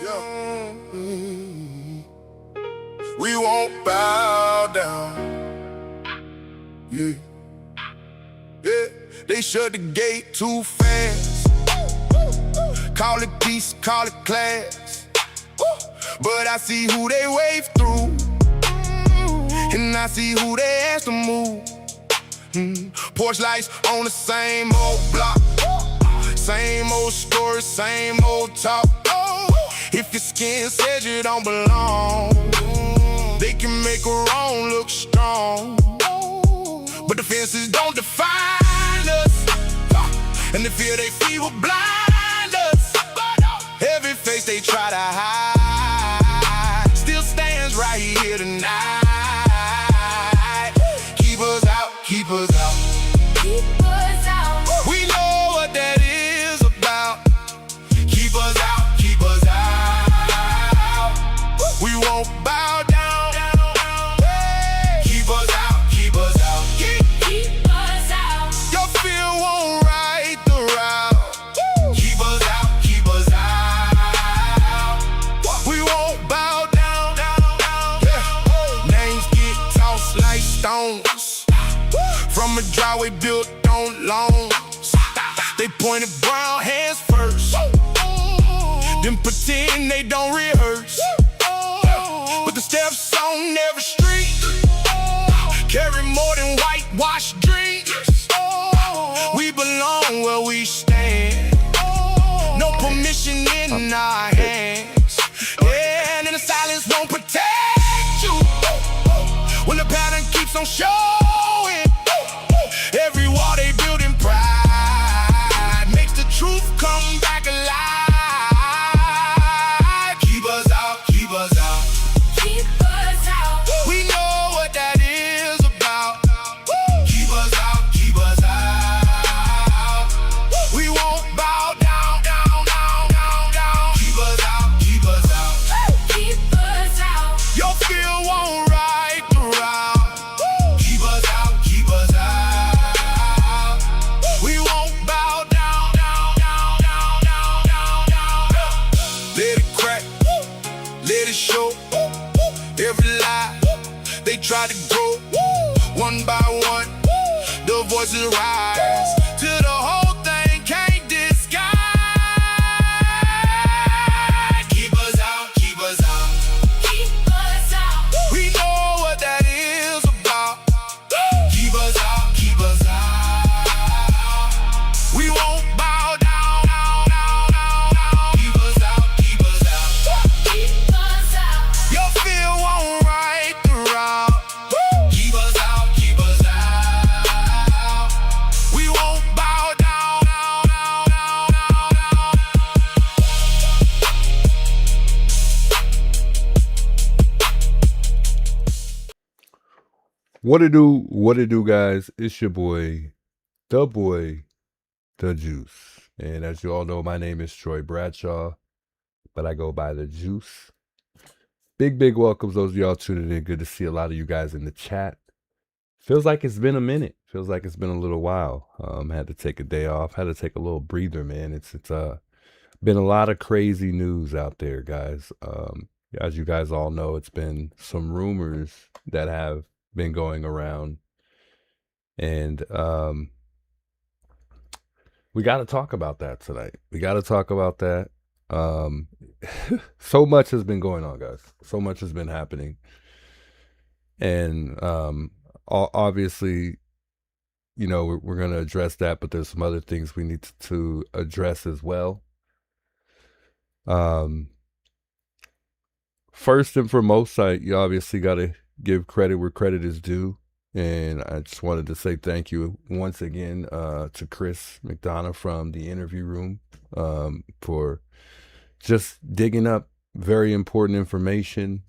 Yeah. We won't bow down. Yeah. Yeah. They shut the gate too fast. Call it peace, call it class. But I see who they wave through, and I see who they ask to move. Porch lights on the same old block, same old story, same old talk. If your skin says you don't belong, they can make a wrong look strong. But the fences don't define us, and the fear they feel will blind us. Every face they try to hide still stands right here tonight. Keep us out, keep us out, keep us out. We know what that is about. Keep us out, keep us out. We won't bow down. Keep us out, keep us out, keep us out. Your fear won't right the route. Keep us out, keep us out. We won't bow down. Names get tossed like stones from a driveway built on loans. They pointed brown hands first, then pretend they don't rehearse. But the steps on every street carry more than whitewashed dreams. We belong where we stand, no permission in our hands. Yeah, and the silence won't protect you when the pattern keeps on showing. Every wall they build in pride makes the truth come back alive. Keep us out, keep us out, keep us out. We know what that is about. Keep us out, keep us out. We won't bow down, down, down, down, down. Keep us out, keep us out, keep us out. Your fear won't right the route. Keep us out, keep us out. We won't bow down, down, down, down, down, down, down. Let it crack, let it show. Every lie they try to grow, one by one, the voices rise till the whole thing can't disguise. Keep us out, keep us out, keep us out. We know what that is about. Keep us out, keep us out. We won't bow down, down, down, down, down. Keep us out, keep us out, keep us out. Your fear won't right the route. Keep us out, keep us out. We won't bow down, down, down, down, down, What it do, guys? It's your boy, the Juice. And as you all know, my name is Troy Bradshaw, but I go by the Juice. Big welcomes those of y'all tuning in. Good to see a lot of you guys in the chat. Feels like it's been a minute. Feels like it's been a little while. Had to take a day off. Had to take a little breather, man. It's been a lot of crazy news out there, guys. As you guys all know, it's been some rumors that have been going around, and we got to talk about that tonight. We got to talk about that. So much has been going on, guys. So much has been happening, and obviously, you know, we're going to address that, but there's some other things we need to address as well. First and foremost, you obviously got to give credit where credit is due, and I just wanted to say thank you once again to Chris McDonough from the interview room for just digging up very important information.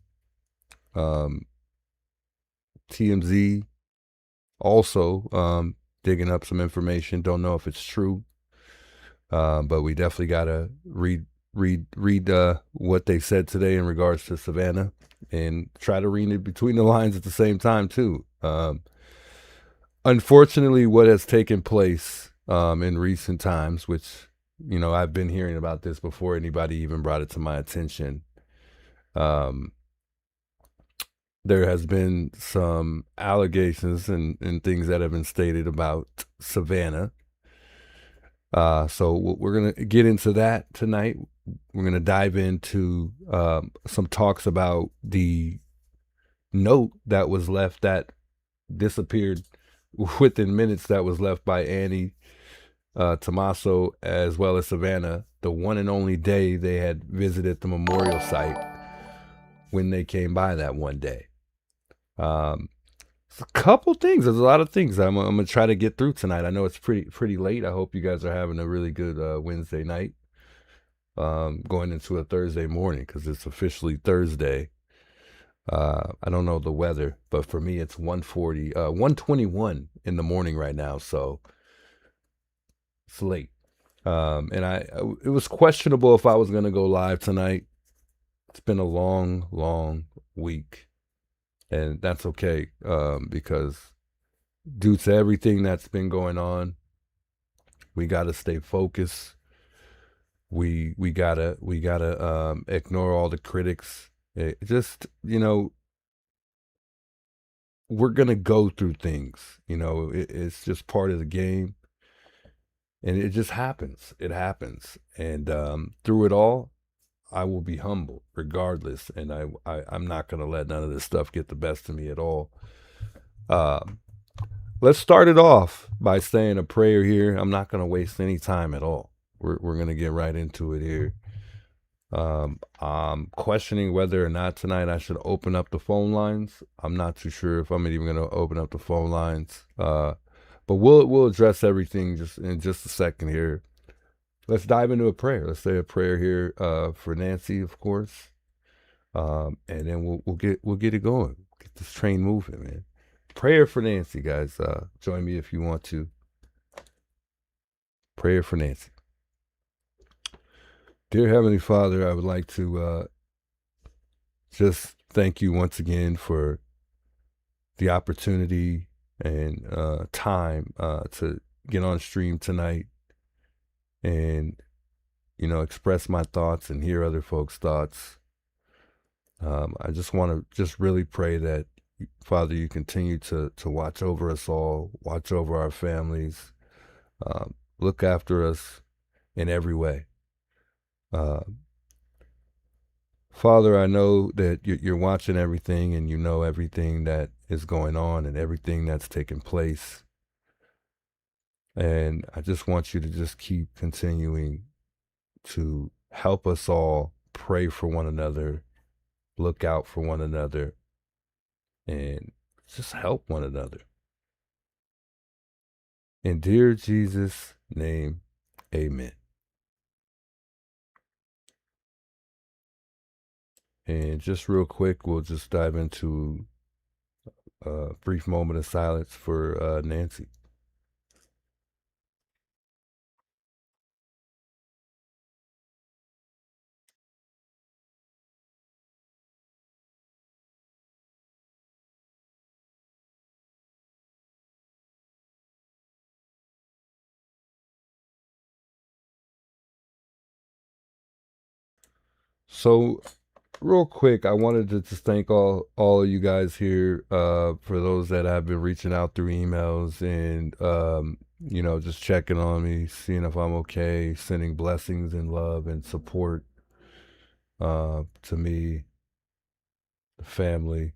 TMZ also digging up some information. Don't know if it's true, but we definitely got to read what they said today in regards to Savannah, and try to read it between the lines at the same time too. Unfortunately, what has taken place in recent times, which you know, I've been hearing about this before anybody even brought it to my attention. Um, there has been some allegations and things that have been stated about Savannah. So we're going to get into that tonight. We're going to dive into some talks about the note that was left that disappeared within minutes, that was left by Annie, Tommaso, as well as Savannah, the one and only day they had visited the memorial site when they came by that one day. It's a couple things. There's a lot of things I'm gonna try to get through tonight. I know it's pretty late. I hope you guys are having a really good Wednesday night, going into a Thursday morning, because it's officially Thursday. I don't know the weather, but for me it's 1:21 in the morning right now, so it's late. And it was questionable if I was gonna go live tonight. It's been a long week, and that's okay, because due to everything that's been going on, we got to stay focused. We gotta ignore all the critics. Just, you know, we're gonna go through things. You know, it's just part of the game, and it just happens. It happens, and through it all, I will be humble regardless, and I'm not gonna let none of this stuff get the best of me at all. Let's start it off by saying a prayer here. I'm not gonna waste any time at all. We're gonna get right into it here. I'm questioning whether or not tonight I should open up the phone lines. I'm not too sure if I'm even gonna open up the phone lines. But we'll address everything just in just a second here. Let's dive into a prayer. Let's say a prayer here for Nancy, of course, and then we'll get it going. Get this train moving, man. Prayer for Nancy, guys. Join me if you want to. Prayer for Nancy. Dear Heavenly Father, I would like to just thank you once again for the opportunity and time to get on stream tonight and, you know, express my thoughts and hear other folks' thoughts. I just want to just really pray that, Father, you continue to watch over us all, watch over our families, look after us in every way. Father, I know that you're watching everything, and you know everything that is going on and everything that's taking place. And I just want you to just keep continuing to help us all pray for one another, look out for one another, and just help one another. In dear Jesus' name, amen. And just real quick, we'll just dive into a brief moment of silence for Nancy. So, real quick, I wanted to just thank all of you guys here, for those that have been reaching out through emails and, you know, just checking on me, seeing if I'm okay, sending blessings and love and support to me, the family.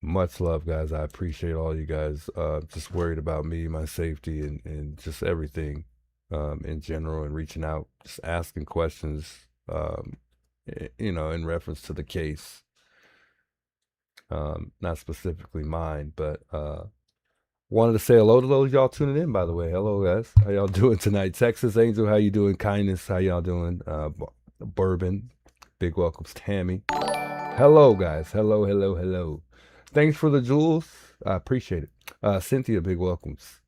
Much love, guys. I appreciate all you guys. Just worried about me, my safety, and just everything in general, and reaching out, just asking questions, you know, in reference to the case. Not specifically mine, but wanted to say hello to those y'all tuning in, by the way. Hello, guys. How y'all doing tonight? Texas Angel, how you doing? Kindness, how y'all doing? Bourbon, big welcomes. Tammy. Hello, guys. Hello. Thanks for the jewels. I appreciate it. Cynthia, big welcomes.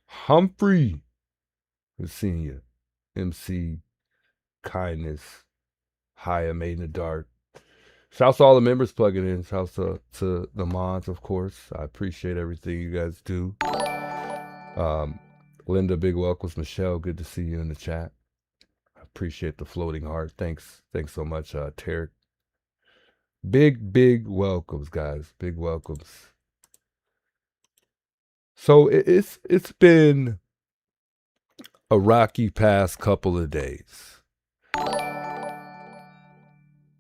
Humphrey, good seeing you. MC, Kindness, Haya, Made in the Dark. Shouts to all the members plugging in. Shouts to the mods, of course. I appreciate everything you guys do. Linda, big welcomes. Michelle, good to see you in the chat. I appreciate the floating heart. Thanks so much, Tarek. Big welcomes, guys. Big welcomes. So it's been a rocky past couple of days.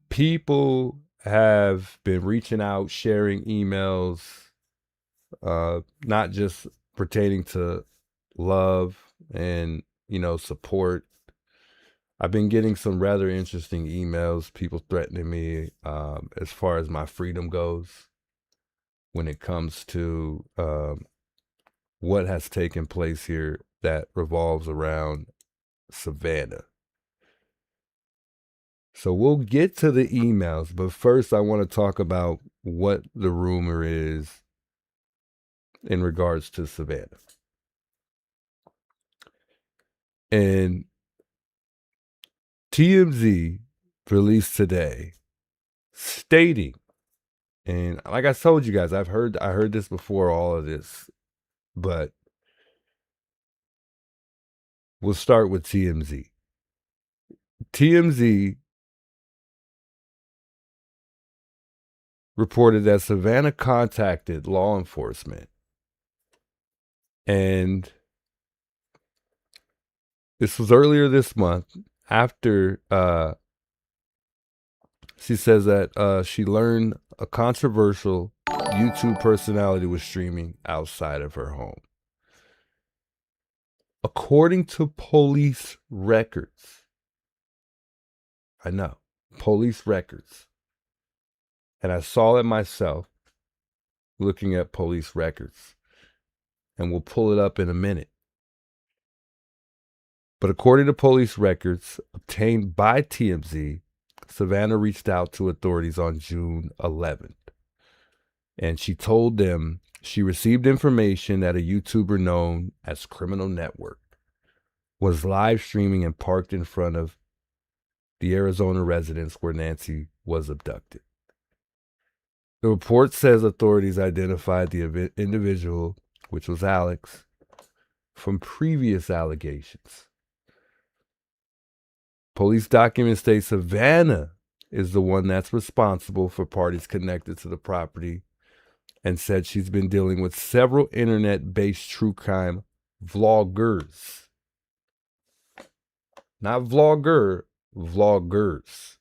People have been reaching out, sharing emails, not just pertaining to love and, support. I've been getting some rather interesting emails, people threatening me as far as my freedom goes when it comes to what has taken place here that revolves around Savannah. So we'll get to the emails, but first I want to talk about what the rumor is in regards to Savannah. And TMZ released today stating, and like I told you guys, I heard this before all of this, but we'll start with TMZ. TMZ reported that Savannah contacted law enforcement, and this was earlier this month after she says that she learned a controversial YouTube personality was streaming outside of her home. According to police records, I know, police records, and I saw it myself looking at police records, and we'll pull it up in a minute. But according to police records obtained by TMZ, Savannah reached out to authorities on June 11th, and she told them she received information that a YouTuber known as Criminal Network was live streaming and parked in front of the Arizona residence where Nancy was abducted. The report says authorities identified the individual, which was Alex, from previous allegations. Police documents state Savannah is the one that's responsible for parties connected to the property, and said she's been dealing with several internet-based true crime vloggers. Not vlogger, vloggers.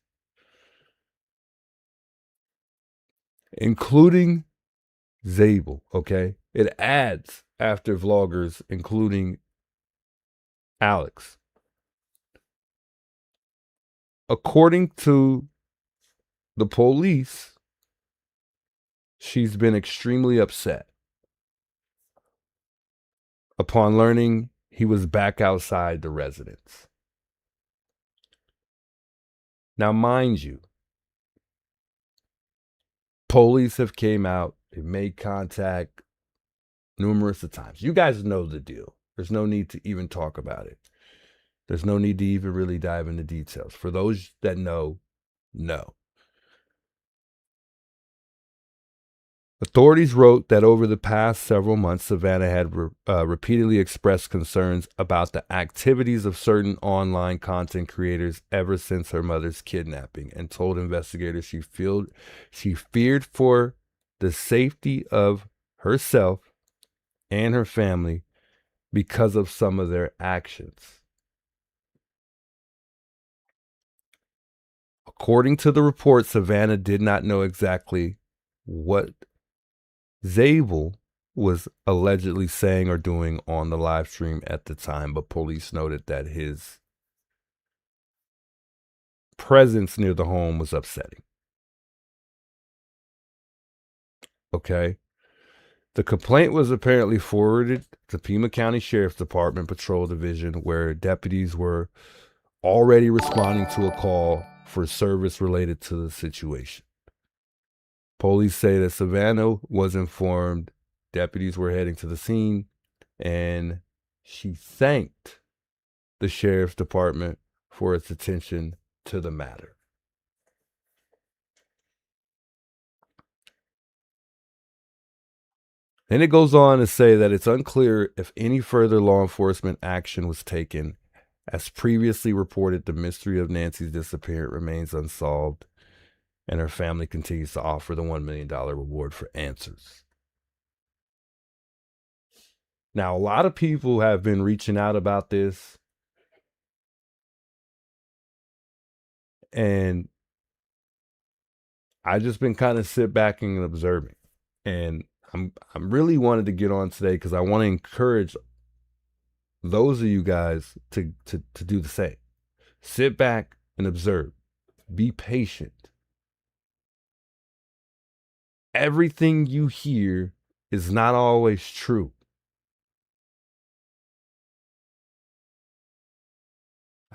Including Zabel, okay? It adds after vloggers, including Alex. According to the police, she's been extremely upset upon learning he was back outside the residence. Now, mind you, police have came out, they've made contact numerous of times. You guys know the deal. There's no need to even talk about it. There's no need to even really dive into details. For those that know. Authorities wrote that over the past several months, Savannah had repeatedly expressed concerns about the activities of certain online content creators ever since her mother's kidnapping, and told investigators she feared for the safety of herself and her family because of some of their actions. According to the report, Savannah did not know exactly what Zabel was allegedly saying or doing on the live stream at the time, but police noted that his presence near the home was upsetting. Okay. The complaint was apparently forwarded to Pima County Sheriff's Department Patrol Division, where deputies were already responding to a call for service related to the situation. Police say that Savannah was informed deputies were heading to the scene, and she thanked the Sheriff's Department for its attention to the matter. Then it goes on to say that it's unclear if any further law enforcement action was taken. As previously reported, the mystery of Nancy's disappearance remains unsolved, and her family continues to offer the $1 million reward for answers. Now, a lot of people have been reaching out about this, and I just been kind of sit back and observing. And I'm really wanted to get on today because I want to encourage those of you guys to do the same. Sit back and observe. Be patient. Everything you hear is not always true.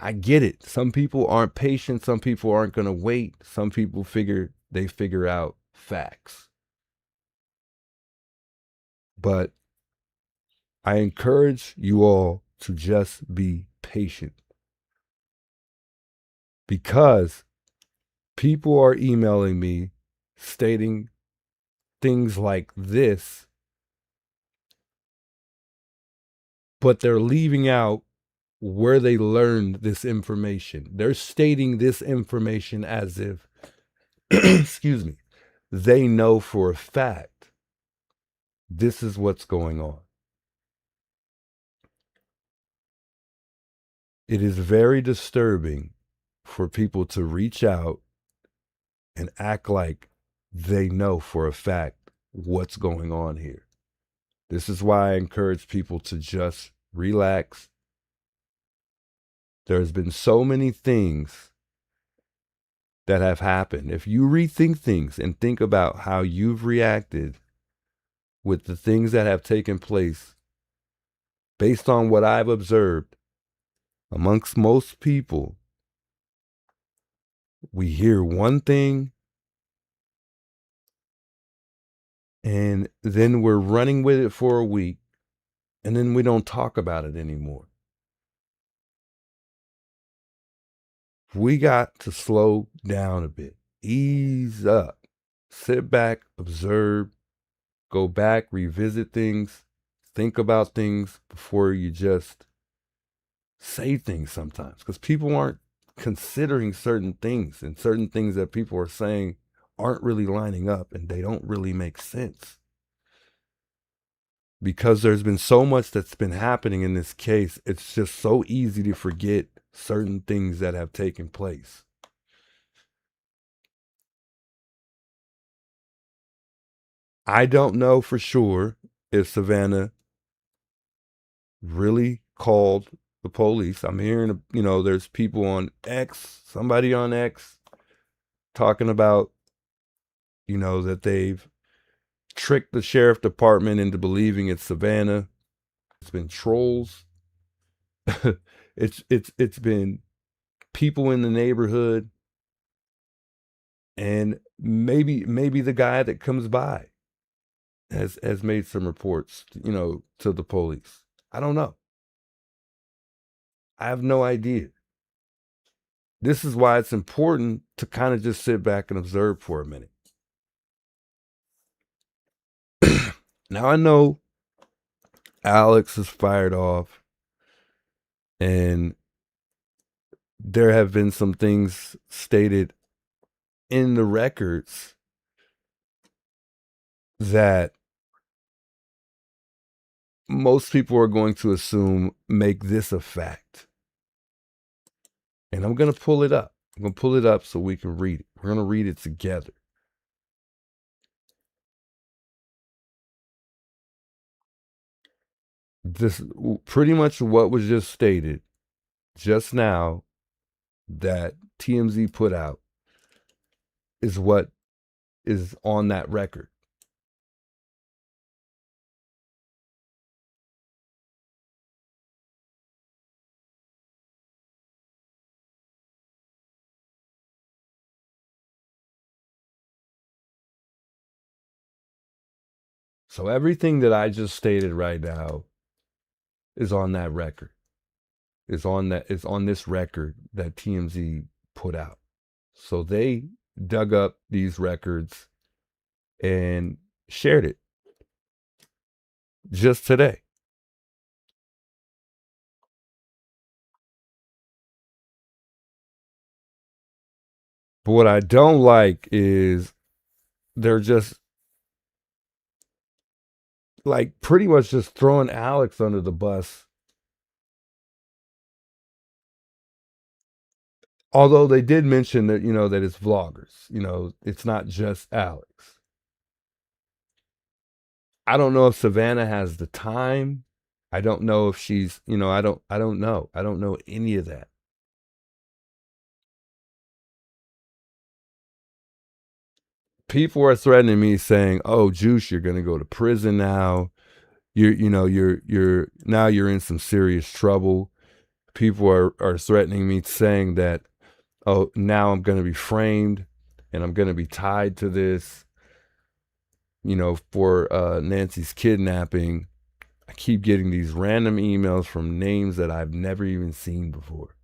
I get it. Some people aren't patient. Some people aren't going to wait. Some people figure out facts. But I encourage you all to just be patient, because people are emailing me stating things like this, but they're leaving out where they learned this information. They're stating this information as if, excuse me, they know for a fact this is what's going on. It is very disturbing for people to reach out and act like they know for a fact what's going on here. This is why I encourage people to just relax. There's been so many things that have happened. If you rethink things and think about how you've reacted with the things that have taken place, based on what I've observed amongst most people, we hear one thing and then we're running with it for a week, and then we don't talk about it anymore. We got to slow down a bit, ease up, sit back, observe, go back, revisit things, think about things before you just say things sometimes, because people aren't considering certain things, and certain things that people are saying aren't really lining up and they don't really make sense. Because there's been so much that's been happening in this case, it's just so easy to forget certain things that have taken place. I don't know for sure if Savannah really called the police. I'm hearing, there's people on X, somebody on X, talking about, that they've tricked the sheriff department into believing it's Savannah. It's been trolls. It's been people in the neighborhood, and maybe the guy that comes by has made some reports, to the police. I don't know. I have no idea. This is why it's important to kind of just sit back and observe for a minute. Now I know Alex is fired off, and there have been some things stated in the records that most people are going to assume make this a fact. And I'm going to pull it up. I'm going to pull it up so we can read it. We're going to read it together. This pretty much what was just stated just now that TMZ put out is what is on that record. So everything that I just stated right now is on that record. It's on this record that TMZ put out. So they dug up these records and shared it. just today. But what I don't like is they're just like pretty much just throwing Alex under the bus. Although they did mention that, that it's vloggers, it's not just Alex. I don't know if Savannah has the time. I don't know if she's, I don't know. I don't know any of that. People are threatening me saying, "Oh, Juice, you're going to go to prison now. You're now you're in some serious trouble." People are threatening me saying that, "Oh, now I'm going to be framed and I'm going to be tied to this, for Nancy's kidnapping." I keep getting these random emails from names that I've never even seen before.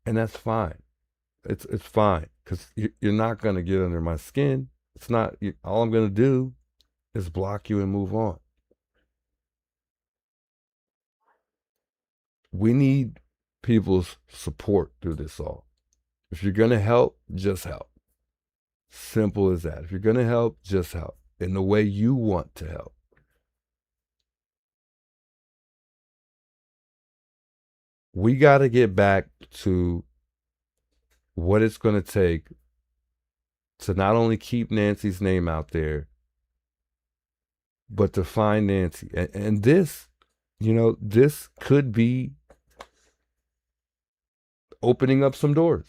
And that's fine. It's fine, because you're not going to get under my skin. It's not, all I'm going to do is block you and move on. We need people's support through this all. If you're going to help, just help. Simple as that. If you're going to help, just help in the way you want to help. We got to get back to what it's going to take to not only keep Nancy's name out there, but to find Nancy. And this, this could be opening up some doors.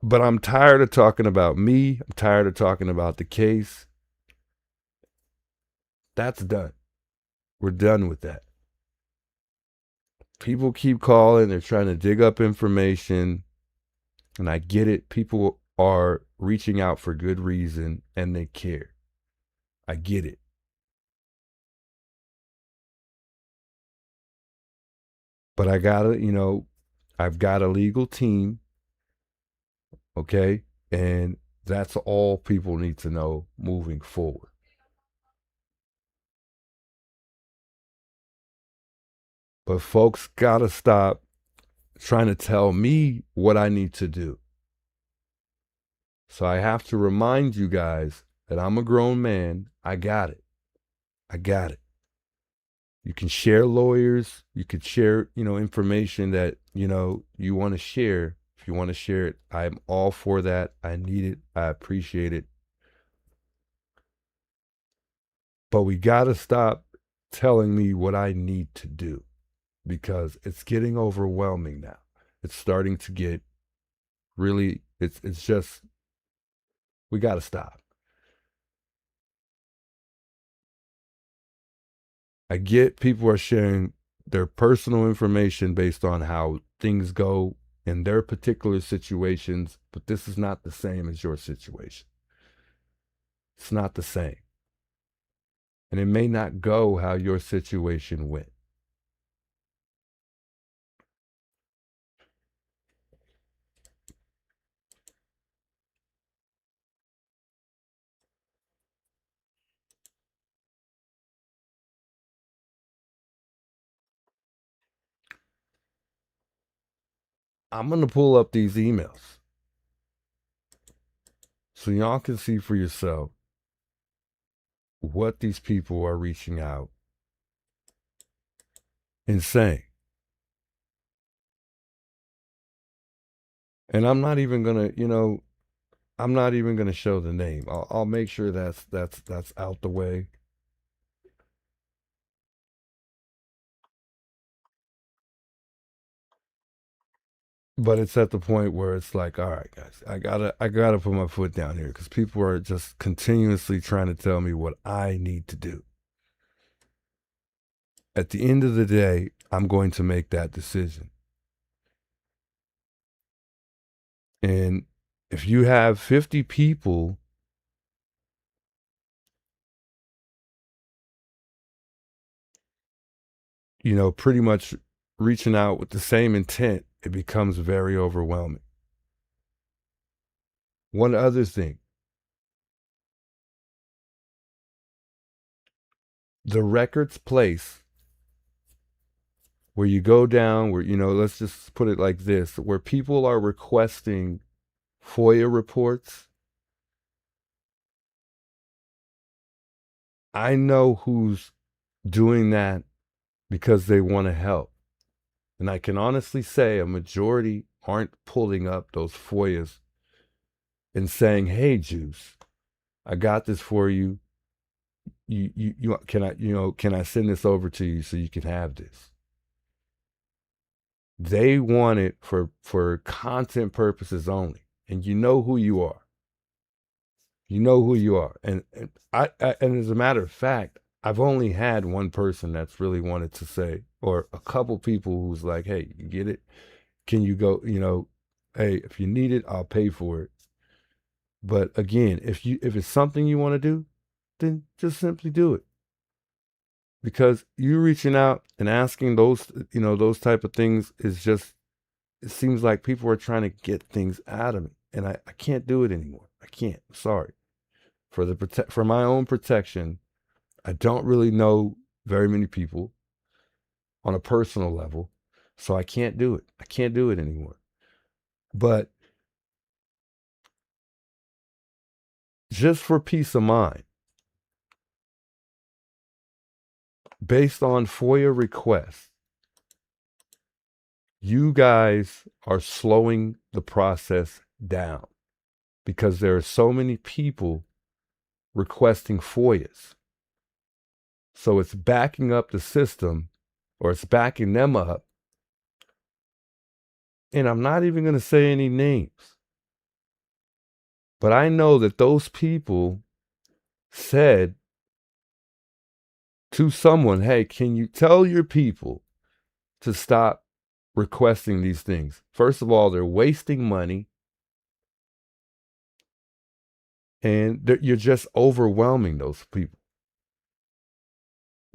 But I'm tired of talking about me. I'm tired of talking about the case. That's done. We're done with that. People keep calling. They're trying to dig up information. And I get it. People are reaching out for good reason and they care. I get it. But I gotta, I've got a legal team. Okay. And that's all people need to know moving forward. But folks gotta stop trying to tell me what I need to do. So I have to remind you guys that I'm a grown man. I got it. I got it. You can share lawyers. You could share, information that, you want to share. If you want to share it, I'm all for that. I need it. I appreciate it. But we got to stop telling me what I need to do, because it's getting overwhelming now. It's starting to get really, it's just, we got to stop. I get people are sharing their personal information based on how things go in their particular situations, but this is not the same as your situation. It's not the same. And it may not go how your situation went. I'm going to pull up these emails so y'all can see for yourself what these people are reaching out and saying. And I'm not even going to, I'm not even going to show the name. I'll make sure that's out the way. But it's at the point where it's like, all right, guys, I gotta put my foot down here, because people are just continuously trying to tell me what I need to do. At the end of the day, I'm going to make that decision. And if you have 50 people pretty much reaching out with the same intent, it becomes very overwhelming. One other thing, the records place where you go down, where, let's just put it like this, where people are requesting FOIA reports, I know who's doing that because they want to help. And I can honestly say a majority aren't pulling up those FOIAs and saying, hey, Juice, I got this for you. Can I send this over to you so you can have this? They want it for content purposes only. And you know who you are. You know who you are. And and as a matter of fact, I've only had one person that's really wanted to say, or a couple people who's like, hey, you get it? Can you go, hey, if you need it, I'll pay for it. But again, if it's something you want to do, then just simply do it. Because you reaching out and asking those type of things is just, it seems like people are trying to get things out of me. And I can't do it anymore. I can't. I'm sorry. For my own protection, I don't really know very many people on a personal level, so I can't do it. I can't do it anymore. But just for peace of mind, based on FOIA requests, you guys are slowing the process down because there are so many people requesting FOIAs. So it's backing up the system, or it's backing them up. And I'm not even going to say any names, but I know that those people said to someone, hey, can you tell your people to stop requesting these things? First of all, they're wasting money, and you're just overwhelming those people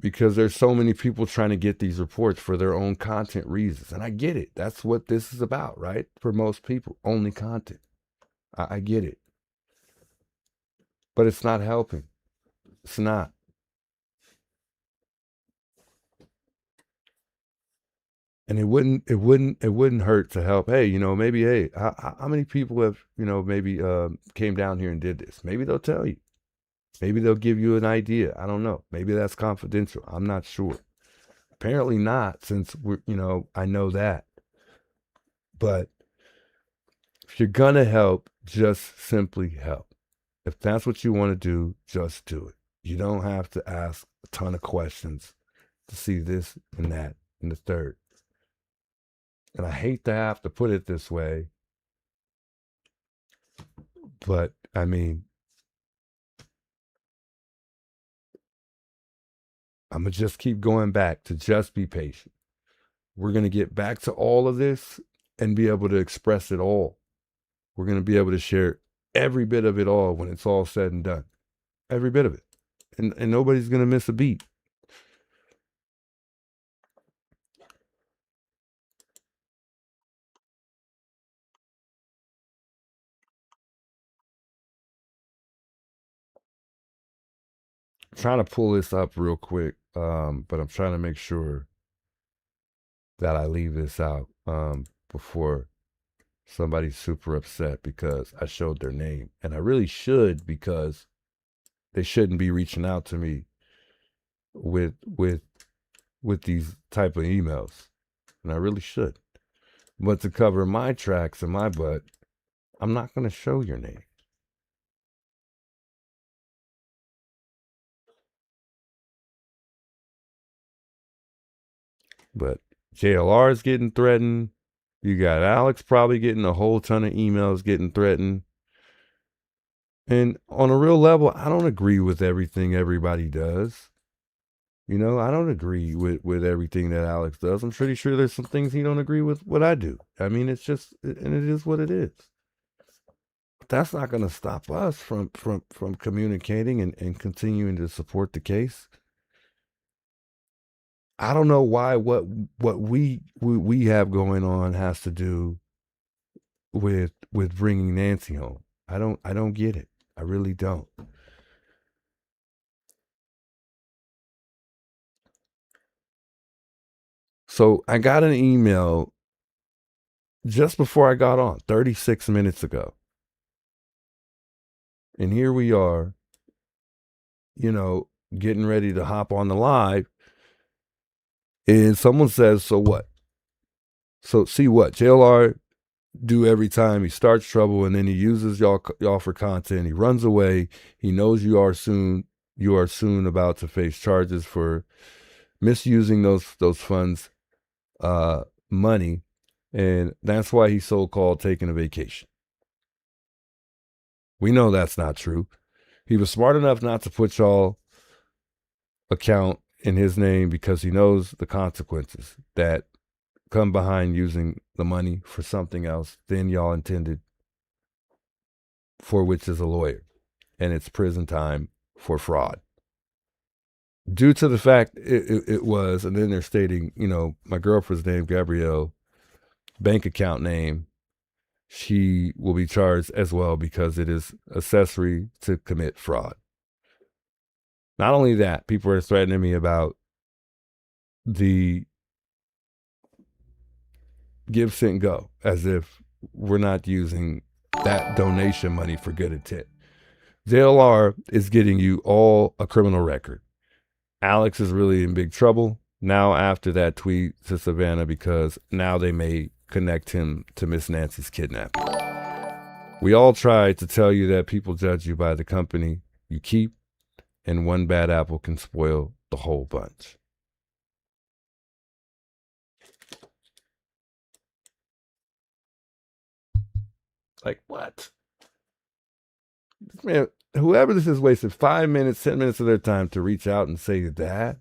because there's so many people trying to get these reports for their own content reasons. And I get it. That's what this is about, right? For most people, only content. I get it. But it's not helping. It's not. And it wouldn't hurt to help. Hey, maybe, hey, how many people have, maybe came down here and did this? Maybe they'll tell you. Maybe they'll give you an idea. I don't know. Maybe that's confidential. I'm not sure. Apparently not, since I know that. But if you're gonna help, just simply help. If that's what you want to do, just do it. You don't have to ask a ton of questions to see this and that and the third. And I hate to have to put it this way, but I mean, I'm going to just keep going back to just be patient. We're going to get back to all of this and be able to express it all. We're going to be able to share every bit of it all when it's all said and done. Every bit of it. And nobody's going to miss a beat. I'm trying to pull this up real quick, but I'm trying to make sure that I leave this out before somebody's super upset because I showed their name. And I really should, because they shouldn't be reaching out to me with these type of emails. And I really should. But to cover my tracks and my butt, I'm not going to show your name. But JLR is getting threatened. You got Alex probably getting a whole ton of emails getting threatened. And on a real level, I don't agree with everything everybody does. I don't agree with everything that Alex does. I'm pretty sure there's some things he don't agree with what I do. I mean, it's just, and it is what it is. But that's not going to stop us from communicating and continuing to support the case. I don't know why what we have going on has to do with bringing Nancy home. I don't get it. I really don't. So I got an email just before I got on, 36 minutes ago. And here we are, getting ready to hop on the live. And someone says, so what? So see what? JLR do every time he starts trouble, and then he uses y'all for content. He runs away. He knows you are soon about to face charges for misusing those funds, money, and that's why he's so-called taking a vacation. We know that's not true. He was smart enough not to put y'all account in his name because he knows the consequences that come behind using the money for something else than y'all intended, for which is a lawyer, and it's prison time for fraud. Due to the fact it was, and then they're stating, my girlfriend's name, Gabrielle, bank account name, she will be charged as well because it is accessory to commit fraud. Not only that, people are threatening me about the give, send, go, as if we're not using that donation money for good intent. JLR is getting you all a criminal record. Alex is really in big trouble now after that tweet to Savannah, because now they may connect him to Miss Nancy's kidnapping. We all try to tell you that people judge you by the company you keep, and one bad apple can spoil the whole bunch. Like, what? Man, whoever this is wasted 5 minutes, 10 minutes of their time to reach out and say that.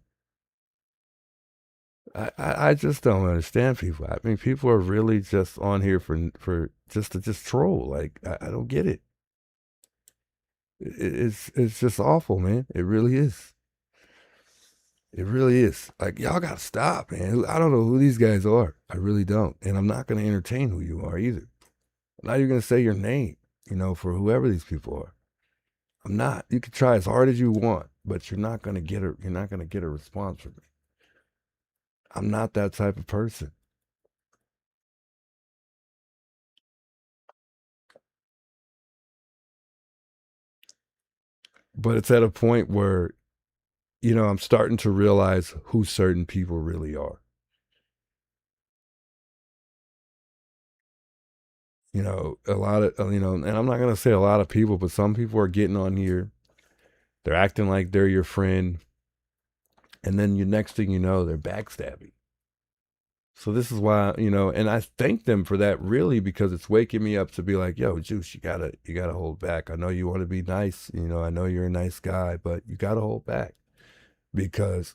I just don't understand people. I mean, people are really just on here for just to troll. Like, I don't get it. It's just awful, man. It really is. It really is. Like, y'all gotta stop, man. I don't know who these guys are. I really don't. And I'm not gonna entertain who you are either. I'm not even gonna say your name, for whoever these people are. I'm not. You can try as hard as you want, but you're not gonna get a response from me. I'm not that type of person. But it's at a point where, I'm starting to realize who certain people really are. A lot of, and I'm not going to say a lot of people, but some people are getting on here. They're acting like they're your friend. And then next thing you know, they're backstabbing. So this is why, and I thank them for that, really, because it's waking me up to be like, yo, Juice, you gotta hold back. I know you want to be nice. I know you're a nice guy, but you got to hold back, because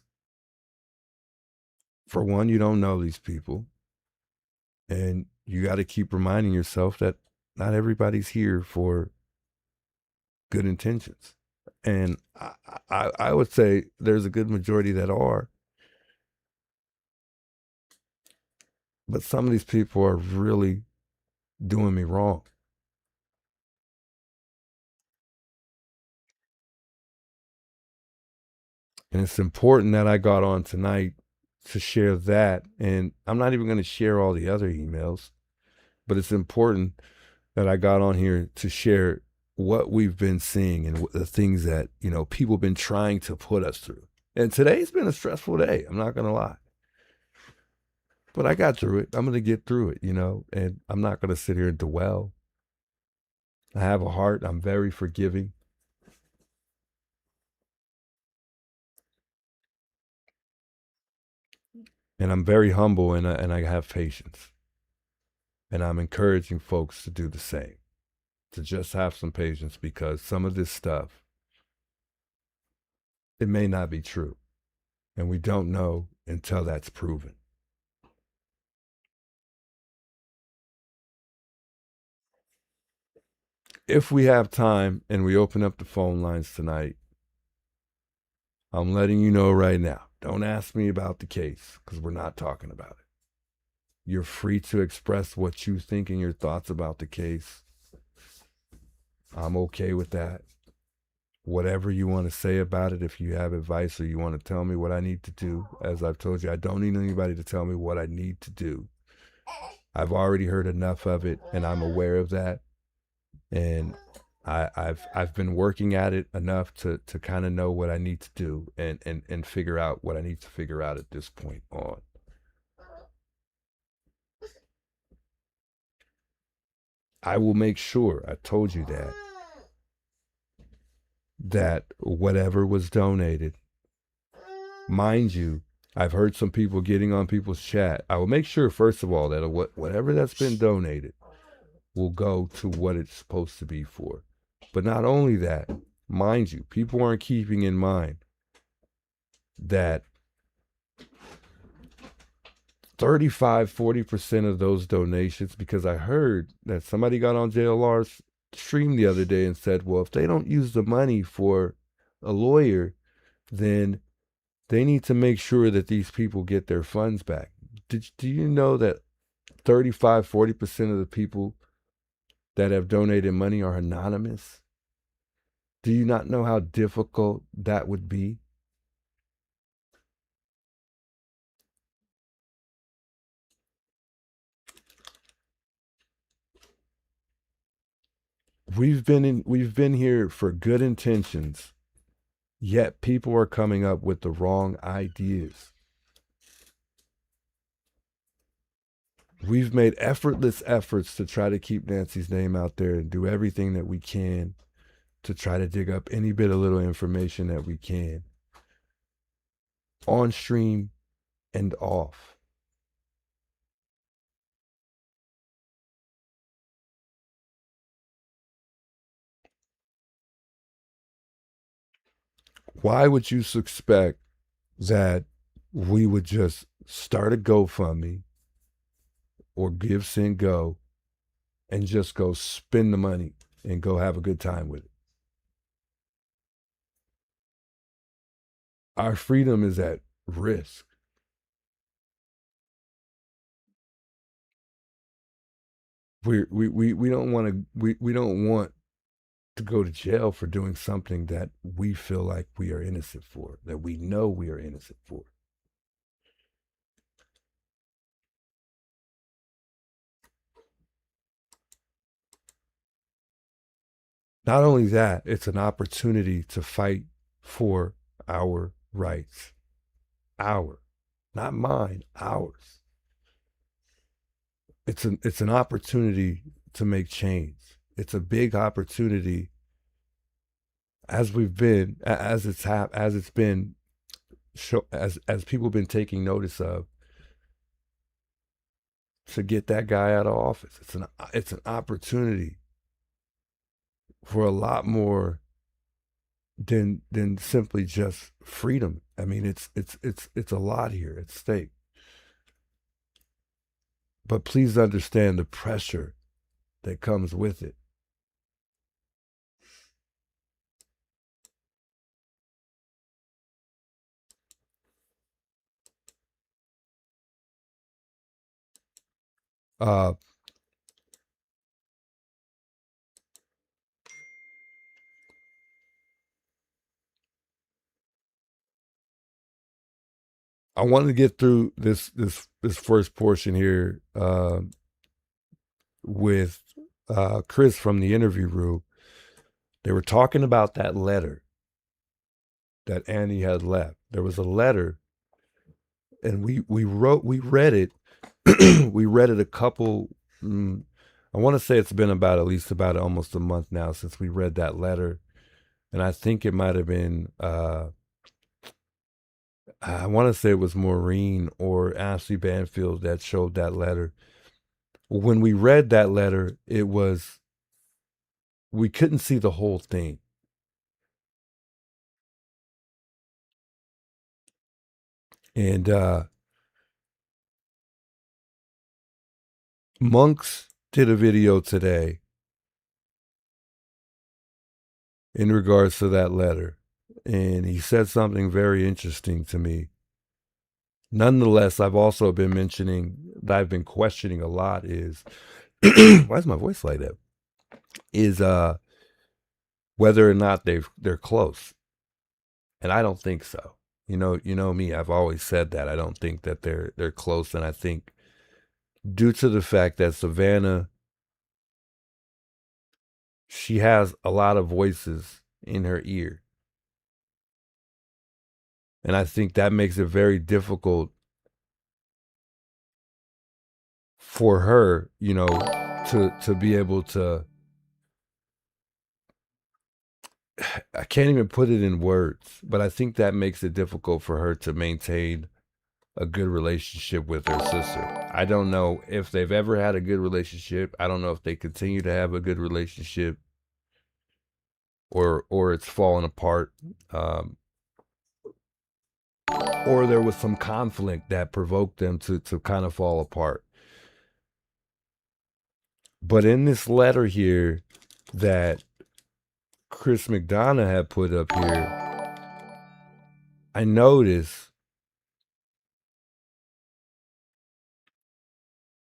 for one, you don't know these people, and you got to keep reminding yourself that not everybody's here for good intentions. And I would say there's a good majority that are. But some of these people are really doing me wrong. And it's important that I got on tonight to share that. And I'm not even going to share all the other emails, but it's important that I got on here to share what we've been seeing and the things that, people have been trying to put us through. And today's been a stressful day. I'm not going to lie. But I got through it. I'm going to get through it, and I'm not going to sit here and dwell. I have a heart. I'm very forgiving. And I'm very humble, and I have patience. And I'm encouraging folks to do the same, to just have some patience, because some of this stuff, it may not be true. And we don't know until that's proven. If we have time and we open up the phone lines tonight, I'm letting you know right now, don't ask me about the case, because we're not talking about it. You're free to express what you think and your thoughts about the case. I'm okay with that. whatever you want to say about it. If you have advice or you want to tell me what I need to do, as I've told you, I don't need anybody to tell me what I need to do. I've already heard enough of it, and I'm aware of that. And I've been working at it enough to kind of know what I need to do and figure out what I need to figure out at this point on. I will make sure, I told you that whatever was donated, mind you, I've heard some people getting on people's chat. I will make sure, first of all, that whatever that's been donated will go to what it's supposed to be for. But not only that, mind you, people aren't keeping in mind that 35-40% of those donations, because I heard that somebody got on JLR's stream the other day and said, well, if they don't use the money for a lawyer, then they need to make sure that these people get their funds back. Do you know that 35-40% of the people that have donated money are anonymous? Do you not know how difficult that would be? We've been here for good intentions, yet people are coming up with the wrong ideas. We've made effortless efforts to try to keep Nancy's name out there and do everything that we can to try to dig up any bit of little information that we can, on stream and off. Why would you suspect that we would just start a GoFundMe or Give, Send, Go and just go spend the money and go have a good time with it? Our freedom is at risk. We don't want to we don't want to go to jail for doing something that we feel like we are innocent for, that we know we are innocent for. Not only that, it's an opportunity to fight for our rights. Our, not mine, ours. It's an opportunity to make change. It's a big opportunity, as people have been taking notice of, to get that guy out of office. It's an opportunity for a lot more than simply just freedom. I mean, it's a lot here at stake. But please understand the pressure that comes with it. I wanted to get through this first portion here with Chris from the interview room. They were talking about that letter that Annie had left. There was a letter, and we read it. We read it a couple. I want to say it's been at least almost a month now since we read that letter, and I think it might have been. I want to say it was Maureen or Ashley Banfield that showed that letter. When we read that letter, we couldn't see the whole thing. And Monks did a video today in regards to that letter, and he said something very interesting to me. Nonetheless, I've also been mentioning that I've been questioning a lot is why is my voice like that? Is whether or not they're close. And I don't think so. You know me, I've always said that. I don't think that they're close. And I think due to the fact that Savannah, she has a lot of voices in her ear. And I think that makes it very difficult for her, to be able to, I can't even put it in words, but I think that makes it difficult for her to maintain a good relationship with her sister. I don't know if they've ever had a good relationship. I don't know if they continue to have a good relationship, or it's fallen apart, or there was some conflict that provoked them to kind of fall apart. But in this letter here that Chris McDonough had put up here, I noticed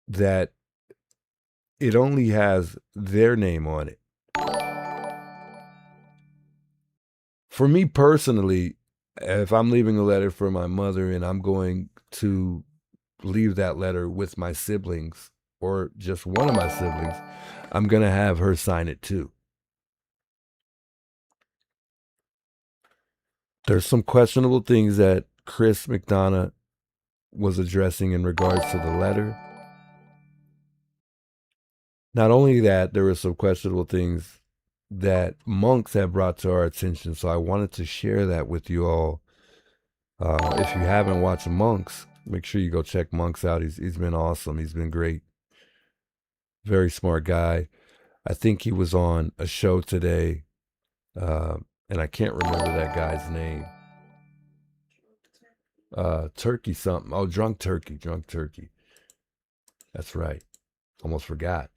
that it only has their name on it. For me personally, if I'm leaving a letter for my mother and I'm going to leave that letter with my siblings or just one of my siblings, I'm going to have her sign it too. There's some questionable things that Chris McDonough was addressing in regards to the letter. Not only that, there were some questionable things that monks have brought to our attention. So I wanted to share that with you all. If you haven't watched Monks, make sure you go check Monks out. He's been awesome. He's been great. Very smart guy. I think he was on a show today, and I can't remember that guy's name. Turkey something. Oh, Drunk Turkey. That's right. Almost forgot.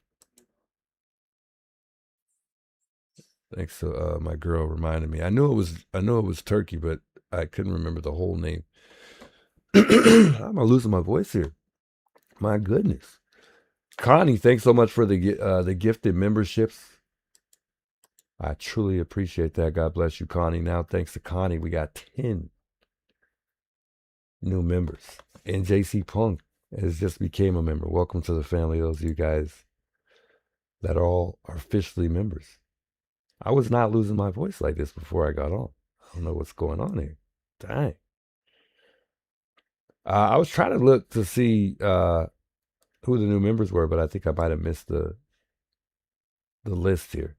Thanks to my girl reminded me. I knew it was Turkey, but I couldn't remember the whole name. I'm losing my voice here. My goodness. Connie, thanks so much for the gifted memberships. I truly appreciate that. God bless you, Connie. Now, thanks to Connie, we got 10 new members. And JC Punk has just became a member. Welcome to the family, those of you guys that all are officially members. I was not losing my voice like this before I got on. I don't know what's going on here. Dang. I was trying to look to see who the new members were, but I think I might have missed the list here.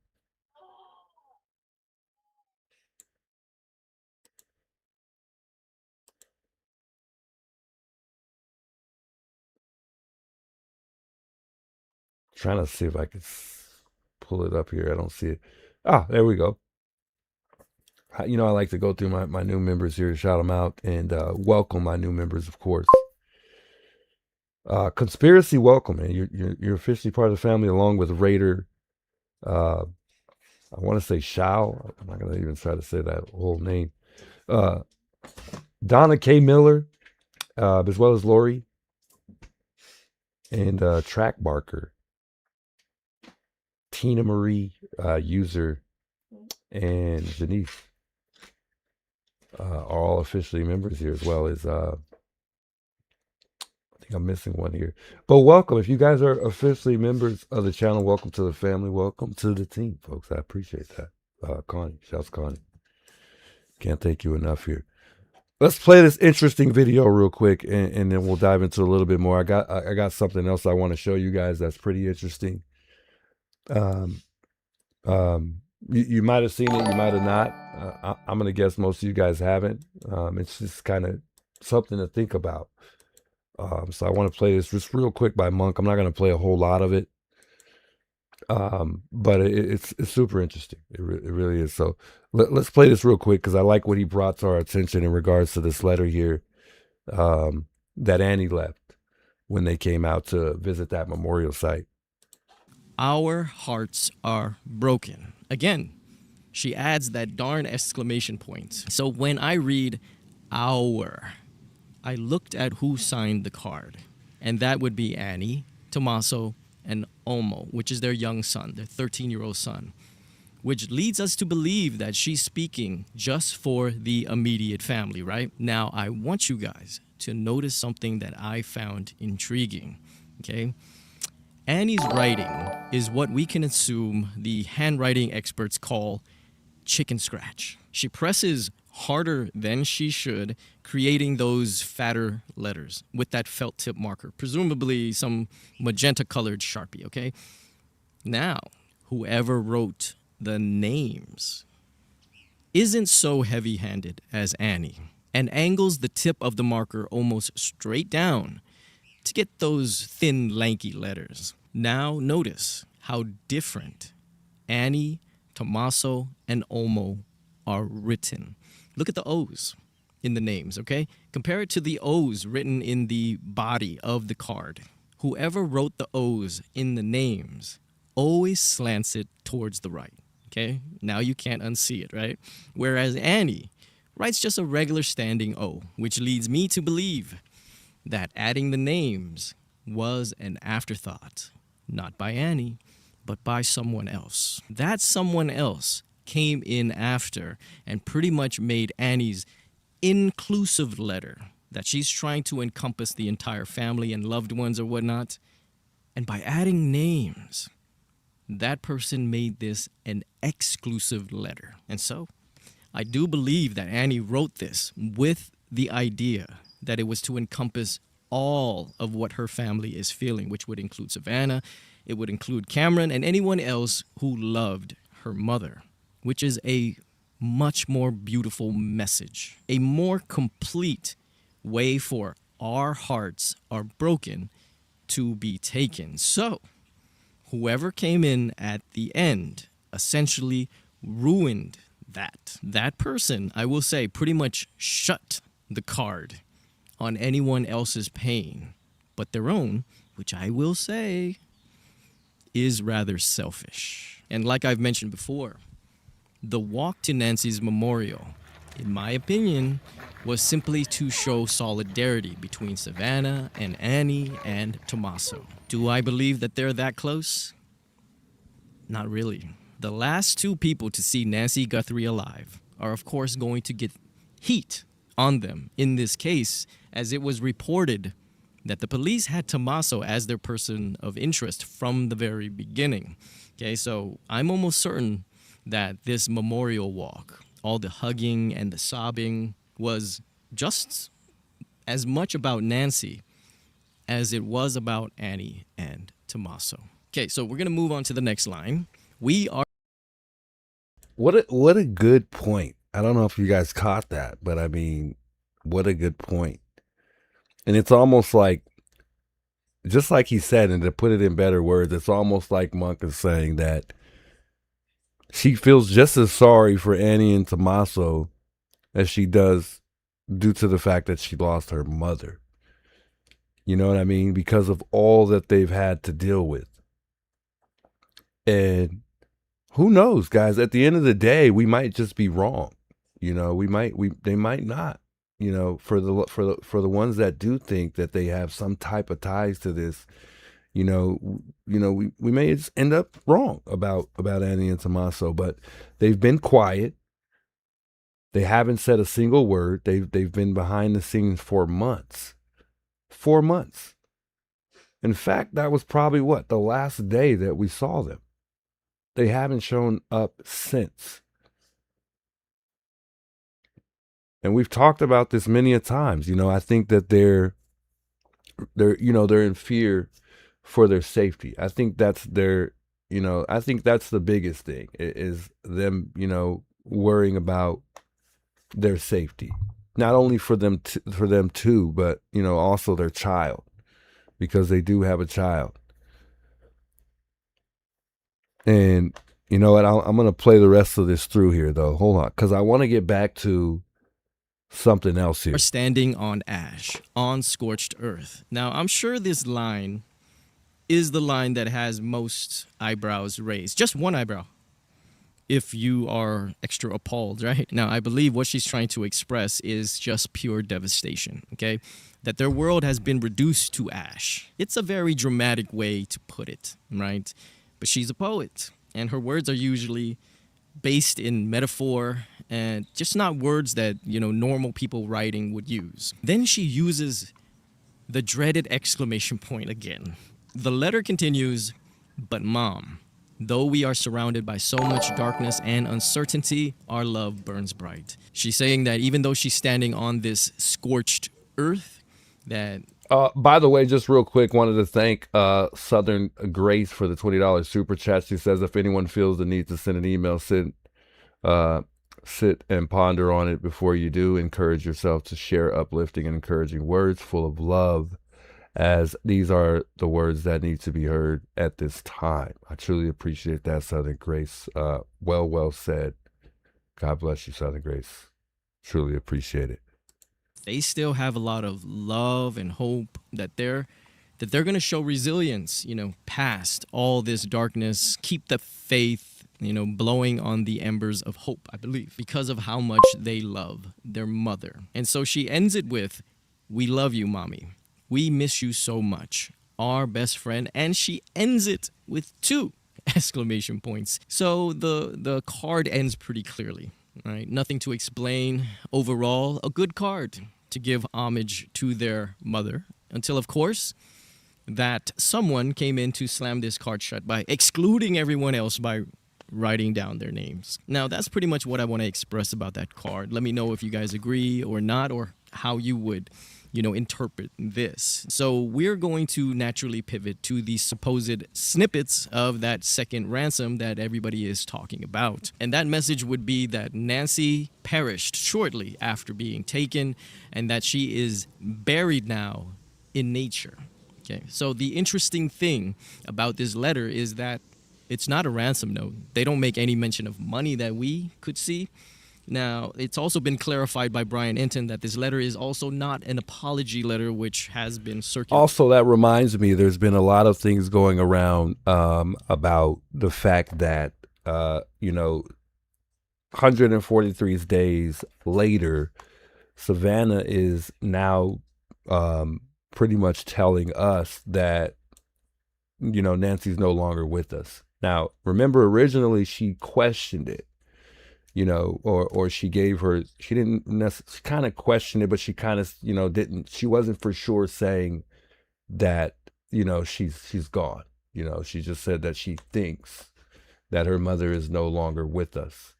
Trying to see if I could pull it up here. I don't see it. Ah, there we go. I like to go through my new members here, shout them out, and welcome my new members, of course. Conspiracy, welcome, man. You're officially part of the family, along with Raider. I want to say Shao. I'm not gonna even try to say that whole name. Donna K. Miller, as well as Lori and Track Barker, Tina Marie, User, and Janice are all officially members here, as well as I think I'm missing one here. But welcome. If you guys are officially members of the channel, welcome to the family. Welcome to the team, folks. I appreciate that. Connie, shouts Connie. Can't thank you enough here. Let's play this interesting video real quick, and then we'll dive into a little bit more. I got something else I want to show you guys that's pretty interesting. You might have seen it, you might have not. I'm gonna guess most of you guys haven't. It's just kind of something to think about. So I want to play this just real quick by Monk. I'm not gonna play a whole lot of it, but it's super interesting. It really is. So let's play this real quick because I like what he brought to our attention in regards to this letter here that Annie left when they came out to visit that memorial site. Our hearts are broken. Again, she adds that darn exclamation point. So when I read our, I looked at who signed the card, and that would be Annie, Tommaso, and Omo, which is their young son, their 13-year-old son. which leads us to believe that she's speaking just for the immediate family, right? Now, I want you guys to notice something that I found intriguing, okay? Annie's writing is what we can assume the handwriting experts call chicken scratch. She presses harder than she should, creating those fatter letters with that felt tip marker, presumably some magenta colored Sharpie, okay? Now, whoever wrote the names isn't so heavy-handed as Annie and angles the tip of the marker almost straight down to get those thin, lanky letters. Now notice how different Annie, Tommaso, and Olmo are written. Look at the O's in the names, okay? Compare it to the O's written in the body of the card. Whoever wrote the O's in the names always slants it towards the right, okay? Now you can't unsee it, right? Whereas Annie writes just a regular standing O, which leads me to believe that adding the names was an afterthought, not by Annie, but by someone else. That someone else came in after and pretty much made Annie's inclusive letter that she's trying to encompass the entire family and loved ones or whatnot. And by adding names, that person made this an exclusive letter. And so I do believe that Annie wrote this with the idea that it was to encompass all of what her family is feeling, which would include Savannah, it would include Cameron, and anyone else who loved her mother, which is a much more beautiful message, a more complete way for our hearts are broken to be taken. So whoever came in at the end essentially ruined that. That person, I will say, pretty much shut the card on anyone else's pain but their own, which I will say is rather selfish. And like I've mentioned before, the walk to Nancy's memorial, in my opinion, was simply to show solidarity between Savannah and Annie and Tommaso. Do I believe that they're that close? Not really. The last two people to see Nancy Guthrie alive are, of course, going to get heat on them in this case, as it was reported that the police had Tommaso as their person of interest from the very beginning. Okay, so I'm almost certain that this memorial walk, all the hugging and the sobbing, was just as much about Nancy as it was about Annie and Tommaso. Okay, so we're gonna move on to the next line. We are. What a good point. I don't know if you guys caught that, but I mean, what a good point. And it's almost like, just like he said, and to put it in better words, it's almost like Monk is saying that she feels just as sorry for Annie and Tommaso as she does due to the fact that she lost her mother. You know what I mean? Because of all that they've had to deal with. And who knows, guys, at the end of the day, we might just be wrong. You know, they might not. You know, for the ones that do think that they have some type of ties to this, we may just end up wrong about Annie and Tommaso, but they've been quiet. They haven't said a single word. They've been behind the scenes for months. 4 months. In fact, that was probably the last day that we saw them. They haven't shown up since. And we've talked about this many a times. You know, I think that they're in fear for their safety. I think that's I think that's the biggest thing is them, worrying about their safety. Not only for them too, but, also their child, because they do have a child. And you know what? I'm going to play the rest of this through here, though. Hold on, because I want to get back to something else here. We're standing on ash, on scorched earth. Now, I'm sure this line is the line that has most eyebrows raised. Just one eyebrow, if you are extra appalled, right? Now, I believe what she's trying to express is just pure devastation, okay? That their world has been reduced to ash. It's a very dramatic way to put it, right? But she's a poet, and her words are usually based in metaphor and just not words that, normal people writing would use. Then she uses the dreaded exclamation point again. The letter continues, "But mom, though we are surrounded by so much darkness and uncertainty, our love burns bright." She's saying that even though she's standing on this scorched earth, that By the way, just real quick, wanted to thank Southern Grace for the $20 super chat. She says if anyone feels the need to send an email, sit and ponder on it before you do. Encourage yourself to share uplifting and encouraging words full of love, as these are the words that need to be heard at this time. I truly appreciate that, Southern Grace. Well said. God bless you, Southern Grace. Truly appreciate it. they still have a lot of love and hope that they're going to show resilience, past all this darkness, keep the faith, blowing on the embers of hope, I believe, because of how much they love their mother. And so she ends it with, "We love you, mommy. We miss you so much. Our best friend." And she ends it with 2 exclamation points. So the card ends pretty clearly. All right, nothing to explain. Overall, a good card to give homage to their mother, until, of course, that someone came in to slam this card shut by excluding everyone else by writing down their names. Now, that's pretty much what I want to express about that card. Let me know if you guys agree or not, or how you would, interpret this. So we're going to naturally pivot to the supposed snippets of that second ransom that everybody is talking about. And that message would be that Nancy perished shortly after being taken, and that she is buried now in nature. Okay, so the interesting thing about this letter is that it's not a ransom note. They don't make any mention of money that we could see. Now, it's also been clarified by Brian Enton that this letter is also not an apology letter, which has been circulated. Also, that reminds me, there's been a lot of things going around about the fact that, 143 days later, Savannah is now pretty much telling us that, Nancy's no longer with us. Now, remember, originally she questioned it, or she gave her, she didn't necessarily, she kind of questioned it, but she kind of, she wasn't for sure saying that, she's gone. She just said that she thinks that her mother is no longer with us.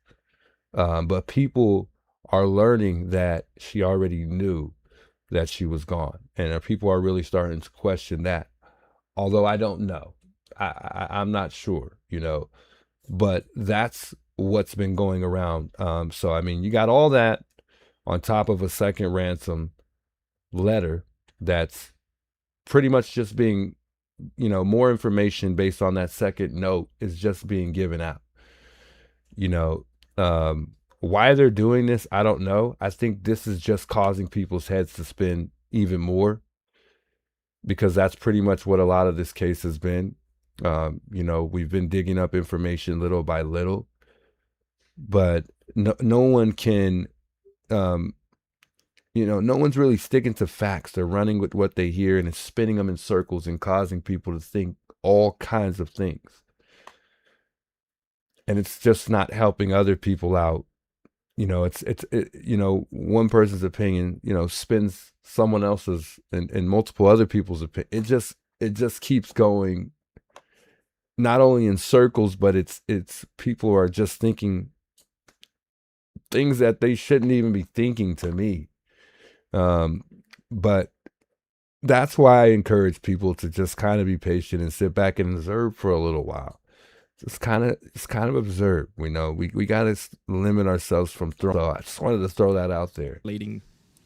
But people are learning that she already knew that she was gone. And people are really starting to question that. Although I don't know. I'm not sure, but that's what's been going around. So, I mean, you got all that on top of a second ransom letter that's pretty much just being, more information based on that second note is just being given out. Why they're doing this, I don't know. I think this is just causing people's heads to spin even more, because that's pretty much what a lot of this case has been. We've been digging up information little by little, but no one can, no one's really sticking to facts. They're running with what they hear, and it's spinning them in circles and causing people to think all kinds of things. And it's just not helping other people out. One person's opinion, spins someone else's and multiple other people's opinion. It just keeps going, not only in circles, but it's people are just thinking things that they shouldn't even be thinking, to me. But that's why I encourage people to just kind of be patient and sit back and observe for a little while. It's kind of observe. We got to limit ourselves from throwing. So I just wanted to throw that out there.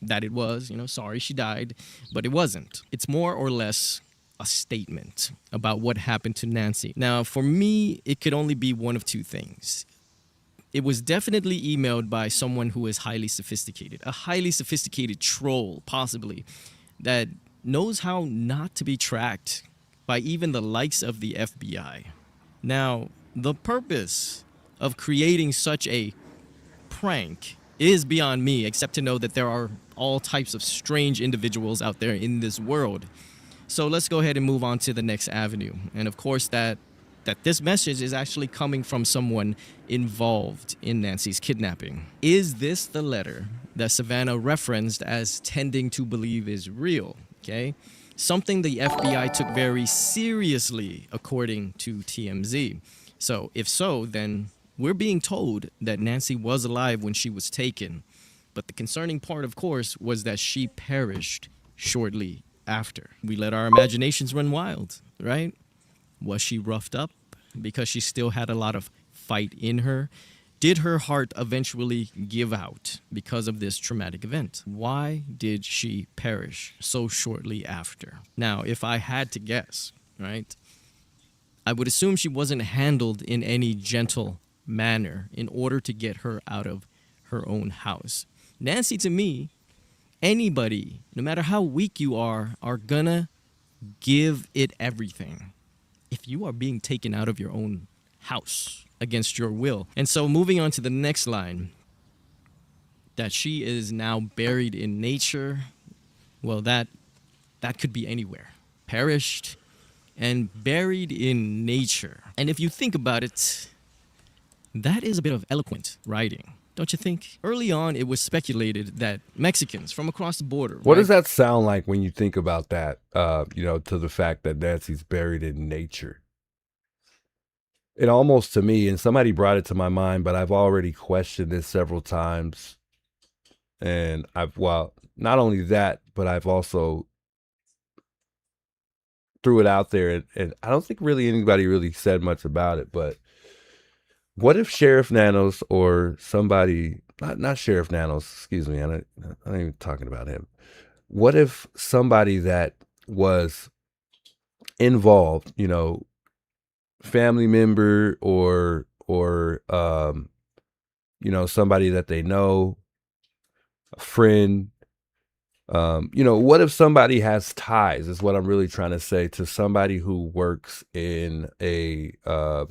That it was, sorry she died, but it wasn't. It's more or less a statement about what happened to Nancy. Now, for me, it could only be one of 2 things. It was definitely emailed by someone who is highly sophisticated, a highly sophisticated troll, possibly, that knows how not to be tracked by even the likes of the FBI. Now, the purpose of creating such a prank is beyond me, except to know that there are all types of strange individuals out there in this world. So let's go ahead and move on to the next avenue. And of course, that that this message is actually coming from someone involved in Nancy's kidnapping. Is this the letter that Savannah referenced as tending to believe is real? Okay, something the FBI took very seriously, according to TMZ. So if so, then we're being told that Nancy was alive when she was taken. But the concerning part, of course, was that she perished shortly after. We let our imaginations run wild, right? Was she roughed up because she still had a lot of fight in her? Did her heart eventually give out because of this traumatic event? Why did she perish so shortly after? Now, if I had to guess, right, I would assume she wasn't handled in any gentle manner in order to get her out of her own house. Nancy, to me, anybody, no matter how weak you are gonna give it everything if you are being taken out of your own house against your will. And so moving on to the next line, that she is now buried in nature, well, that could be anywhere. Perished and buried in nature. And if you think about it, that is a bit of eloquent writing, don't you think? Early on, it was speculated that Mexicans from across the border. What right? does that sound like when you think about that, to the fact that Nancy's buried in nature? It almost, to me, and somebody brought it to my mind, but I've already questioned this several times. And not only that, but I've also threw it out there, and I don't think really anybody really said much about it, but what if Sheriff Nanos or somebody, not Sheriff Nanos, excuse me, I'm not even talking about him. What if somebody that was involved, family member or somebody that they know, a friend, what if somebody has ties, is what I'm really trying to say, to somebody who works in a, what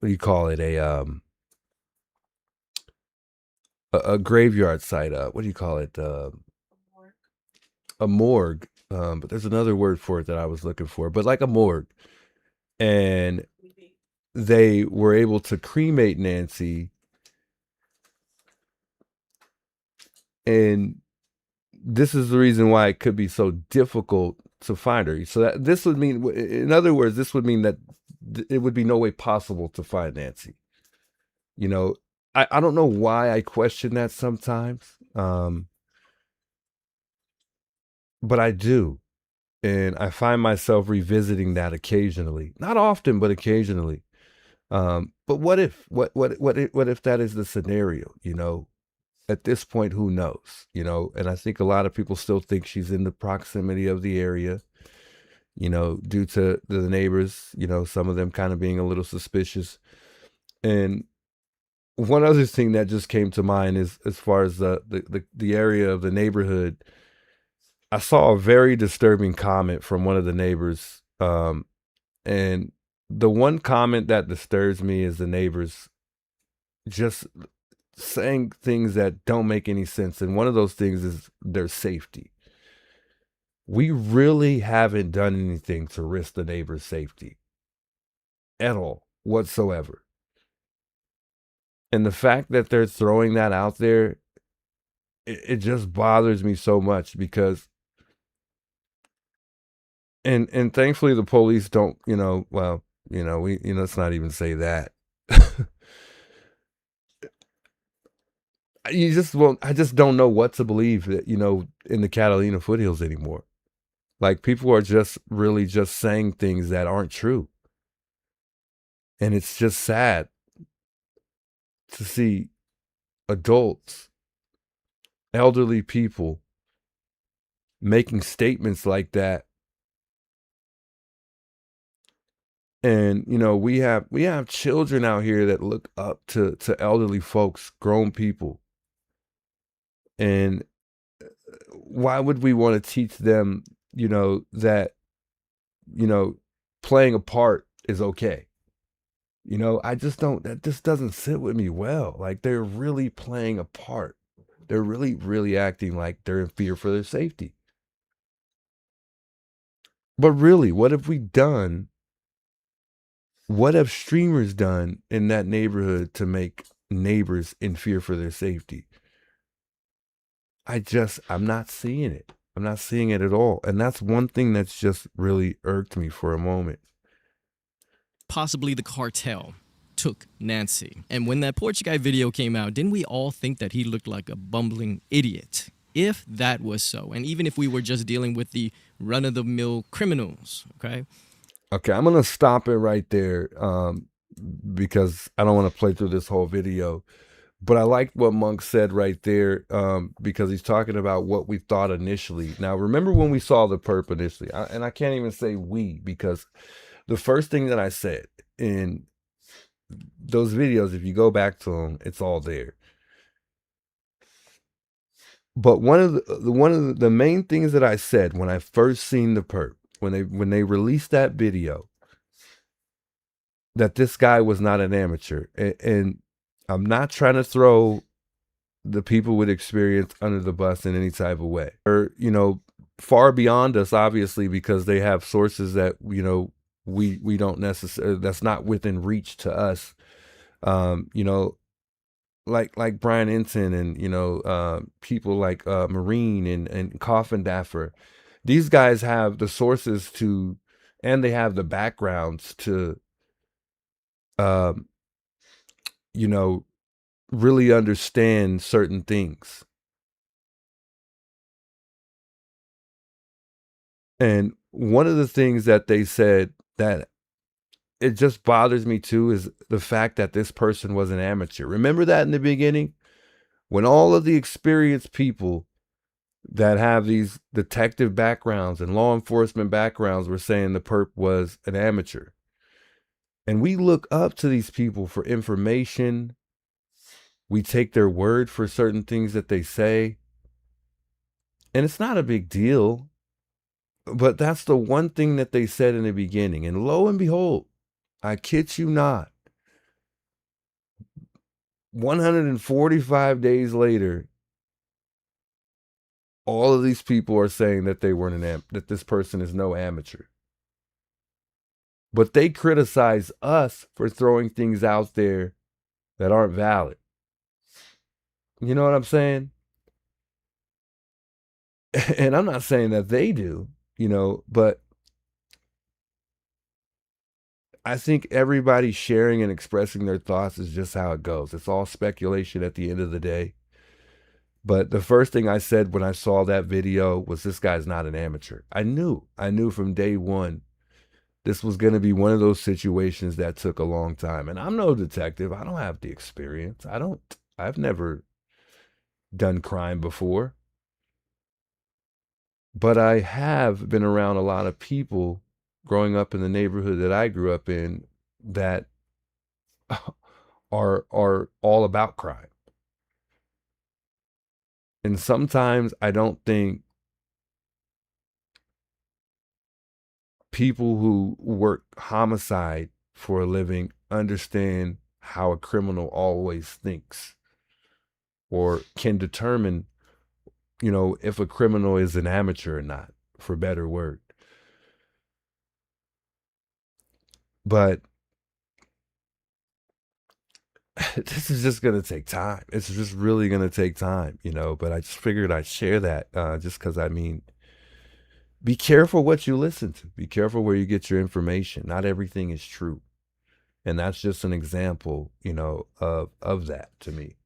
do you call it? A graveyard site. What do you call it? A morgue. But there's another word for it that I was looking for, but like a morgue. And they were able to cremate Nancy, and this is the reason why it could be so difficult to find her. So that this would mean, in other words, this would mean that it would be no way possible to find Nancy. I don't know why I question that sometimes, but I do. And I find myself revisiting that occasionally, not often, but occasionally. But what if that is the scenario? At this point, who knows? And I think a lot of people still think she's in the proximity of the area, due to the neighbors, some of them kind of being a little suspicious. And one other thing that just came to mind is, as far as the area of the neighborhood, I saw a very disturbing comment from one of the neighbors. And the one comment that disturbs me is the neighbors just saying things that don't make any sense. And one of those things is their safety. We really haven't done anything to risk the neighbor's safety at all, whatsoever. And the fact that they're throwing that out there, it just bothers me so much, because and thankfully the police don't, let's not even say that. I just don't know what to believe that, in the Catalina foothills anymore. Like, people are just really just saying things that aren't true. And it's just sad to see adults, elderly people making statements like that. And, we have children out here that look up to elderly folks, grown people. And why would we want to teach them, that, playing a part is okay? That just doesn't sit with me well. Like, they're really playing a part. They're really, really acting like they're in fear for their safety. But really, what have we done what have streamers done in that neighborhood to make neighbors in fear for their safety? I'm not seeing it. I'm not seeing it at all. And that's one thing that's just really irked me for a moment. Possibly the cartel took Nancy. And when that porch guy video came out, didn't we all think that he looked like a bumbling idiot? If that was so, and even if we were just dealing with the run-of-the-mill criminals, okay? Okay, I'm going to stop it right there because I don't want to play through this whole video. But I liked what Monk said right there because he's talking about what we thought initially. Now, remember when we saw the perp initially, and I can't even say we, because the first thing that I said in those videos, if you go back to them, it's all there. But one of the main things that I said when I first seen the perp, when they released that video, that this guy was not an amateur, and I'm not trying to throw the people with experience under the bus in any type of way, or far beyond us, obviously, because they have sources that we don't necessarily, that's not within reach to us. Like Brian Enton and people like Marine and Coffin Daffer. These guys have the sources to, and they have the backgrounds to really understand certain things. And one of the things that they said that it just bothers me too is the fact that this person was an amateur. Remember that in the beginning? When all of the experienced people that have these detective backgrounds and law enforcement backgrounds were saying the perp was an amateur. And we look up to these people for information. We take their word for certain things that they say. And it's not a big deal. But that's the one thing that they said in the beginning. And lo and behold, I kid you not, 145 days later, all of these people are saying that they weren't that this person is no amateur. But they criticize us for throwing things out there that aren't valid. You know what I'm saying? And I'm not saying that they do, but I think everybody sharing and expressing their thoughts is just how it goes. It's all speculation at the end of the day. But the first thing I said when I saw that video was, this guy's not an amateur. I knew from day one, this was going to be one of those situations that took a long time. And I'm no detective. I don't have the experience. I've never done crime before. But I have been around a lot of people growing up in the neighborhood that I grew up in that are all about crime. And sometimes I don't think people who work homicide for a living understand how a criminal always thinks or can determine, if a criminal is an amateur or not, for better word. But this is just going to take time. It's just really going to take time, but I just figured I'd share that just because, be careful what you listen to. Be careful where you get your information. Not everything is true. And that's just an example, of that to me.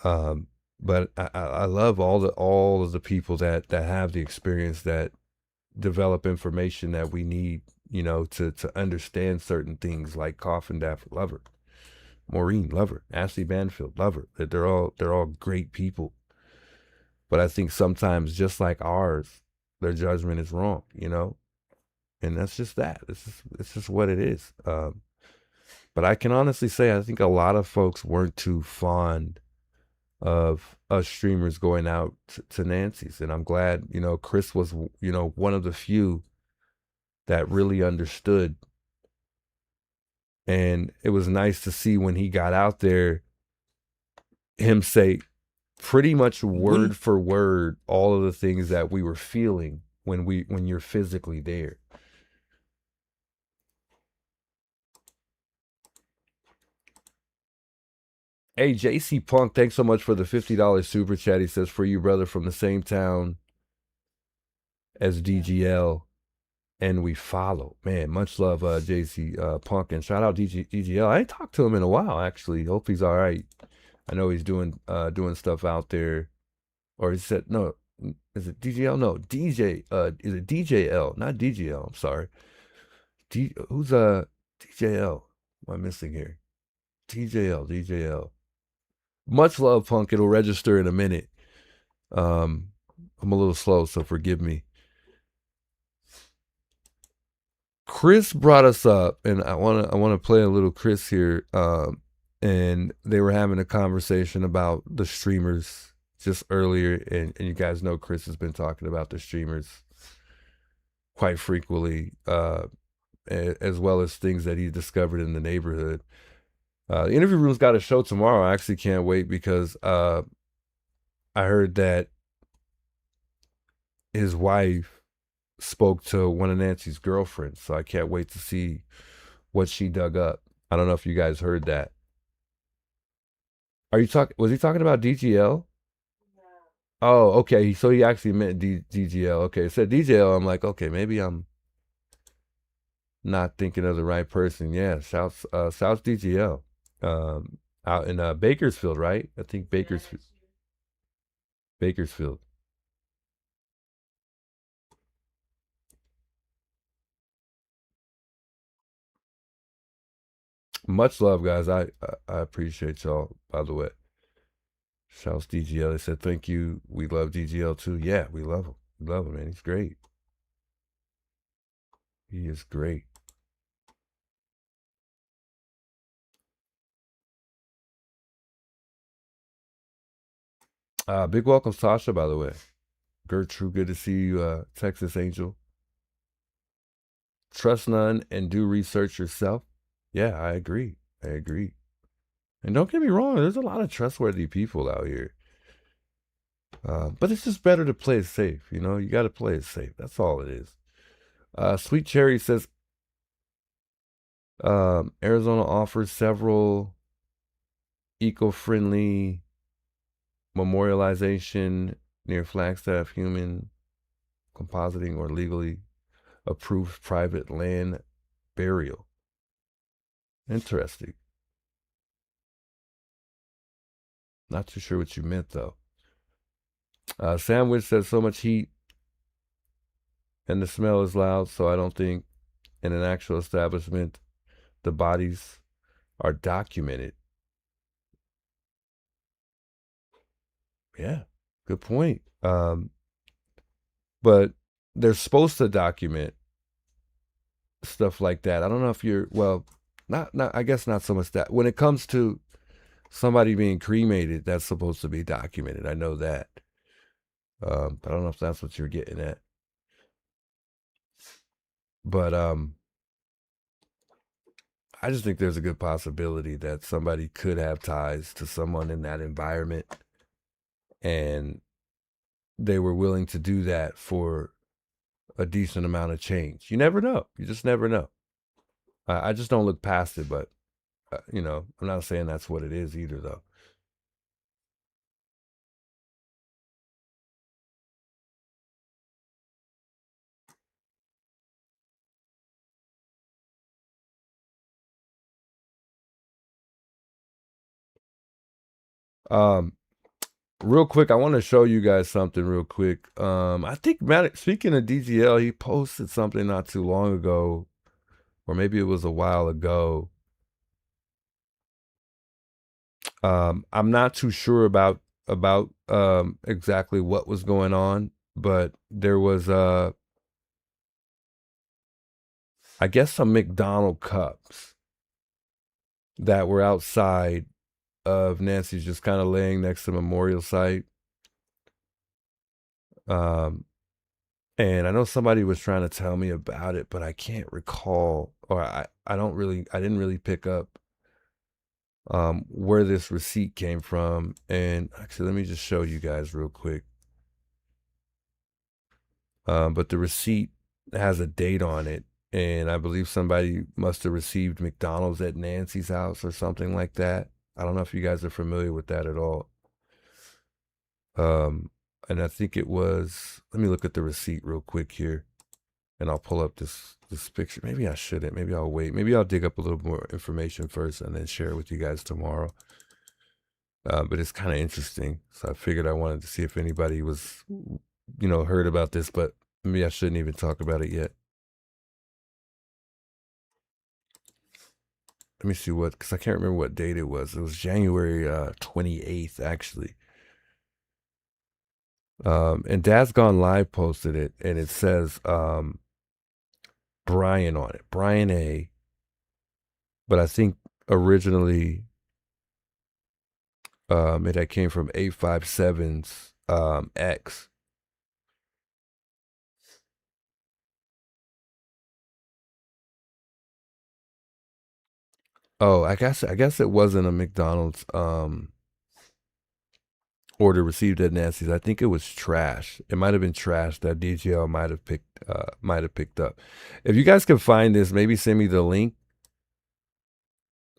But I love all of the people that have the experience, that develop information that we need, to understand certain things, like Coffin Daffer, Lover, Maureen, Lover, Ashley Banfield, Lover. That they're all great people. But I think sometimes, just like ours, their judgment is wrong, and that's just that. It's just what it is. But I can honestly say, I think a lot of folks weren't too fond of us streamers going out to Nancy's. And I'm glad, Chris was, one of the few that really understood. And it was nice to see when he got out there, him say pretty much word for word all of the things that we were feeling when you're physically there. Hey, JC Punk, thanks so much for the $50 super chat. He says, for you, brother, from the same town as DGL, and we follow. Man, much love, JC Punk, and shout out DGL. I ain't talked to him in a while, actually. Hope he's all right. I know he's doing stuff out there. Or he said, no, is it DGL? No, DJ. Is it DJL? Not DGL. I'm sorry. Who's DJL? What am I missing here? DJL. Much love, Punk. It'll register in a minute. I'm a little slow, so forgive me. Chris brought us up, and I wanna play a little Chris here. And they were having a conversation about the streamers just earlier, and you guys know Chris has been talking about the streamers quite frequently, as well as things that he discovered in the neighborhood. The interview room's got a show tomorrow. I actually can't wait because I heard that his wife spoke to one of Nancy's girlfriends, so I can't wait to see what she dug up. I don't know if you guys heard that. Are you was he talking about DGL? Oh, okay. So he actually meant DGL. Okay, it said DGL. I'm like, okay, maybe I'm not thinking of the right person. Yeah, South DGL. Out in Bakersfield, right? I think Bakersfield. Much love, guys. I appreciate y'all, by the way. Shouts DGL. They said, thank you. We love DGL too. Yeah, we love him. We love him, man. He's great. He is great. Big welcome, Sasha, by the way. Gertrude, good to see you, Texas Angel. Trust none and do research yourself. Yeah, I agree. And don't get me wrong, there's a lot of trustworthy people out here. But it's just better to play it safe, you know? You got to play it safe. That's all it is. Sweet Cherry says, Arizona offers several eco-friendly memorialization near Flagstaff human compositing or legally approved private land burial. Interesting. Not too sure what you meant, though. Sandwich says so much heat and the smell is loud, so I don't think in an actual establishment the bodies are documented. Yeah, good point. But they're supposed to document stuff like that. I don't know if you're, well, not I guess not so much that. When it comes to somebody being cremated, that's supposed to be documented. I know that. But I don't know if that's what you're getting at. But I just think there's a good possibility that somebody could have ties to someone in that environment, and they were willing to do that for a decent amount of change. You never know. You just never know. I just don't look past it, but, you know, I'm not saying that's what it is either, though. Real quick, I want to show you guys something real quick. I think, speaking of DGL, he posted something not too long ago, or maybe it was a while ago. I'm not too sure about exactly what was going on, but there was I guess some McDonald cups that were outside of Nancy's, just kind of laying next to the memorial site. And I know somebody was trying to tell me about it, but I can't recall, or I didn't really pick up where this receipt came from. And actually, let me just show you guys real quick. But the receipt has a date on it, and I believe somebody must have received McDonald's at Nancy's house or something like that. I don't know if you guys are familiar with that at all. And I think it was, let me look at the receipt real quick here, and I'll pull up this picture. Maybe I shouldn't. Maybe I'll wait. Maybe I'll dig up a little more information first and then share it with you guys tomorrow. But it's kind of interesting. So I figured I wanted to see if anybody was, heard about this, but maybe I shouldn't even talk about it yet. Let me see because I can't remember what date it was. It was January 28th, actually. And Dad's Gone Live posted it, and it says Brian on it. Brian A. But I think originally it had came from 857's X. Oh, I guess it wasn't a McDonald's order received at Nancy's. I think it was trash. It might have been trash that DGL might have picked up. If you guys can find this, maybe send me the link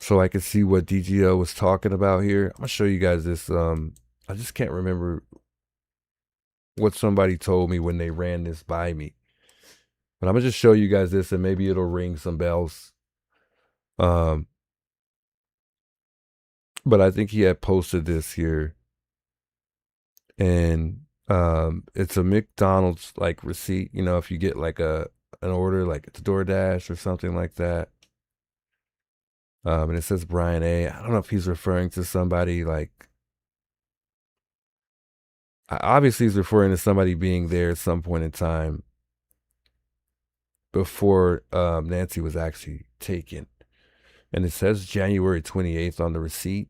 so I could see what DGL was talking about here. I'm gonna show you guys this. I just can't remember what somebody told me when they ran this by me. But I'm gonna just show you guys this, and maybe it'll ring some bells. But I think he had posted this here, and it's a McDonald's like receipt. If you get like an order, like it's DoorDash or something like that. And it says Brian A. I don't know if he's referring to somebody like. Obviously, he's referring to somebody being there at some point in time before Nancy was actually taken. And it says January 28th on the receipt.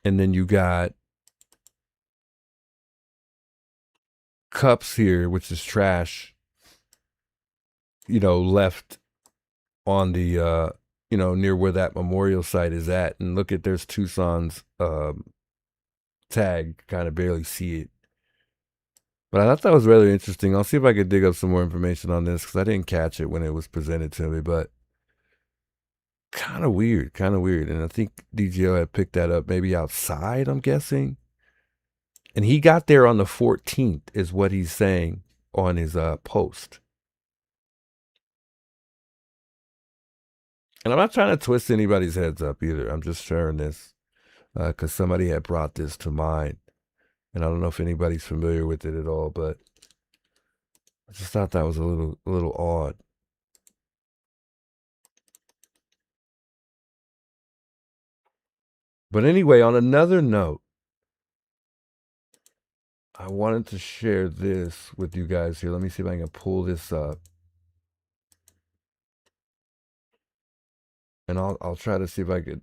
And then you got cups here, which is trash, left on the, near where that memorial site is at. And look there's Tucson's tag, kind of barely see it. But I thought that was rather interesting. I'll see if I could dig up some more information on this because I didn't catch it when it was presented to me. But kind of weird. And I think DGO had picked that up maybe outside, I'm guessing. And he got there on the 14th is what he's saying on his post. And I'm not trying to twist anybody's heads up either. I'm just sharing this because somebody had brought this to mind. And I don't know if anybody's familiar with it at all, but I just thought that was a little odd. But anyway, on another note, I wanted to share this with you guys here. Let me see if I can pull this up. And I'll try to see if I could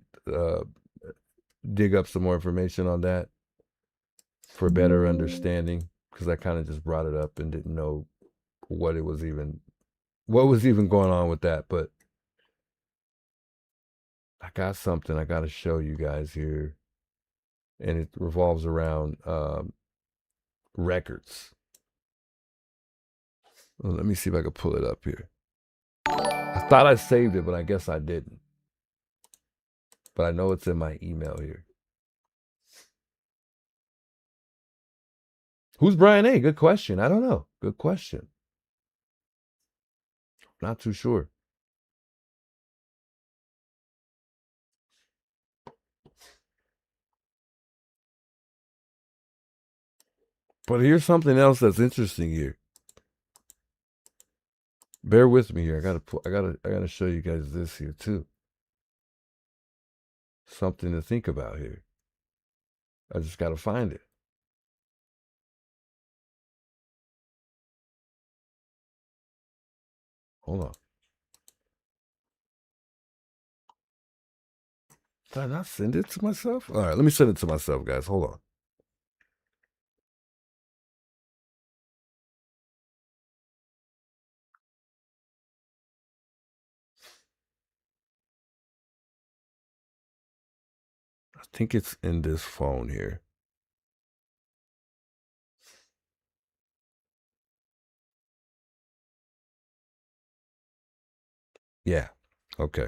dig up some more information on that for better understanding, because I kind of just brought it up and didn't know what was even going on with that. But I got something I got to show you guys here, and it revolves around records. Well, let me see if I can pull it up here. I thought I saved it, but I guess I didn't. But I know it's in my email here. Who's Brian A? Good question. I don't know. Good question. Not too sure. But here's something else that's interesting here. Bear with me here. I gotta show you guys this here too. Something to think about here. I just gotta find it. Hold on. Did I not send it to myself? All right, let me send it to myself, guys. Hold on. I think it's in this phone here. Yeah. Okay.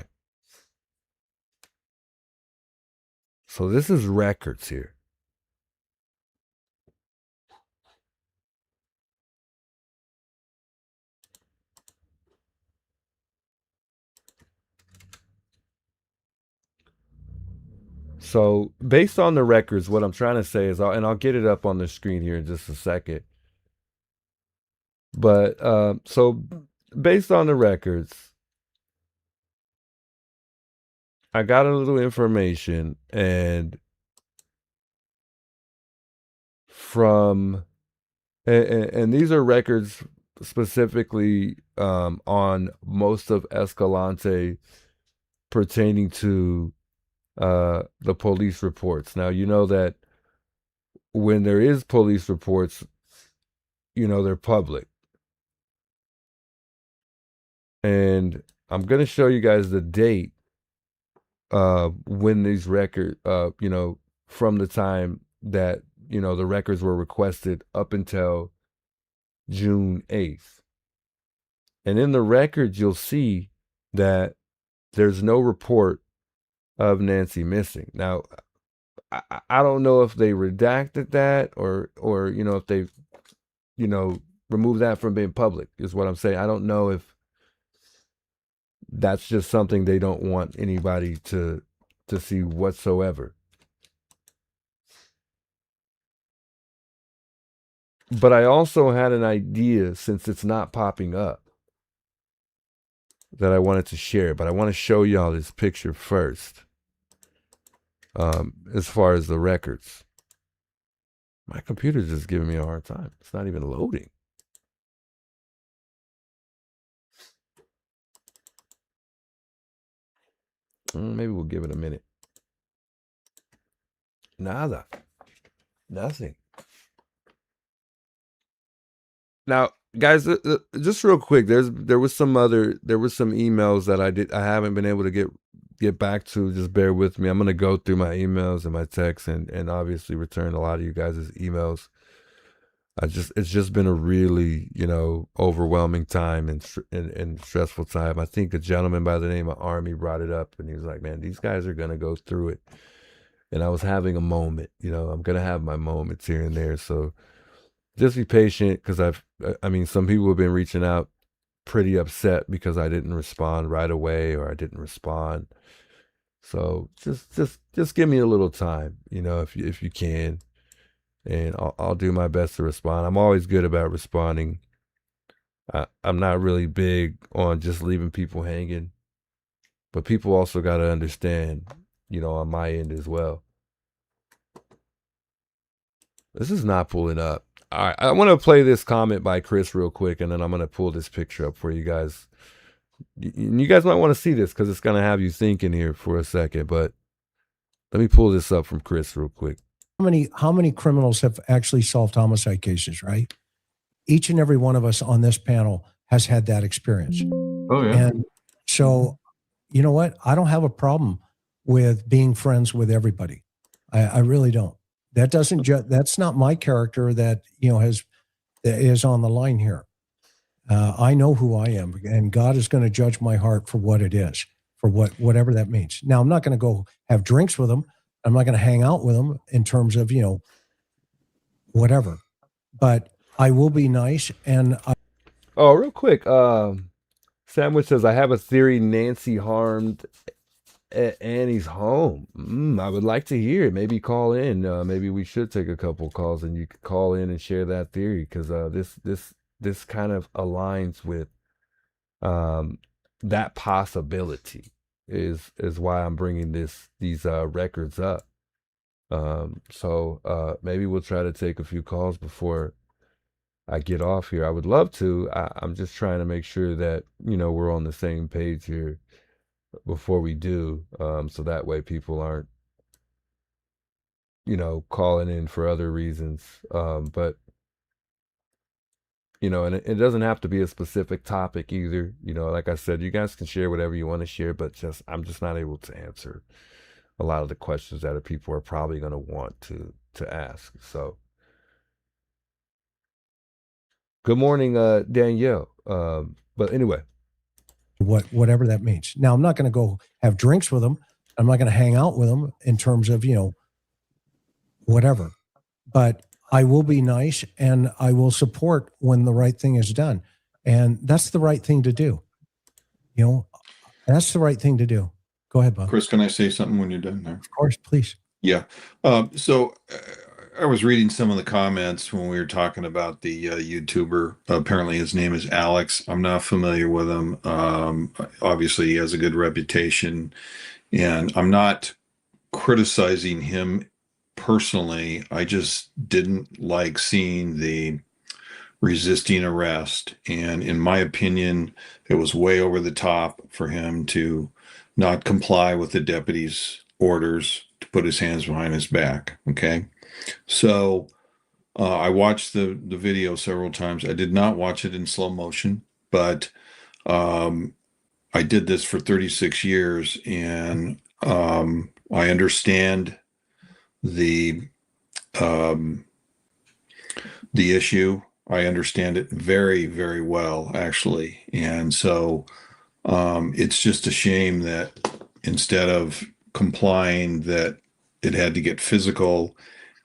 So this is records here. So based on the records, what I'm trying to say is, I'll get it up on the screen here in just a second. But so based on the records, I got a little information, and and these are records specifically on most of Escalante pertaining to the police reports. Now, you know that when there is police reports, they're public. And I'm going to show you guys the date when these records, from the time that, the records were requested up until June 8th. And in the records, you'll see that there's no report of Nancy missing. Now, I don't know if they redacted that or if they removed that from being public, is what I'm saying. I don't know if that's just something they don't want anybody to see whatsoever. But I also had an idea, since it's not popping up, that I wanted to share. But I want to show y'all this picture first. As far as the records. My computer's just giving me a hard time. It's not even loading. Maybe we'll give it a minute. Nada. Nothing. Now, guys, just real quick, there was some emails that I haven't been able to get back to. Just bear with me. I'm going to go through my emails and my texts and obviously return a lot of you guys' emails. It's just been a really, overwhelming time and stressful time. I think a gentleman by the name of Army brought it up, and he was like, man, these guys are going to go through it. And I was having a moment, I'm going to have my moments here and there. So just be patient, because some people have been reaching out pretty upset because I didn't respond right away, or I didn't respond. So just give me a little time, if you can. And I'll do my best to respond. I'm always good about responding. I'm not really big on just leaving people hanging, but people also got to understand, on my end as well. This is not pulling up. All right, I want to play this comment by Chris real quick, and then I'm going to pull this picture up for you guys. You guys might want to see this, because it's going to have you thinking here for a second, but let me pull this up from Chris real quick. How many criminals have actually solved homicide cases, right? Each and every one of us on this panel has had that experience. Oh, yeah. And so, you know what? I don't have a problem with being friends with everybody. I really don't. That doesn't that's not my character that, is on the line here. I know who I am, and God is going to judge my heart for what it is, for whatever that means. Now, I'm not going to go have drinks with them. I'm not going to hang out with them in terms of, whatever. But I will be nice. And real quick, Sandwich says, I have a theory Nancy harmed Annie's home. I would like to hear it. Maybe call in. Maybe we should take a couple calls, and you could call in and share that theory, because this kind of aligns with that possibility. Is why I'm bringing these records up. So maybe we'll try to take a few calls before I get off here. I would love to. I'm just trying to make sure that we're on the same page here before we do, so that way people aren't calling in for other reasons. But and it doesn't have to be a specific topic either. Like I said, you guys can share whatever you want to share, but I'm just not able to answer a lot of the questions that people are probably going to want to ask. So, good morning, Danielle. But anyway, whatever that means. Now, I'm not going to go have drinks with them. I'm not going to hang out with them in terms of, whatever. But I will be nice and I will support when the right thing is done. And that's the right thing to do. That's the right thing to do. Go ahead, Bob. Chris, can I say something when you're done there? Of course, please. Yeah. I was reading some of the comments when we were talking about the YouTuber. Apparently, his name is Alex. I'm not familiar with him. Obviously, he has a good reputation, and I'm not criticizing him personally. I just didn't like seeing the resisting arrest. And in my opinion, it was way over the top for him to not comply with the deputy's orders to put his hands behind his back. Okay. So I watched the video several times. I did not watch it in slow motion, but I did this for 36 years, and I understand the issue. I understand it very, very well, actually. And so it's just a shame that instead of complying, that it had to get physical,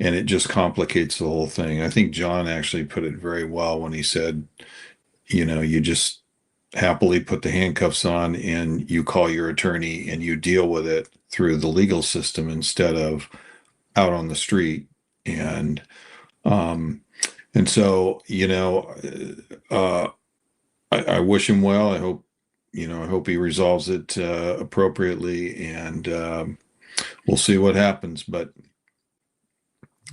and it just complicates the whole thing. I think John actually put it very well when he said, you just happily put the handcuffs on and you call your attorney and you deal with it through the legal system instead of out on the street. And so, I wish him well. I hope he resolves it appropriately, and we'll see what happens. But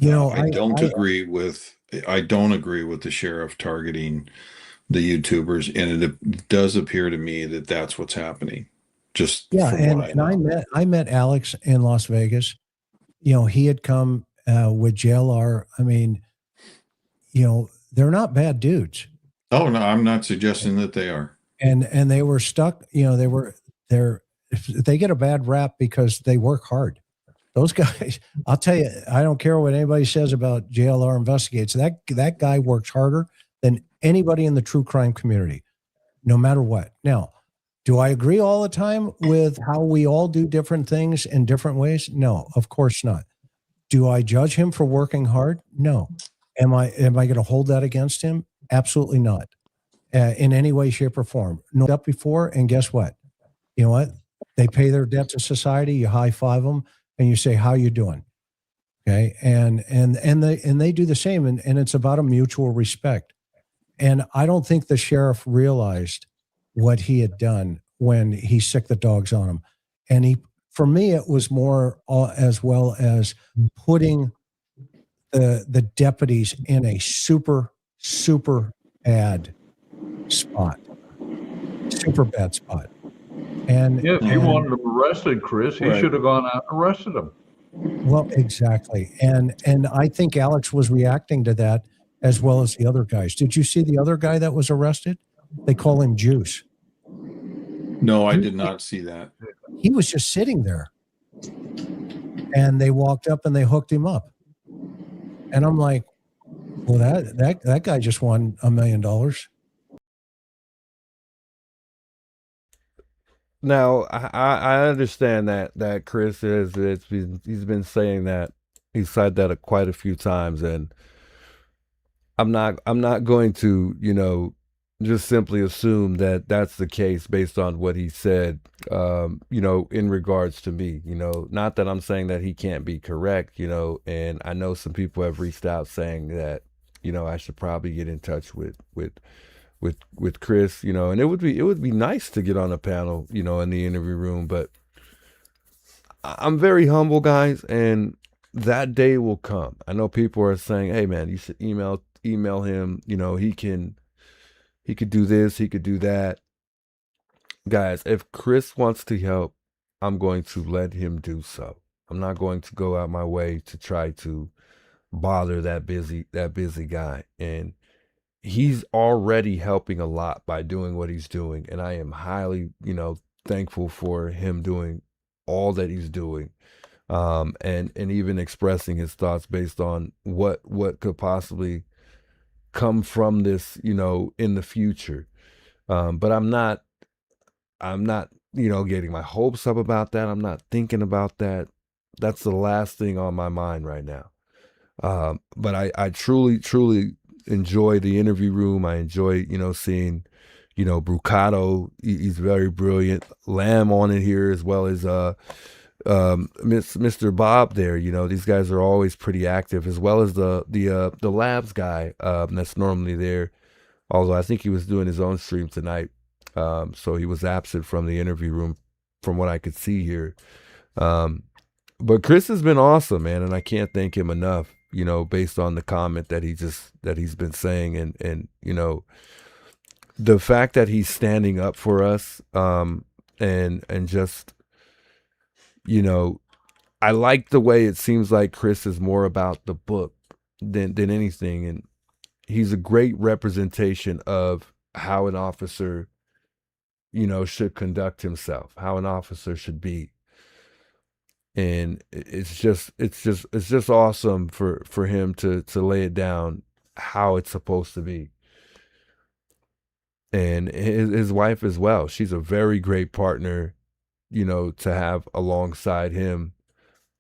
I don't agree with the sheriff targeting the YouTubers, and it does appear to me that that's what's happening. Just and I met Alex in Las Vegas. He had come with JLR. I mean, they're not bad dudes. Oh no, I'm not suggesting that they are. And they were stuck. They get a bad rap because they work hard. Those guys, I'll tell you, I don't care what anybody says about JLR Investigates. That guy works harder than anybody in the true crime community, no matter what. Now, do I agree all the time with how we all do different things in different ways? No, of course not. Do I judge him for working hard? No. Am I going to hold that against him? Absolutely not. In any way, shape, or form. No, up before, and guess what? You know what? They pay their debt to society. You high five them, and you say, "How you doing?" Okay, and they do the same, and it's about a mutual respect. And I don't think the sheriff realized what he had done when he sicked the dogs on him. And for me, it was more as well as putting the deputies in a super bad spot, super bad spot. And if he wanted them arrested, Chris, he should have gone out and arrested them. Well, exactly. And I think Alex was reacting to that as well as the other guys. Did you see the other guy that was arrested? They call him Juice. No, I did not see that. He was just sitting there. And they walked up and they hooked him up. And I'm like, well, that guy just won $1 million. Now, I understand that Chris he's been saying that. He's said that quite a few times, and I'm not going to, just simply assume that that's the case based on what he said, in regards to me, not that I'm saying that he can't be correct, and I know some people have reached out saying that, I should probably get in touch with Chris, and it would be nice to get on a panel, in the interview room, but I'm very humble, guys, and that day will come. I know people are saying, hey man, you should email him, he could do this, he could do that. Guys, if Chris wants to help, I'm going to let him do so. I'm not going to go out my way to try to bother that busy guy. And he's already helping a lot by doing what he's doing. And I am highly, thankful for him doing all that he's doing. And even expressing his thoughts based on what could possibly come from this, in the future. But I'm not getting my hopes up about that. I'm not thinking about that. That's the last thing on my mind right now. But I truly, truly enjoy the interview room. I enjoy, seeing, Brucato. He's very brilliant. Lamb on it here, as well as Mr. Bob there. These guys are always pretty active, as well as the labs guy that's normally there. Although I think he was doing his own stream tonight, so he was absent from the interview room, from what I could see here. But Chris has been awesome, man, and I can't thank him enough. Based on the comment that he's been saying, and the fact that he's standing up for us, and just, I like the way it seems like Chris is more about the book than anything, and he's a great representation of how an officer, should conduct himself, how an officer should be. And it's just awesome for him to lay it down how it's supposed to be. And his wife as well. She's a very great partner, to have alongside him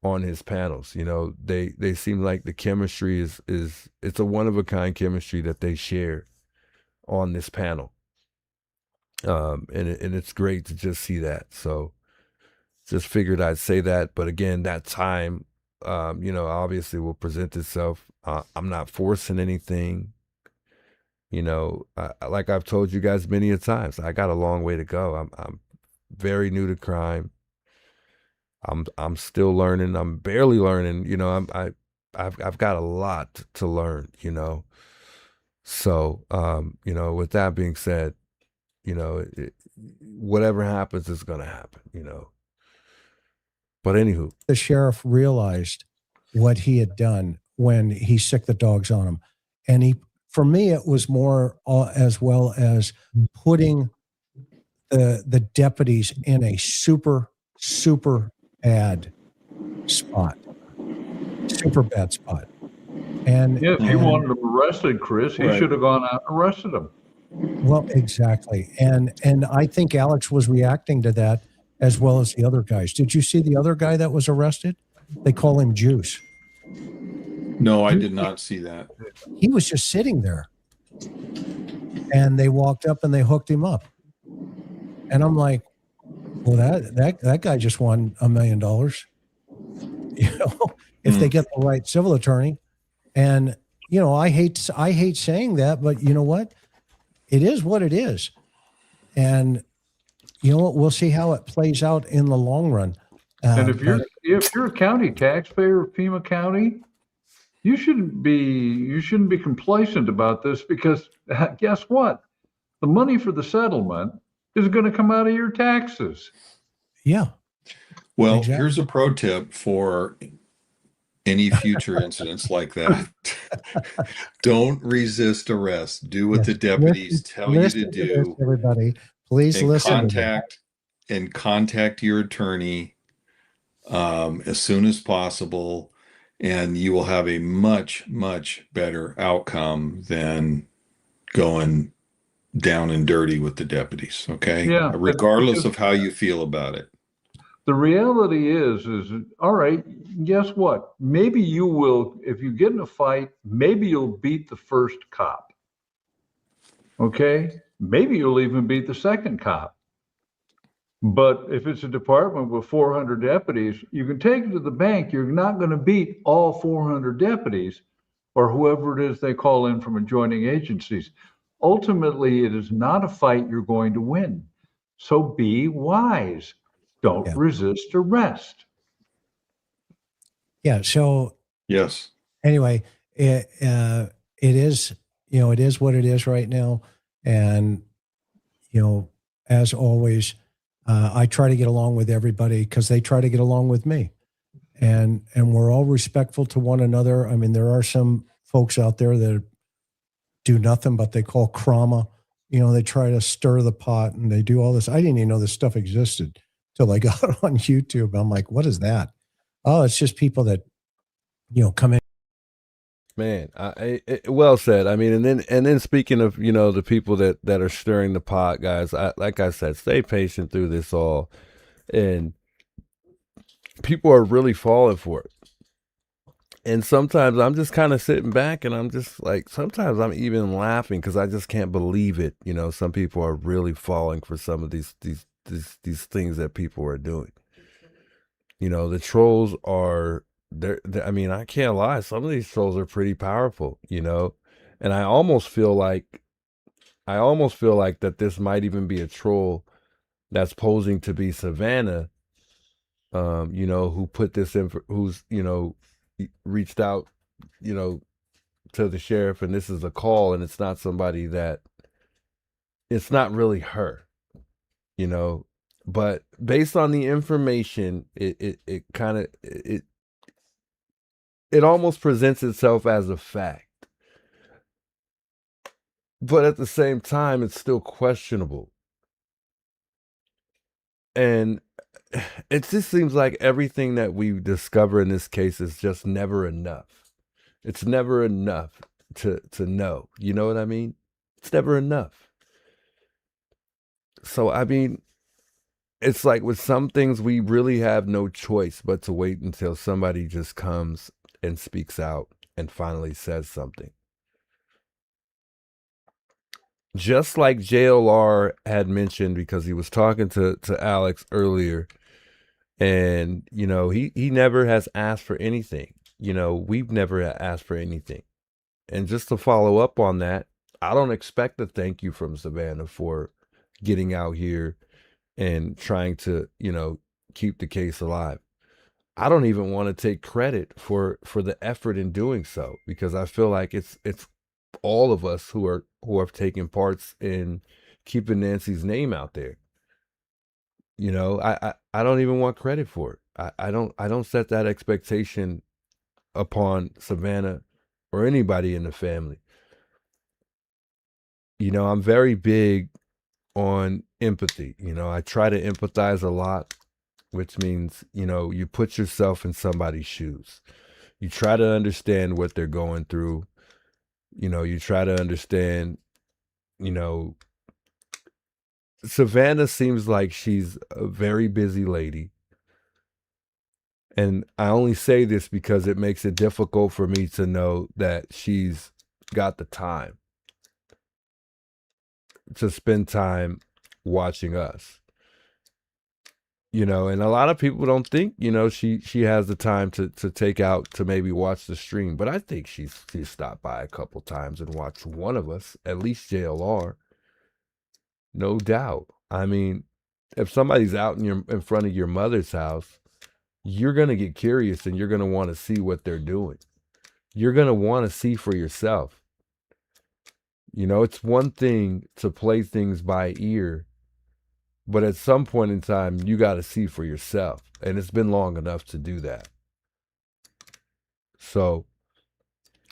on his panels. They seem like the chemistry is it's a one of a kind chemistry that they share on this panel. And it's great to just see that. So just figured I'd say that. But again, that time, obviously will present itself. I'm not forcing anything. Like I've told you guys many a times, I got a long way to go. I'm very new to crime. I'm still learning. I'm barely learning. I've got a lot to learn. So with that being said, whatever happens is gonna happen. But anywho, The sheriff realized what he had done when he sicked the dogs on him. And for me, it was more as well as putting the deputies in a super, super bad spot. Super bad spot. And Yeah, if you wanted them arrested, Chris, he Right. should have gone out and arrested them. well, exactly. And I think Alex was reacting to that as well as the other guys. Did you see the other guy that was arrested? They call him Juice. No, I did not see that. He was just sitting there. And they walked up and they hooked him up. And I'm like, well, that guy just won $1 million. If they get the right civil attorney. And I hate saying that, but you know what? It is what it is. And we'll see how it plays out in the long run. And if you're a county taxpayer of Pima County, you shouldn't be complacent about this, because guess what? The money for the settlement is going to come out of your taxes. Yeah. Well, Exactly. here's a pro tip for any future incidents like that. Don't resist arrest. Do what the deputies tell you to do. This, everybody, please And listen. to contact your attorney as soon as possible, and you will have a much, much better outcome than going down and dirty with the deputies. Okay. Yeah, Regardless because of how you feel about it. the reality is all right, guess what? Maybe you will, if you get in a fight, maybe you'll beat the first cop. Okay? Maybe you'll even beat the second cop. But if it's a department with 400 deputies, you can take it to the bank. You're not going to beat all 400 deputies or whoever it is they call in from adjoining agencies. Ultimately, it is not a fight you're going to win. So be wise. Don't resist arrest. Yeah. So Yes. anyway, it is, it is what it is right now. And, as always, I try to get along with everybody because they try to get along with me. And we're all respectful to one another. I mean, there are some folks out there that do nothing but they call trauma. They try to stir the pot and they do all this. I didn't even know this stuff existed till I got on YouTube. I'm like, what is that? Oh, it's just people that, come in Man, well said. I mean, and then speaking of, you know, the people that are stirring the pot, guys, like I said, stay patient through this all, and people are really falling for it. And sometimes I'm just kind of sitting back, and I'm just like, sometimes I'm even laughing because I just can't believe it. You know, some people are really falling for some of these things that people are doing. You know, the trolls are I mean, I can't lie. Some of these trolls are pretty powerful, you know, and I almost feel like that this might even be a troll that's posing to be Savannah, you know, who put this in, who's, you know, reached out, you know, to the sheriff, and this is a call, and it's not somebody that, it's not really her, you know, but based on the information, it kind of, it almost presents itself as a fact, but at the same time, it's still questionable. And it just seems like everything that we discover in this case is just never enough. It's never enough to know. You know what I mean? It's never enough. So, I mean, it's like with some things, we really have no choice but to wait until somebody just comes and speaks out and finally says something. Just like JLR had mentioned, because he was talking to Alex earlier, and, you know, he never has asked for anything. You know, we've never asked for anything. And just to follow up on that, I don't expect a thank you from Savannah for getting out here and trying to, you know, keep the case alive. I don't even want to take credit for the effort in doing so, because I feel like it's all of us who have taken parts in keeping Nancy's name out there. You know, I don't even want credit for it. I don't set that expectation upon Savannah or anybody in the family. You know, I'm very big on empathy. You know, I try to empathize a lot, which means, you know, you put yourself in somebody's shoes. You try to understand what they're going through. You know, you try to understand, you know, Savannah seems like she's a very busy lady. And I only say this because it makes it difficult for me to know that she's got the time to spend time watching us. You know, and a lot of people don't think, you know, she has the time to take out to maybe watch the stream. But I think she's stopped by a couple times and watched one of us, at least JLR. No doubt. I mean, if somebody's out in front of your mother's house, you're going to get curious and you're going to want to see what they're doing. You're going to want to see for yourself. You know, it's one thing to play things by ear, but at some point in time, you got to see for yourself. And it's been long enough to do that. So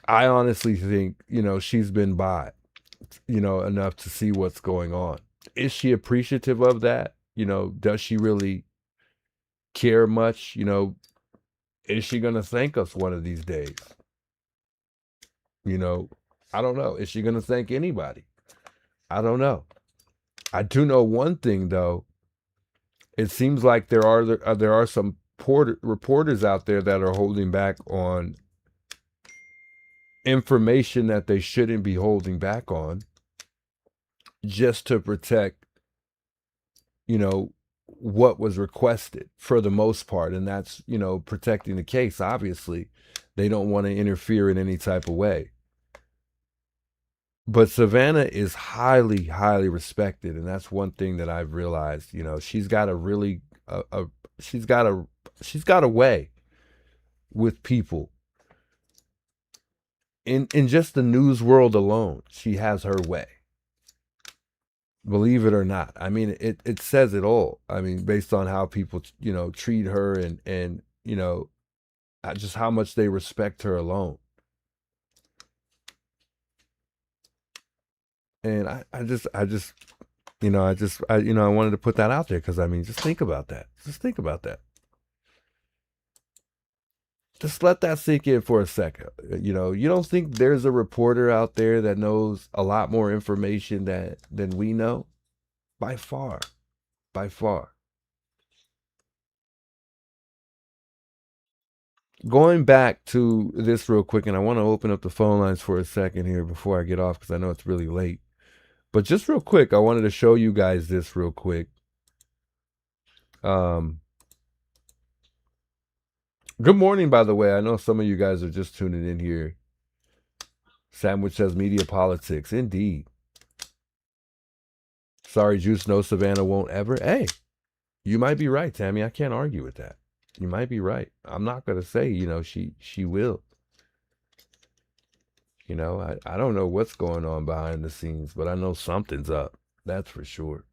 I honestly think, you know, she's been by, you know, enough to see what's going on. Is she appreciative of that? You know, does she really care much? You know, is she going to thank us one of these days? You know, I don't know. Is she going to thank anybody? I don't know. I do know one thing, though. It seems like there are some reporters out there that are holding back on information that they shouldn't be holding back on, just to protect, you know, what was requested for the most part. And that's, you know, protecting the case. Obviously, they don't want to interfere in any type of way. But Savannah is highly, highly respected, and that's one thing that I've realized. You know, she's got a really, she's got a way with people. In just the news world alone, she has her way. Believe it or not. I mean, it says it all. I mean, based on how people, you know, treat her and you know, just how much they respect her alone. And I just, you know, I wanted to put that out there because, I mean, just think about that. Just think about that. Just let that sink in for a second. You know, you don't think there's a reporter out there that knows a lot more information than we know? By far. By far. Going back to this real quick, and I want to open up the phone lines for a second here before I get off because I know it's really late. But just real quick, I wanted to show you guys this real quick. Good morning, by the way. I know some of you guys are just tuning in here. Sandwich says media politics. Indeed. Sorry, Juice, no, Savannah won't ever. Hey, you might be right, Tammy. I can't argue with that. You might be right. I'm not going to say, you know, she will. You know, I don't know what's going on behind the scenes, but I know something's up. That's for sure.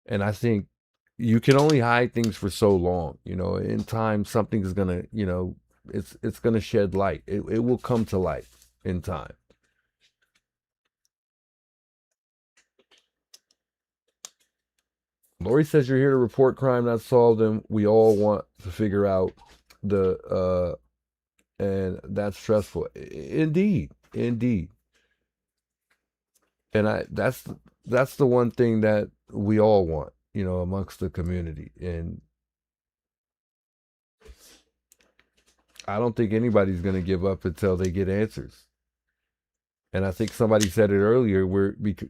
And I think you can only hide things for so long. You know, in time, something's going to, you know, it's going to shed light. It will come to light in time. Lori says you're here to report crime, not solve them. We all want to figure out the, and that's stressful. Indeed. Indeed. And that's the one thing that we all want, you know, amongst the community. And I don't think anybody's going to give up until they get answers. And I think somebody said it earlier,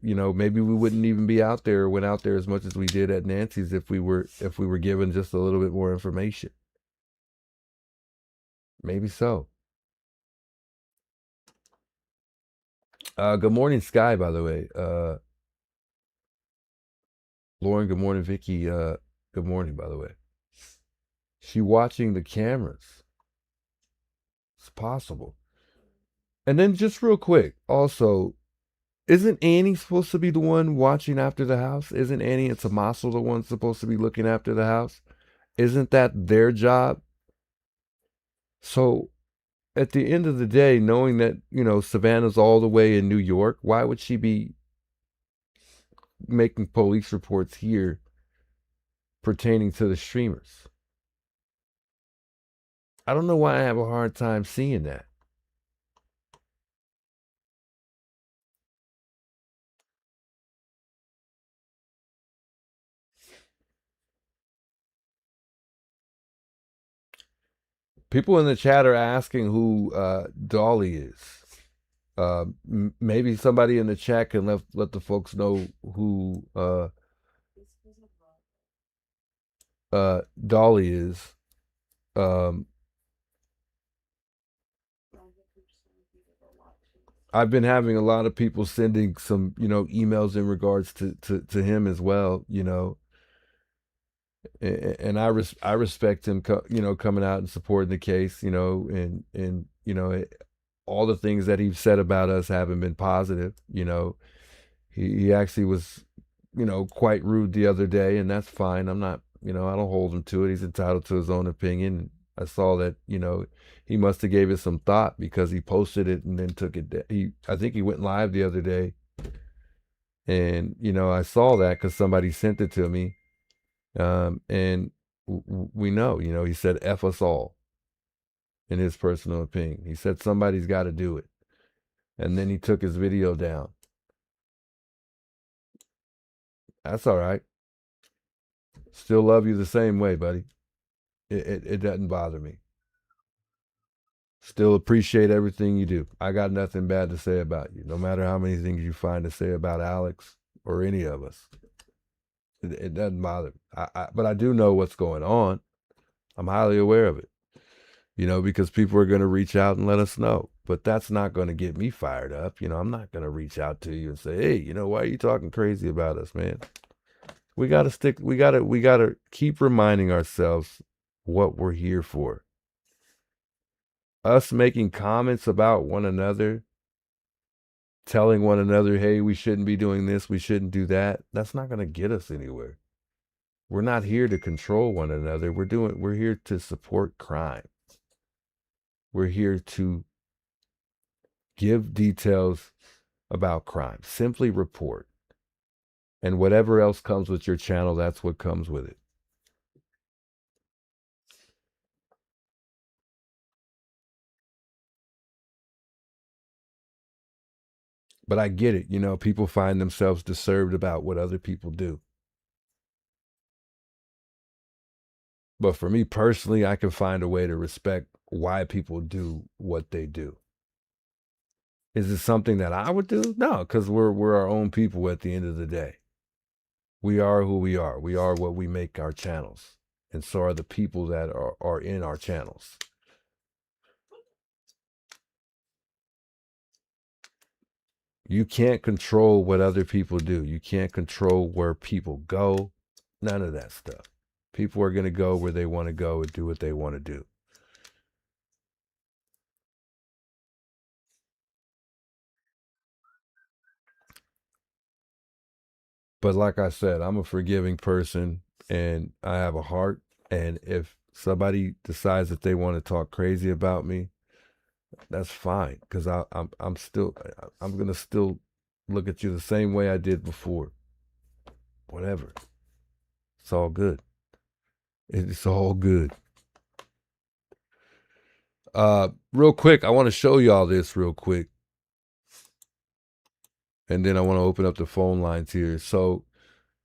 you know, maybe we wouldn't even be out there or went out there as much as we did at Nancy's if we were given just a little bit more information. Maybe so. Good morning, Sky, by the way. Lauren, good morning, Vicky. Good morning, by the way. She watching the cameras. It's possible. And then just real quick, also, isn't Annie supposed to be the one watching after the house? Isn't Annie and Tommaso the ones supposed to be looking after the house? Isn't that their job? So at the end of the day, knowing that, you know, Savannah's all the way in New York, why would she be making police reports here pertaining to the streamers? I don't know why I have a hard time seeing that. People in the chat are asking who Dolly is. Maybe somebody in the chat can let the folks know who Dolly is. I've been having a lot of people sending some, you know, emails in regards to him as well, you know. And I respect him, you know, coming out and supporting the case, you know, and you know, all the things that he's said about us haven't been positive, you know. He actually was, you know, quite rude the other day, and that's fine. I'm not, you know, I don't hold him to it. He's entitled to his own opinion. I saw that, you know, he must have gave it some thought because he posted it and then took it. I think he went live the other day, and you know, I saw that because somebody sent it to me. And we know, you know, he said F us all in his personal opinion. He said somebody's got to do it. And then he took his video down. That's all right. Still love you the same way, buddy. It doesn't bother me. Still appreciate everything you do. I got nothing bad to say about you, no matter how many things you find to say about Alex or any of us. It doesn't bother me. But I do know what's going on. I'm highly aware of it, you know, because people are going to reach out and let us know. But that's not going to get me fired up. You know, I'm not going to reach out to you and say, hey, you know, why are you talking crazy about us, man? We got to keep reminding ourselves what we're here for. Us making comments about one another, telling one another, hey, we shouldn't be doing this, we shouldn't do that. That's not going to get us anywhere. We're not here to control one another. We're here to support crime. We're here to give details about crime. Simply report. And whatever else comes with your channel, that's what comes with it. But I get it. You know, people find themselves disturbed about what other people do. But for me personally, I can find a way to respect why people do what they do. Is it something that I would do? No, because we're our own people at the end of the day. We are who we are. We are what we make our channels. And so are the people that are in our channels. You can't control what other people do. You can't control where people go. None of that stuff. People are going to go where they want to go and do what they want to do. But like I said, I'm a forgiving person and I have a heart. And if somebody decides that they want to talk crazy about me, that's fine. Because I'm going to still look at you the same way I did before. Whatever. It's all good. It's all good. Real quick, I want to show y'all this real quick. And then I want to open up the phone lines here. So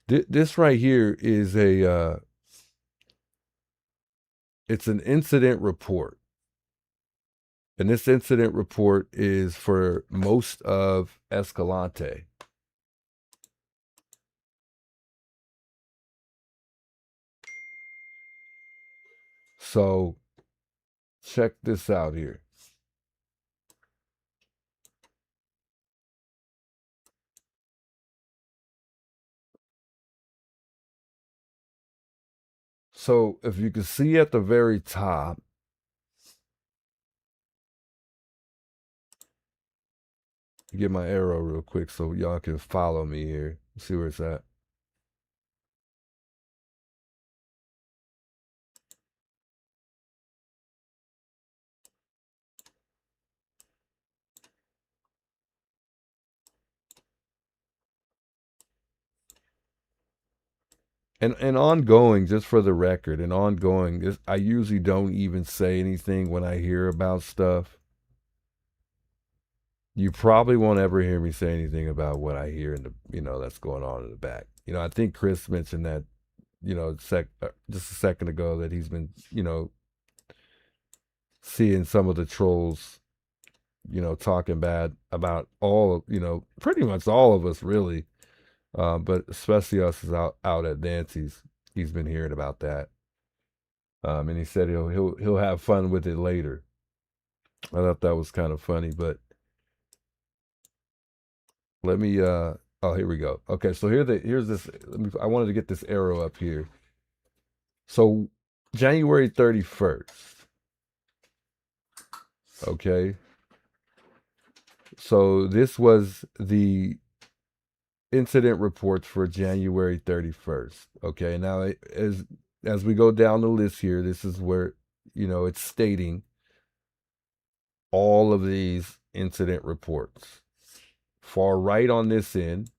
this right here is it's an incident report. And this incident report is for most of Escalante. So check this out here. So if you can see at the very top, get my arrow real quick so y'all can follow me here. See where it's at. And ongoing, just for the record, and ongoing, I usually don't even say anything when I hear about stuff. You probably won't ever hear me say anything about what I hear in the, that's going on in the back. I think Chris mentioned that, just a second ago that he's been, seeing some of the trolls, talking bad about pretty much all of us really. But especially us is out at Nancy's. He's been hearing about that. And he said he'll have fun with it later. I thought that was kind of funny, but let me oh, here we go. Okay, so here's this. I wanted to get this arrow up here. So January 31st. Okay. So this was the incident reports for January 31st. Okay, now as we go down the list here, this is where, it's stating all of these incident reports. Far right on this end,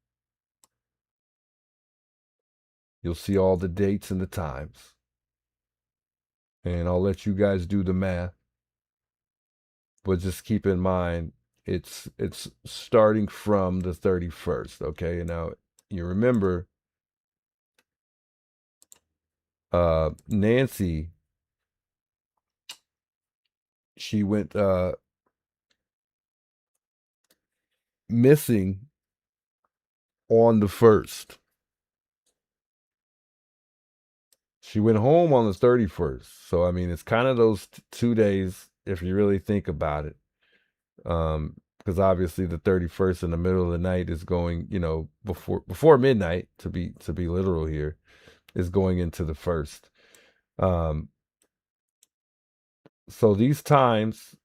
you'll see all the dates and the times. And I'll let you guys do the math. But just keep in mind, it's starting from the 31st, okay? Now, you remember, Nancy, she went missing on the 1st. She went home on the 31st. So, I mean, it's kind of those 2 days, if you really think about it. Because obviously the 31st in the middle of the night is going, before midnight, to be literal here, is going into the 1st. So these times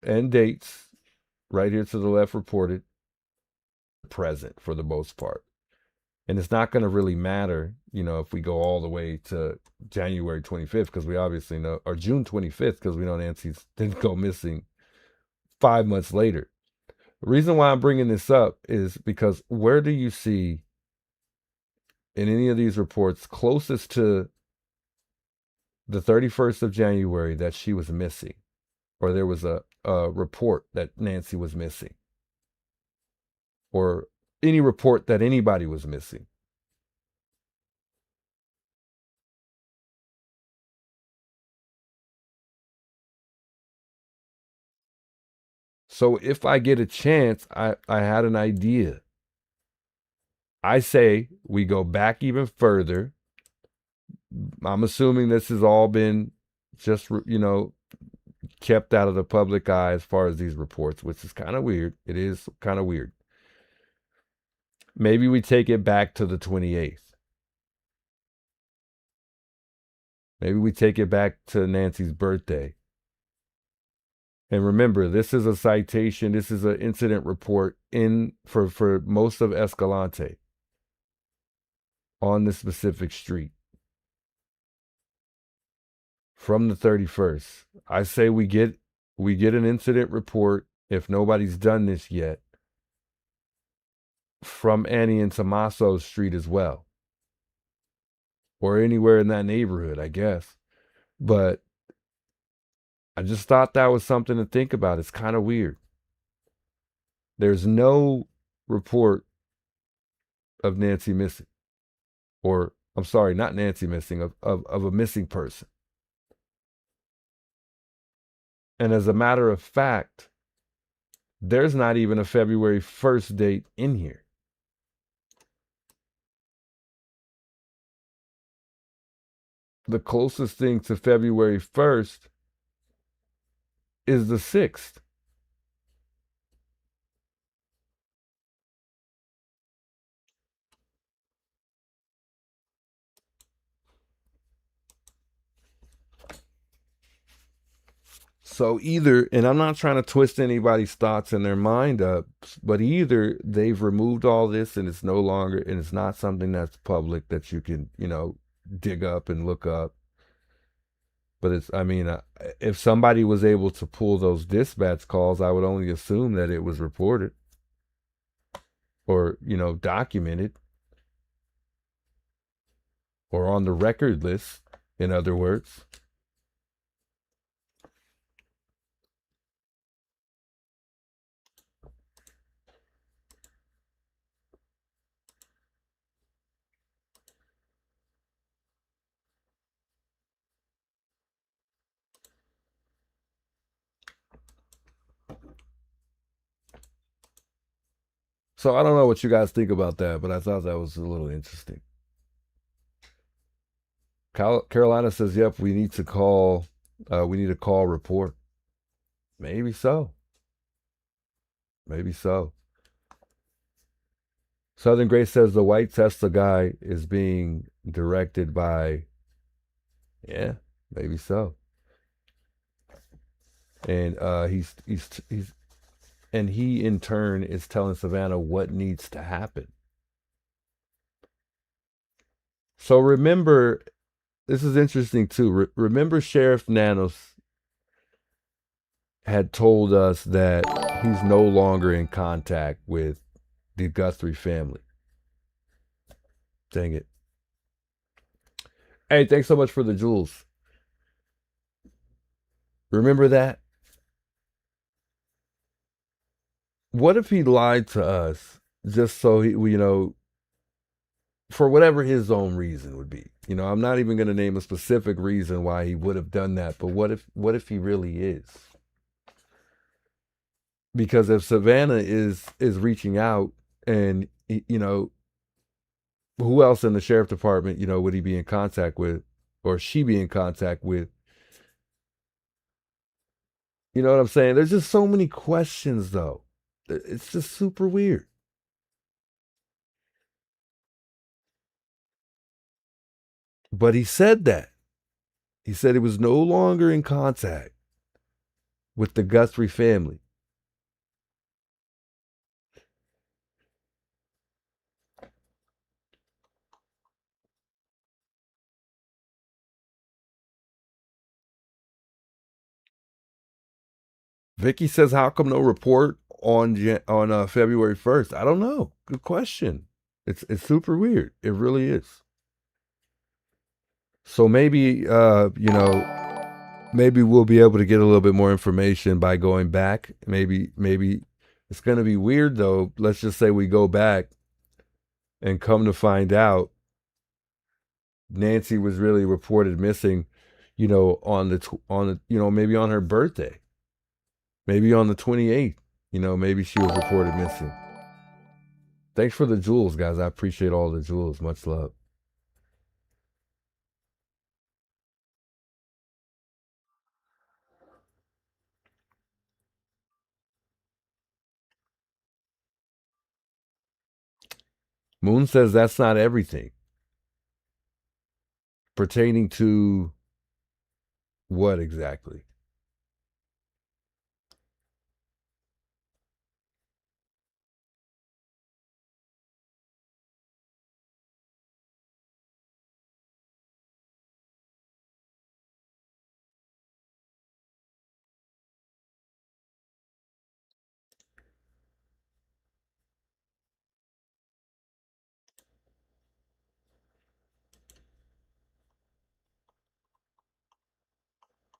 and dates right here to the left reported present for the most part. And it's not going to really matter, if we go all the way to January 25th, because we obviously know, or June 25th, because we know Nancy's didn't go missing 5 months later. The reason why I'm bringing this up is because where do you see in any of these reports closest to the 31st of January that she was missing, or there was a report that Nancy was missing? or any report that anybody was missing. So if I get a chance, I had an idea. I say we go back even further. I'm assuming this has all been just, kept out of the public eye as far as these reports, which is kind of weird. It is kind of weird. Maybe we take it back to the 28th. Maybe we take it back to Nancy's birthday. And remember, this is a citation. This is an incident report for most of Escalante on this specific street from the 31st. I say we get an incident report, if nobody's done this yet, from Annie and Tommaso Street as well, or anywhere in that neighborhood, I guess. But I just thought that was something to think about. It's kind of weird. There's no report of Nancy missing, or I'm sorry, not Nancy missing, of a missing person. And as a matter of fact, there's not even a February 1st date in here. The closest thing to February 1st is the 6th. So either, and I'm not trying to twist anybody's thoughts and their mind up, but either they've removed all this and it's no longer, and it's not something that's public that you can, dig up and look up. But it's, if somebody was able to pull those dispatch calls, I would only assume that it was reported or, documented or on the record list, in other words. So I don't know what you guys think about that, but I thought that was a little interesting. Carolina says, yep, we need a call report. Maybe so. Maybe so. Southern Grace says the white Tesla guy is being directed by, yeah, maybe so. And he's and he in turn is telling Savannah what needs to happen. So remember, this is interesting too. Remember, Sheriff Nanos had told us that he's no longer in contact with the Guthrie family. Dang it. Hey, thanks so much for the jewels. Remember that? What if he lied to us just so he, for whatever his own reason would be? I'm not even going to name a specific reason why he would have done that, but what if he really is? Because if Savannah is reaching out, and who else in the sheriff department, would he be in contact with, or she be in contact with? You know what I'm saying? There's just so many questions, though. It's just super weird. But he said that. He said he was no longer in contact with the Guthrie family. Vicky says, how come no report on February 1st? I don't know. Good question. It's super weird. It really is. So maybe, maybe we'll be able to get a little bit more information by going back. Maybe It's going to be weird, though. Let's just say we go back and come to find out Nancy was really reported missing, on the maybe on her birthday, maybe on the 28th, maybe she was reported missing. Thanks for the jewels, guys. I appreciate all the jewels. Much love. Moon says that's not everything. Pertaining to what exactly?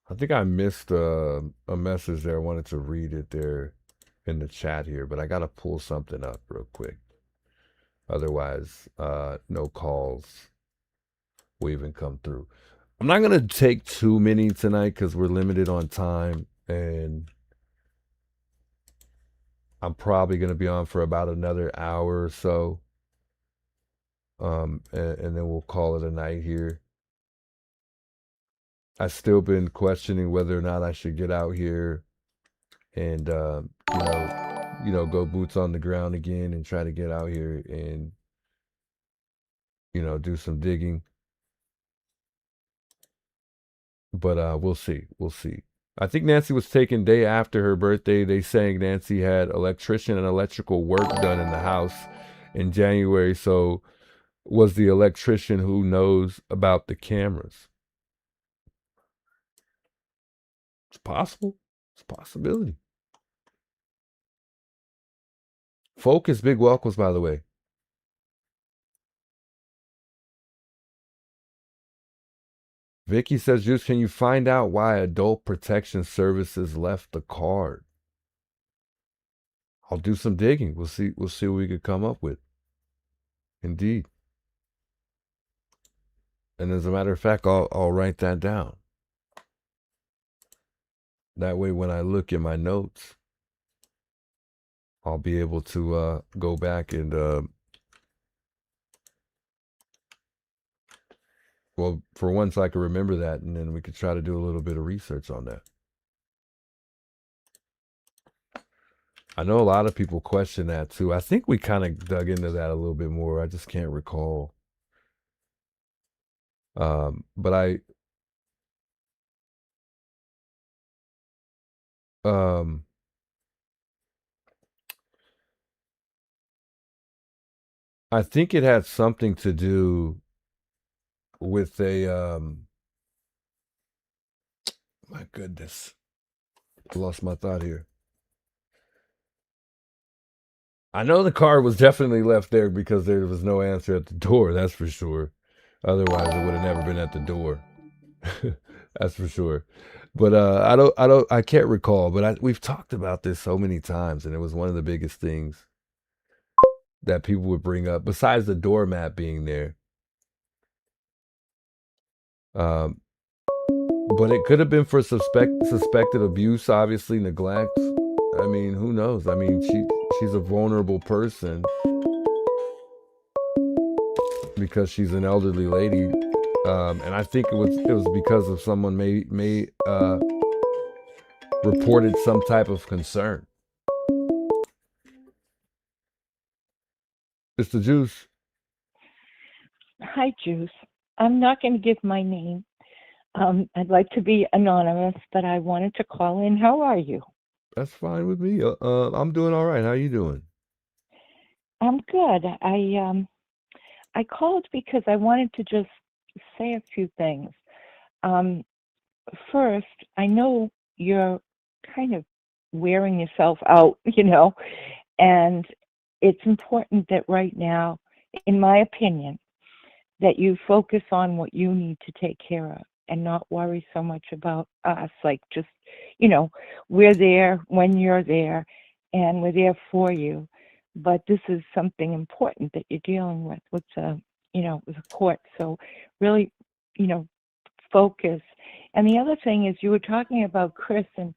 I think I missed a message there. I wanted to read it there in the chat here, but I got to pull something up real quick. Otherwise, no calls will even come through. I'm not going to take too many tonight because we're limited on time, and I'm probably going to be on for about another hour or so. And then we'll call it a night here. I've still been questioning whether or not I should get out here and, go boots on the ground again and try to get out here and, do some digging. But we'll see. We'll see. I think Nancy was taken day after her birthday. They saying Nancy had electrician and electrical work done in the house in January. So was the electrician who knows about the cameras. It's possible. It's a possibility. Focus, big welcomes, by the way. Vicky says, Juice, can you find out why Adult Protection Services left the card? I'll do some digging. We'll see what we could come up with. Indeed. And as a matter of fact, I'll write that down. That way, when I look at my notes, I'll be able to go back and, well, for once I can remember that, and then we could try to do a little bit of research on that. I know a lot of people question that too. I think we kind of dug into that a little bit more. I just can't recall. But I think it had something to do with my goodness, I lost my thought here. I know the car was definitely left there because there was no answer at the door. That's for sure. Otherwise, it would have never been at the door. That's for sure. But I can't recall. But we've talked about this so many times, and it was one of the biggest things that people would bring up, besides the doormat being there. But it could have been for suspected abuse, obviously neglect. I mean, who knows? I mean, she's a vulnerable person because she's an elderly lady, and I think it was because of someone may reported some type of concern. It's the Juice. Hi, Juice. I'm not going to give my name. I'd like to be anonymous, but I wanted to call in. How are you? That's fine with me. I'm doing all right. How you doing? I'm good. I called because I wanted to just say a few things. First, I know you're kind of wearing yourself out, and it's important that right now, in my opinion, that you focus on what you need to take care of and not worry so much about us. Like, just, we're there when you're there, and we're there for you. But this is something important that you're dealing with with a court. So really, focus. And the other thing is, you were talking about Chris, and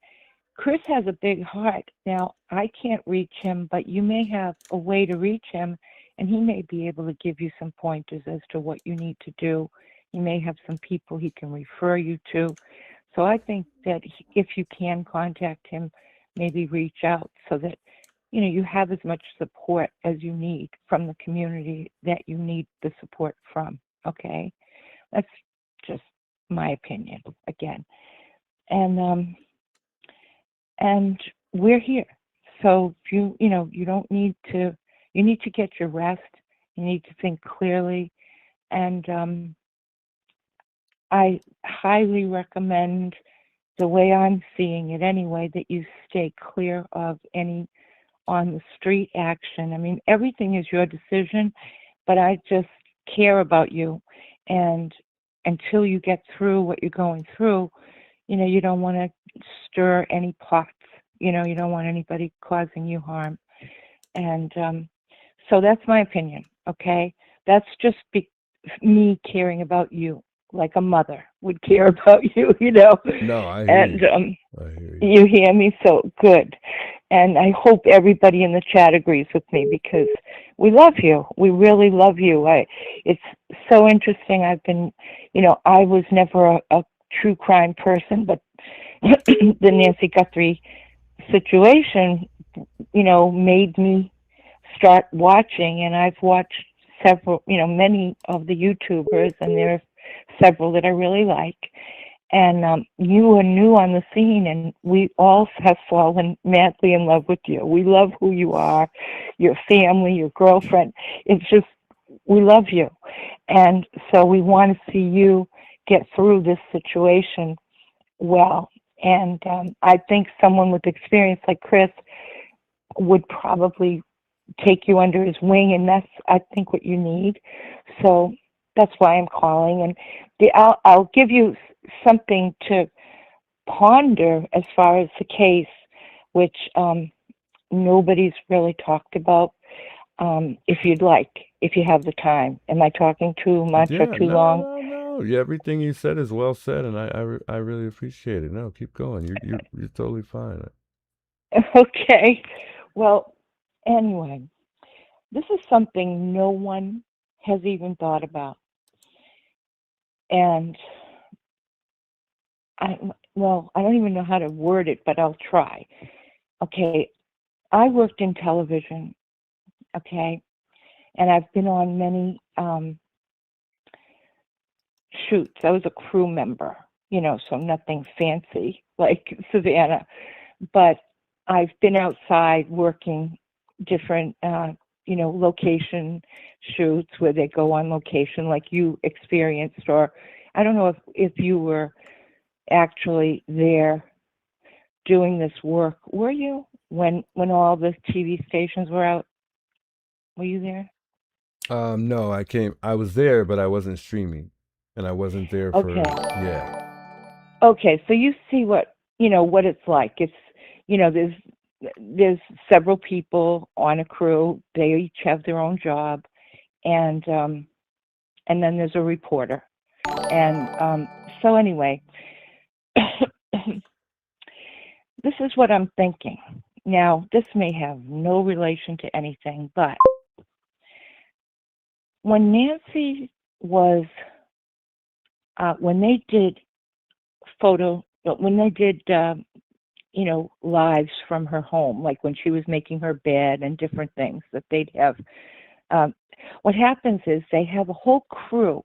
Chris has a big heart. Now, I can't reach him, but you may have a way to reach him, and he may be able to give you some pointers as to what you need to do. He may have some people he can refer you to. So I think that if you can contact him, maybe reach out so that you have as much support as you need from the community that you need the support from. Okay, that's just my opinion again, and we're here. So if you don't need to. You need to get your rest. You need to think clearly, and I highly recommend, the way I'm seeing it anyway, that you stay clear of any on the street action. I mean, everything is your decision, but I just care about you. And until you get through what you're going through, you don't want to stir any pots. You don't want anybody causing you harm. And so that's my opinion, okay? That's just me caring about you, like a mother would care about you, No, I hear And you. I hear you. you hear me? So good. And I hope everybody in the chat agrees with me, because we love you. We really love you. It's so interesting. I've been, I was never a true crime person, but the Nancy Guthrie situation, made me start watching, and I've watched several, many of the YouTubers, and there are several that I really like. And you are new on the scene, and we all have fallen madly in love with you. We love who you are, your family, your girlfriend. It's just, we love you. And so we want to see you get through this situation well. And I think someone with experience like Chris would probably take you under his wing, and that's, I think, what you need. So that's why I'm calling. And I'll give you something to ponder as far as the case, which nobody's really talked about. If you'd like, if you have the time. Am I talking too much or too long? No. Yeah, everything you said is well said, and I really appreciate it. No, keep going. You're totally fine. Okay. Well, anyway, this is something no one has even thought about. And I don't even know how to word it, but I'll try. Okay. I worked in television, okay, and I've been on many shoots. I was a crew member, so nothing fancy like Savannah, but I've been outside working different, location shoots where they go on location like you experienced, or I don't know if you were actually there doing this work. Were you when all the TV stations were out? Were you there? No, I was there, but I wasn't streaming, and I wasn't there for, Okay. yeah. Okay, so you see what it's like. It's there's several people on a crew. They each have their own job, and then there's a reporter. And so anyway, this is what I'm thinking. Now, this may have no relation to anything, but when Nancy was, when they did lives from her home, like when she was making her bed and different things that they'd have, what happens is they have a whole crew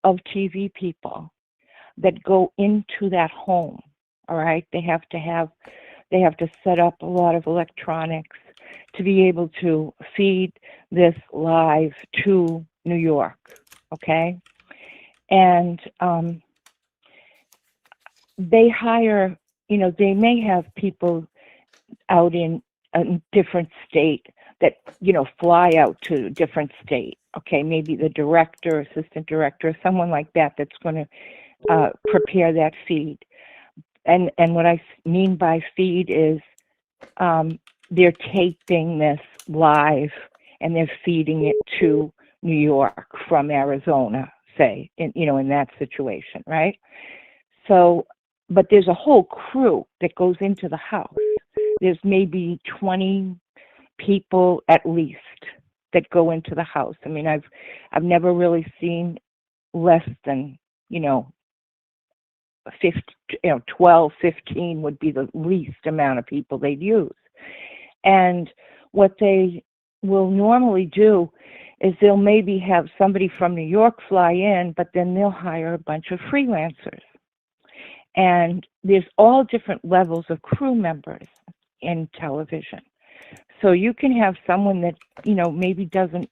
of TV people that go into that home. All right, they have to set up a lot of electronics to be able to feed this live to New York. Okay, and they hire, they may have people out in a different state that, fly out to a different state. Okay, maybe the director, assistant director, someone like that that's going to prepare that feed. And what I mean by feed is they're taping this live and they're feeding it to New York from Arizona, say, in that situation, right? So, but there's a whole crew that goes into the house. There's maybe 20 people at least that go into the house. I mean, I've never really seen less than, 12, 15 would be the least amount of people they'd use. And what they will normally do is they'll maybe have somebody from New York fly in, but then they'll hire a bunch of freelancers. And there's all different levels of crew members in television. So you can have someone that, maybe doesn't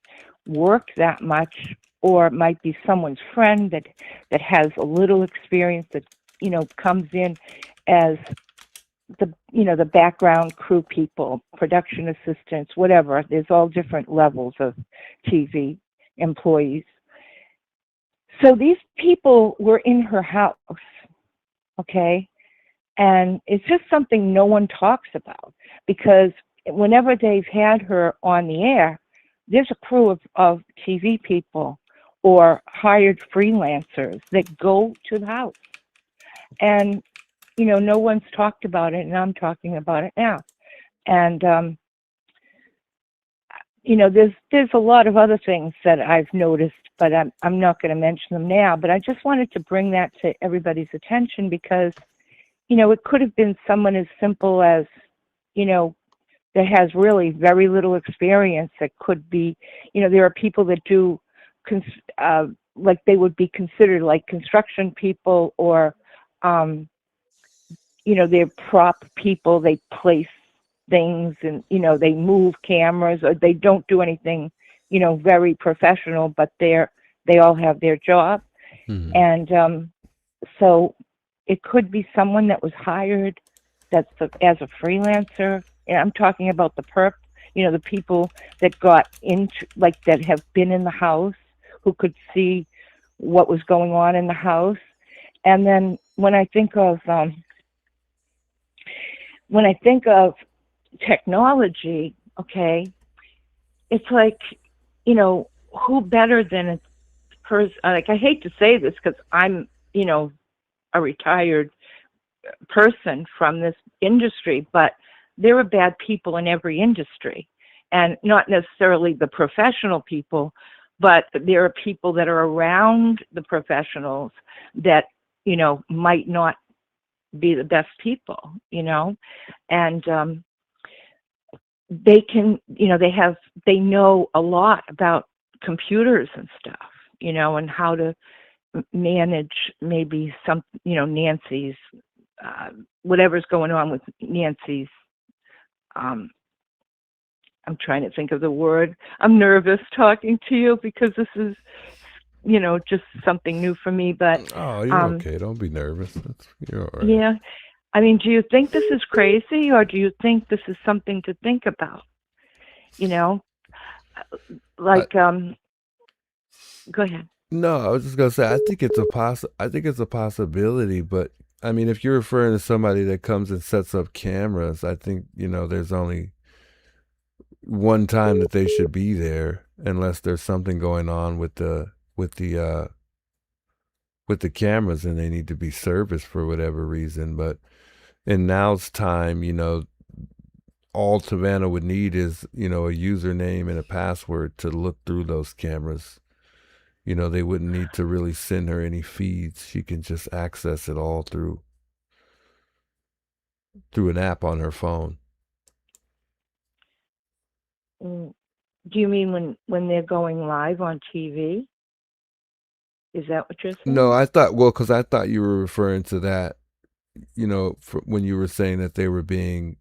work that much, or it might be someone's friend that has a little experience that, comes in as the background crew people, production assistants, whatever. There's all different levels of TV employees. So these people were in her house, okay? And it's just something no one talks about, because whenever they've had her on the air, there's a crew of TV people or hired freelancers that go to the house. And, no one's talked about it, and I'm talking about it now. And, there's a lot of other things that I've noticed, but I'm not going to mention them now. But I just wanted to bring that to everybody's attention because, it could have been someone as simple as, that has really very little experience. That could be, there are people that do, like they would be considered like construction people, or, they're prop people. They place things and, they move cameras, or they don't do anything, very professional, but they all have their job. Mhm. And so it could be someone that was hired as a freelancer. And I'm talking about the perp, the people that got into, like, that have been in the house, who could see what was going on in the house. And then when I think of technology, okay, it's like, who better than a person? Like, I hate to say this because I'm, a retired person from this industry, but there are bad people in every industry, and not necessarily the professional people, but there are people that are around the professionals that, might not be the best people, and they can, they know a lot about computers and stuff, and how to manage maybe some, Nancy's, whatever's going on with Nancy's, I'm trying to think of the word. I'm nervous talking to you because this is, just something new for me, but. Oh, you're okay. Don't be nervous. You're all right. Yeah. I mean, do you think this is crazy, or do you think this is something to think about? Like, go ahead. No, I was just gonna say I think it's a possibility, but I mean, if you're referring to somebody that comes and sets up cameras, I think, there's only one time that they should be there, unless there's something going on with the cameras and they need to be serviced for whatever reason. But in now's time, all Savannah would need is, a username and a password to look through those cameras. They wouldn't need to really send her any feeds. She can just access it all through an app on her phone. Do you mean when they're going live on TV? Is that what you're saying? No, because I thought you were referring to that, when you were saying that they were being,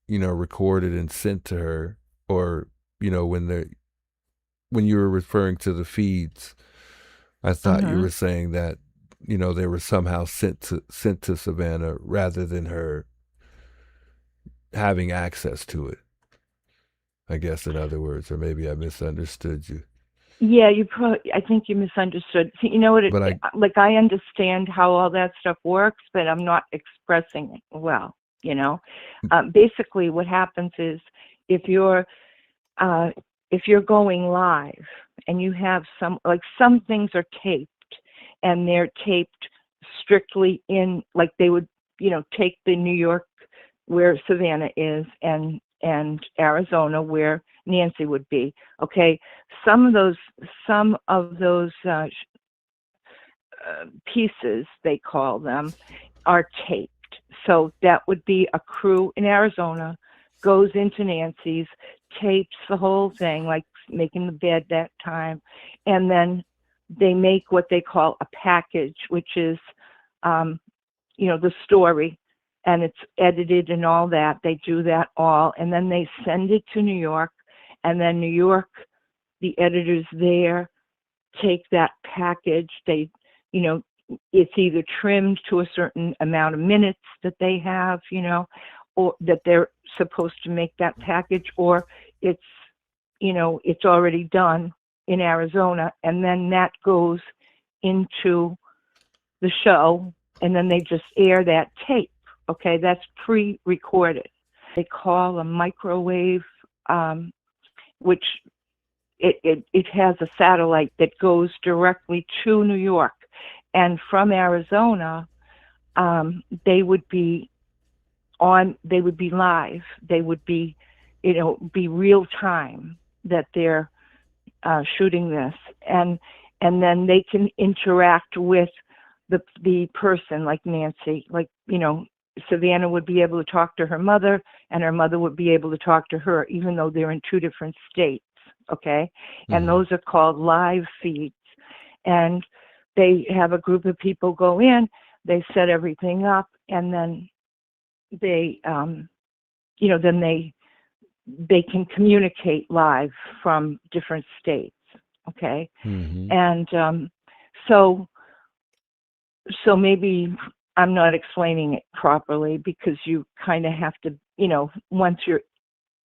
recorded and sent to her, or, when you were referring to the feeds, I thought you were saying that, they were somehow sent to Savannah rather than her having access to it. I guess, in other words, or maybe I misunderstood you. Yeah, I think you misunderstood. See, you know what? I understand how all that stuff works, but I'm not expressing it well. Basically, what happens is if you're going live and you have some things are taped, and they're taped strictly in, like they would, take the New York where Savannah is and Arizona where Nancy would be. Okay, some of those pieces, they call them, are taped. So that would be a crew in Arizona goes into Nancy's, tapes the whole thing, like making the bed that time, and then they make what they call a package, which is, the story, and it's edited and all that. They do that all, and then they send it to New York, and then New York, the editors there take that package. They, it's either trimmed to a certain amount of minutes that they have, or that they're supposed to make that package, or it's, it's already done in Arizona, and then that goes into the show, and then they just air that tape. Okay, that's pre-recorded. They call a microwave, which it has a satellite that goes directly to New York, and from Arizona, they would be live. They would be, be real time that they're shooting this, and then they can interact with the person, like Nancy, like, Savannah would be able to talk to her mother, and her mother would be able to talk to her, even though they're in two different states. Okay, and those are called live feeds, and they have a group of people go in, they set everything up, and then they, then they can communicate live from different states. Okay, and so maybe I'm not explaining it properly, because you kind of have to, once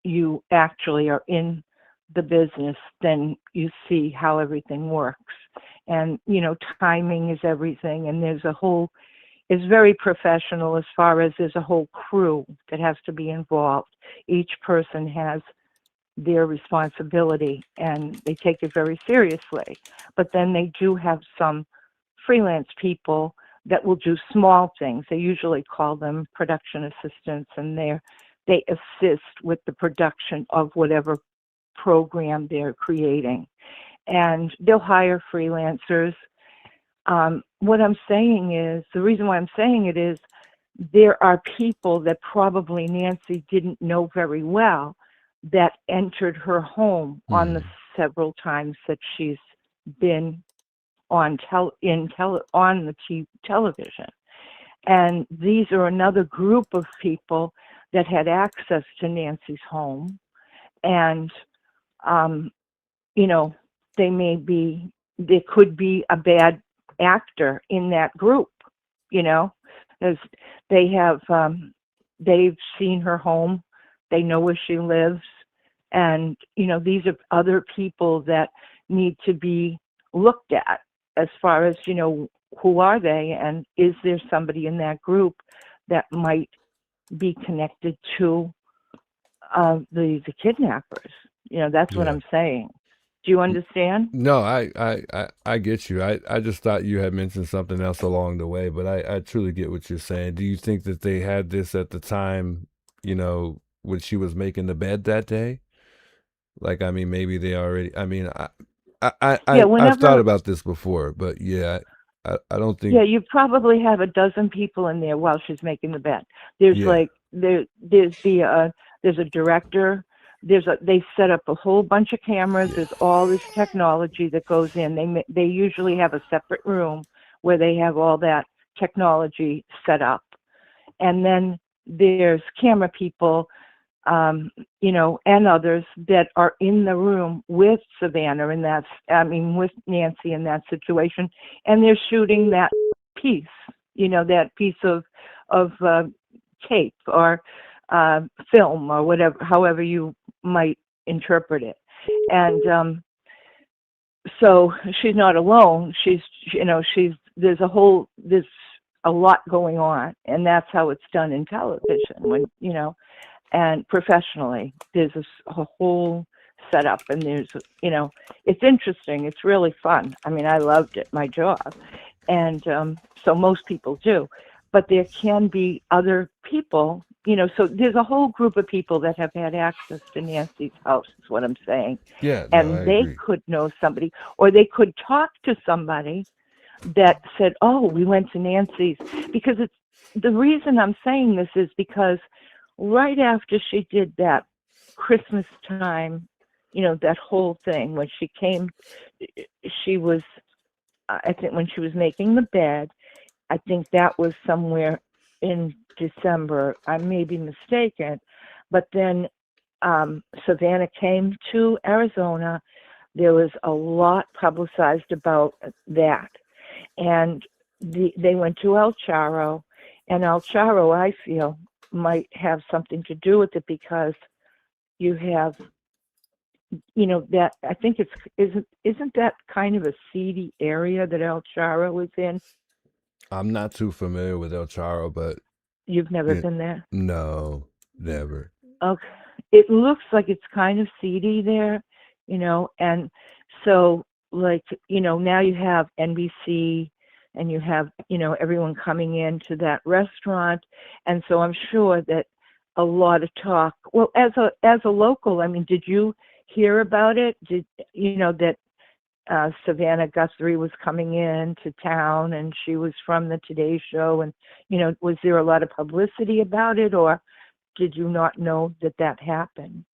you actually are in the business, then you see how everything works. And, timing is everything. And it's very professional as far as there's a whole crew that has to be involved. Each person has their responsibility, and they take it very seriously. But then they do have some freelance people that will do small things. They usually call them production assistants, and they assist with the production of whatever program they're creating. And they'll hire freelancers. What I'm saying is, the reason why I'm saying it is, there are people that probably Nancy didn't know very well that entered her home on the several times that she's been on the television. And these are another group of people that had access to Nancy's home, and there could be a bad actor in that group, as they've seen her home, they know where she lives, and these are other people that need to be looked at as far as, who are they, and is there somebody in that group that might be connected to the kidnappers. That's what I'm saying. Do you understand? No, I get you. I just thought you had mentioned something else along the way, but I truly get what you're saying. Do you think that they had this at the time, when she was making the bed that day? Like, I mean, maybe they already, I've thought about this before, but I don't think. Yeah, you probably have a dozen people in there while she's making the bed. There's there's a director. They set up a whole bunch of cameras. There's all this technology that goes in. They usually have a separate room where they have all that technology set up, and then there's camera people, and others that are in the room with Savannah, and with Nancy in that situation, and they're shooting that piece, that piece of tape or film or whatever, however you might interpret it. And so she's not alone. There's a lot going on, and that's how it's done in television. and professionally. There's a whole setup, and there's, it's interesting. It's really fun. I mean, I loved it, my job. And so most people do. But there can be other people, so there's a whole group of people that have had access to Nancy's house, is what I'm saying. Yeah, no, And I they agree. could know somebody, or they could talk to somebody that said, oh, we went to Nancy's. Because the reason I'm saying this is because right after she did that Christmas time, that whole thing, when she came, she was, I think when she was making the bed, I think that was somewhere in December. I may be mistaken. But then Savannah came to Arizona. There was a lot publicized about that. And they went to El Charro. And El Charro, I feel, might have something to do with it, because you have, that, I think isn't that kind of a seedy area that El Charro is in? I'm not too familiar with El Charro, but You've never it, been there? no, never. Okay. It looks like it's kind of seedy there, and so, like, now you have NBC, and you have, everyone coming into that restaurant. And so I'm sure that a lot of talk, well, as a local, I mean, did you hear about it? Did that Savannah Guthrie was coming into town, and she was from the Today Show, and was there a lot of publicity about it, or did you not know that happened?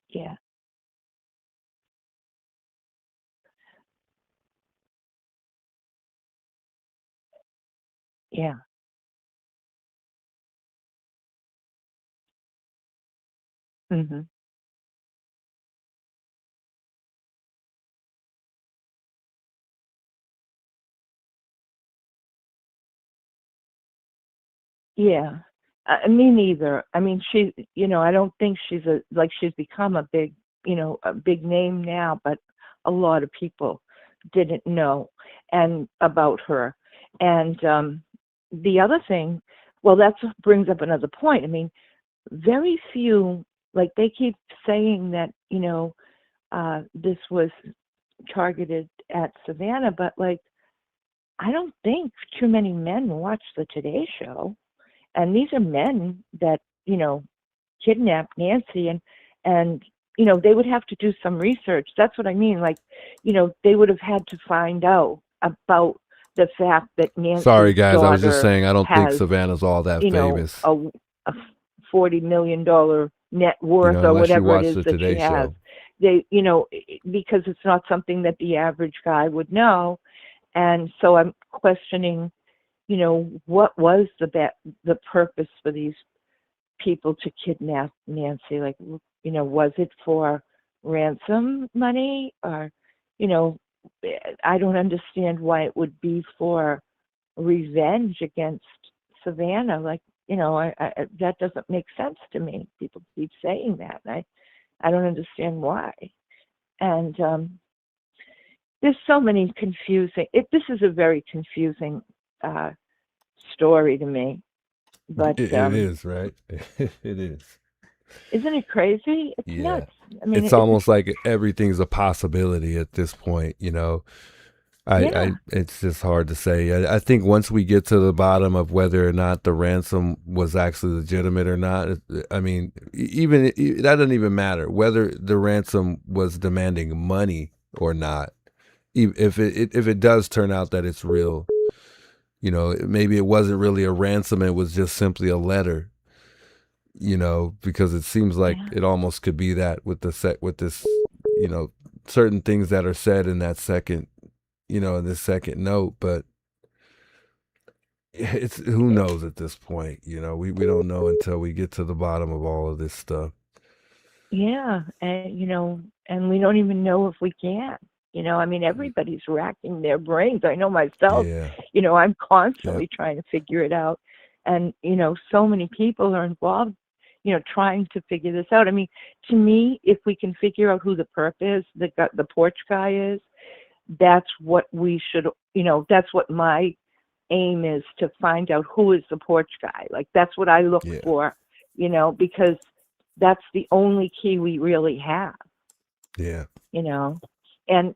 Yeah, yeah. Mhm. Yeah. Me neither. I mean, I don't think she's she's become a big name now, but a lot of people didn't know and about her. And the other thing, well, that brings up another point. I mean, very few, like, they keep saying that, this was targeted at Savannah, but, like, I don't think too many men watch the Today Show. And these are men that, kidnapped Nancy, and they would have to do some research. That's what I mean. Like, they would have had to find out about the fact that Sorry, Nancy's guys. I was just daughter saying I don't think has, Savannah's all that famous. a $40 million net worth, or Unless you whatever it watch is the that she Today has. Show. They, because it's not something that the average guy would know. And so I'm questioning, what was the purpose for these people to kidnap Nancy? Like, was it for ransom money, or, I don't understand why it would be for revenge against Savannah. Like, that doesn't make sense to me. People keep saying that, and I don't understand why. And there's so many confusing. This is a very confusing story to me. But It is, right? It is. isn't it crazy? It's Yeah. nuts. I mean, It's almost like everything's a possibility at this point, yeah, it's just hard to say. I think once we get to the bottom of whether or not the ransom was actually legitimate or not, I mean, that doesn't even matter whether the ransom was demanding money or not. If it does turn out that it's real, maybe it wasn't really a ransom; it was just simply a letter. Because it seems like yeah, it almost could be that with this, certain things that are said in that second, in this second note, but it's who knows at this point. We don't know until we get to the bottom of all of this stuff. yeah, and and we don't even know if we can. I mean, everybody's racking their brains. I know myself. Yeah. I'm Yep. constantly trying to figure it out, and so many people are involved. trying to figure this out. I mean, to me, if we can figure out who the perp is, the porch guy is, that's what we should, that's what my aim is, to find out who is the porch guy. Like, that's what I look for, because that's the only key we really have. Yeah. And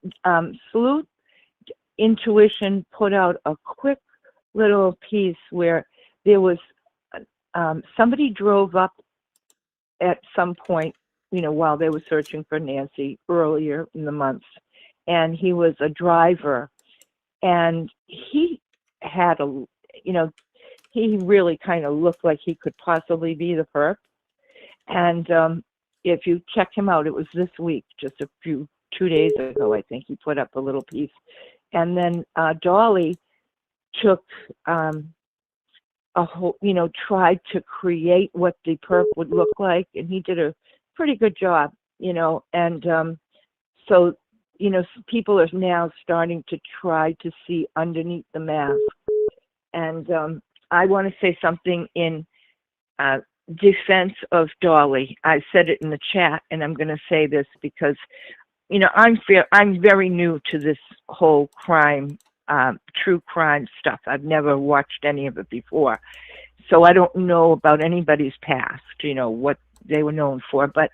Salute Intuition put out a quick little piece where there was somebody drove up at some point, while they were searching for Nancy earlier in the month, and he was a driver, and he had he really kind of looked like he could possibly be the perp. And if you check him out, it was this week, just 2 days ago, I think he put up a little piece. And then Dolly took a whole, tried to create what the perp would look like, and he did a pretty good job, and so, people are now starting to try to see underneath the mask. And I want to say something in defense of Dolly. I said it in the chat, and I'm going to say this because, I'm very new to this whole crime, true crime stuff. I've never watched any of it before. So I don't know about anybody's past, what they were known for. But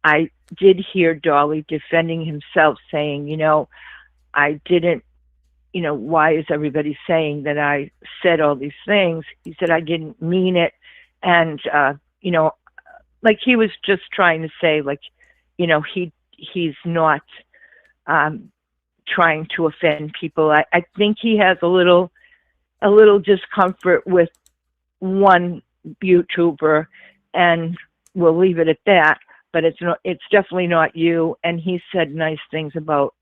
I did hear Dolly defending himself, saying, I didn't, why is everybody saying that I said all these things? He said, I didn't mean it. And, like he was just trying to say, like, he's not trying to offend people. I think he has a little discomfort with one YouTuber, and we'll leave it at that. But it's definitely not you. And he said nice things about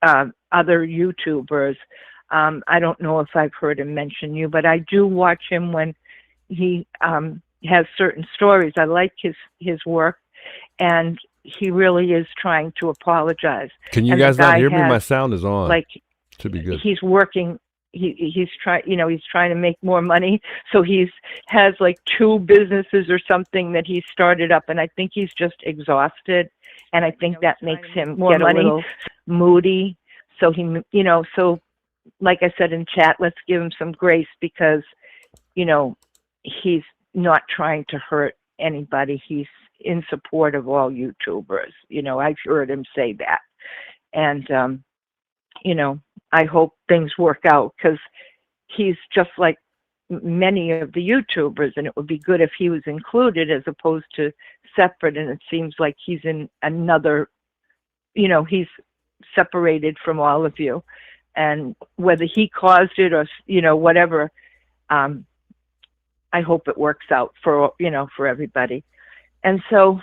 other YouTubers. I don't know if I've heard him mention you, but I do watch him when he has certain stories. I like his work, and he really is trying to apologize. Can you guys not hear me? My sound is on. Like, should be good. He's working. He's trying. He's trying to make more money. So has like 2 businesses or something that he started up, and I think he's just exhausted, and I think that makes him get a little moody. So so like I said in chat, let's give him some grace, because he's not trying to hurt anybody. He's in support of all YouTubers. I've heard him say that. And, I hope things work out, because he's just like many of the YouTubers, and it would be good if he was included as opposed to separate. And it seems like he's in another, he's separated from all of you. And whether he caused it or, whatever, I hope it works out for, for everybody. And so,